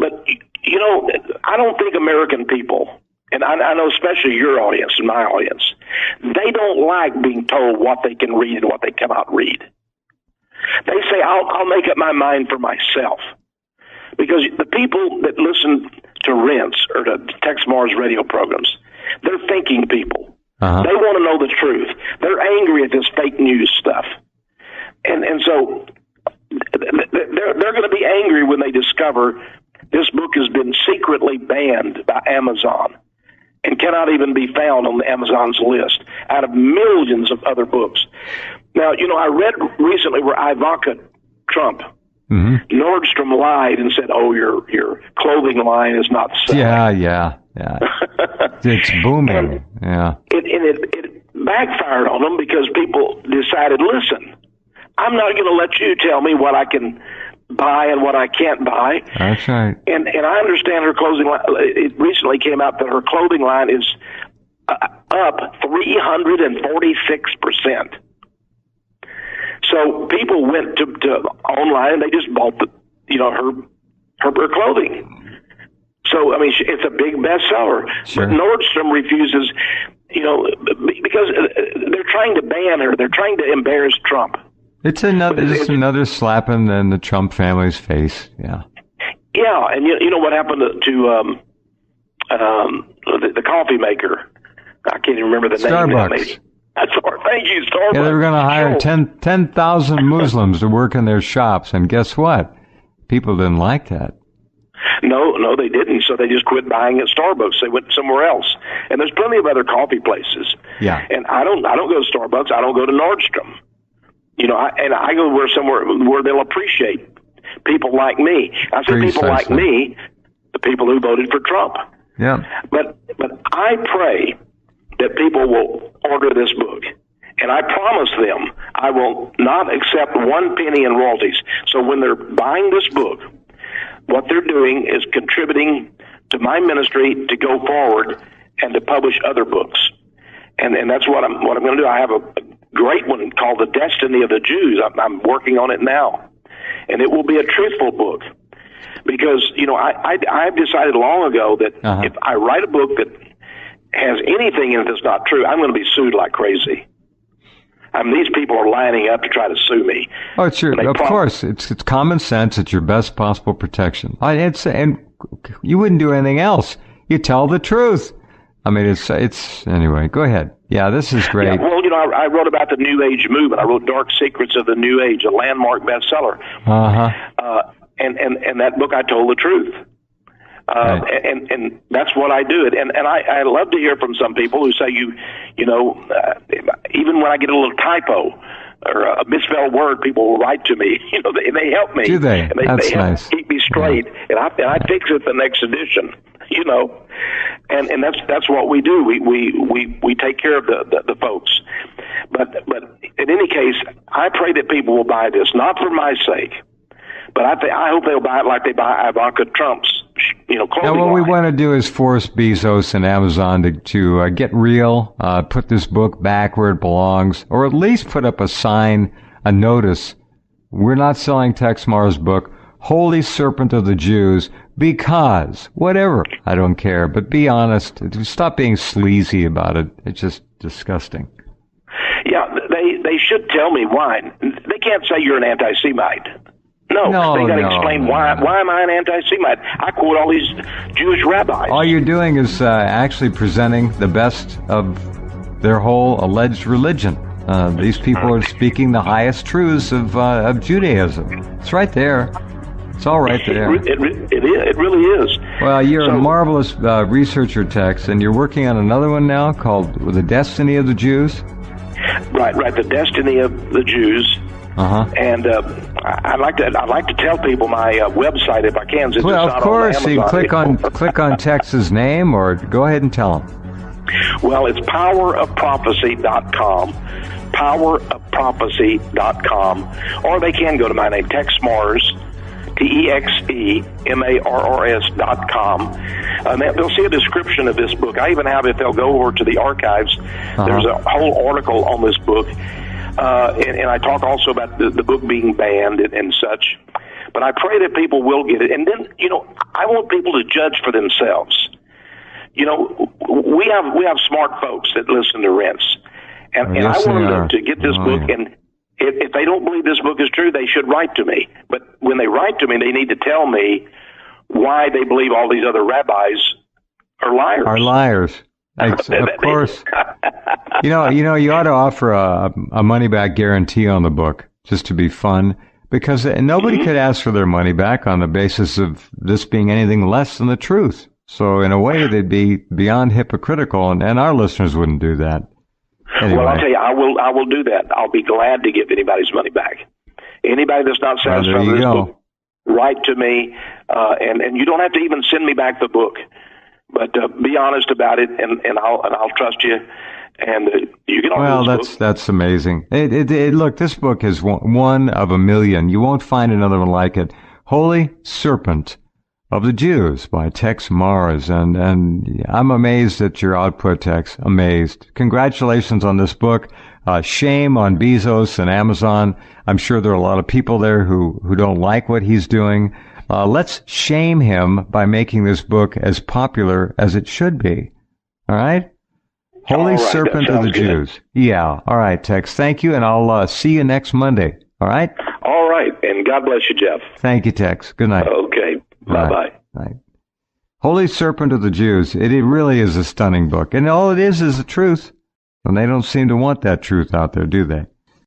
I don't think American people, and I know especially your audience and my audience, they don't like being told what they can read and what they cannot read. They say, I'll make up my mind for myself. Because the people that listen to Rense or to Texe Mars radio programs, they're thinking people. They want to know the truth. They're angry at this fake news stuff. And so they're going to be angry when they discover this book has been secretly banned by Amazon and cannot even be found on Amazon's list out of millions of other books. Now, I read recently where Ivanka Trump, Nordstrom lied and said, "Oh, your clothing line is not selling." Yeah. It's booming. But backfired on them because people decided, listen, I'm not going to let you tell me what I can buy and what I can't buy. That's right. And I understand her clothing line. It recently came out that her clothing line is up 346%. So people went to online and they just bought her clothing. So I mean, it's a big bestseller. Sure. But Nordstrom refuses, because they're trying to ban her. They're trying to embarrass Trump. It's another slap in the Trump family's face. Yeah. Yeah, and you know what happened to the coffee maker? I can't even remember the name. Starbucks. Thank you, Starbucks. Yeah, they were going to hire Sure. 10,000 Muslims to work in their shops, and guess what? People didn't like that. No, they didn't. So they just quit buying at Starbucks. They went somewhere else. And there's plenty of other coffee places. Yeah. And I don't go to Starbucks. I don't go to Nordstrom. I go somewhere where they'll appreciate people like me. I say people like me, the people who voted for Trump. Yeah. But I pray that people will order this book. And I promise them I will not accept 1 penny in royalties. So when they're buying this book, what they're doing is contributing to my ministry to go forward and to publish other books. And that's what I'm going to do. I have a great one called The Destiny of the Jews. I'm working on it now. And it will be a truthful book. Because, I've decided long ago that if I write a book that has anything in it that's not true, I'm going to be sued like crazy. I mean, these people are lining up to try to sue me. Oh, it's of course. It's common sense. It's your best possible protection. And you wouldn't do anything else. You tell the truth. I mean, it's anyway. Go ahead. Yeah, this is great. Yeah, well, I wrote about the New Age movement. I wrote Dark Secrets of the New Age, a landmark bestseller. And that book, I told the truth. Right. And that's what I do. And I love to hear from some people who say, even when I get a little typo or a misspelled word, people will write to me. They help me. Do they? And That's they help nice. keep me straight. Yeah. And I fix it the next edition. And that's what we do. We take care of the folks. But in any case, I pray that people will buy this, not for my sake, but I hope they'll buy it like they buy Ivanka Trump's, clothing Now, what we line. want to do is force Bezos and Amazon to get real, put this book back where it belongs, or at least put up a sign, a notice. We're not selling Texe Marr's book, Holy Serpent of the Jews, because whatever. I don't care, but be honest. Stop being sleazy about it. It's just disgusting. Yeah, they should tell me why. They can't say you're an anti-Semite. No, they got to explain why. Why am I an anti-Semite? I quote all these Jewish rabbis. All you're doing is actually presenting the best of their whole alleged religion. These people are speaking the highest truths of Judaism. It's right there. It's all right there. It really is. Well, you're a marvelous researcher, Texe, and you're working on another one now called The Destiny of the Jews? Right. The Destiny of the Jews. And I'd like to tell people my website if I can. Since Well, it's of not course. on You Amazon. click on Texe's name, or go ahead and tell them. Well, it's powerofprophecy.com, powerofprophecy.com, or they can go to my name, Texe Marrs, TexeMarrs.com. And they'll see a description of this book. I even have, if they'll go over to the archives, there's a whole article on this book. And I talk also about the book being banned and such. But I pray that people will get it. And then, I want people to judge for themselves. We have smart folks that listen to Rense. And I want them to get this book. Yeah. And if they don't believe this book is true, they should write to me. But when they write to me, they need to tell me why they believe all these other rabbis are liars. Are liars. Of course. You ought to offer a money-back guarantee on the book, just to be fun, because nobody could ask for their money back on the basis of this being anything less than the truth. So in a way, they'd be beyond hypocritical, and our listeners wouldn't do that. Anyway. Well, I'll tell you, I will do that. I'll be glad to give anybody's money back. Anybody that's not satisfied with this book, write to me, and you don't have to even send me back the book. But be honest about it, and I'll trust you. And you can order Well, this book. that's amazing. Look, this book is one of a million. You won't find another one like it. Holy Serpent of the Jews by Texe Mars. And I'm amazed at your output, Texe. Amazed. Congratulations on this book. Shame on Bezos and Amazon. I'm sure there are a lot of people there who don't like what he's doing. Let's shame him by making this book as popular as it should be. All right? Holy All right, Serpent that of the sounds good. Jews. Yeah. All right, Texe. Thank you, and I'll see you next Monday. All right? All right, and God bless you, Jeff. Thank you, Texe. Good night. Okay, bye-bye. Right. Holy Serpent of the Jews. It really is a stunning book. And all it is the truth. And they don't seem to want that truth out there, do they?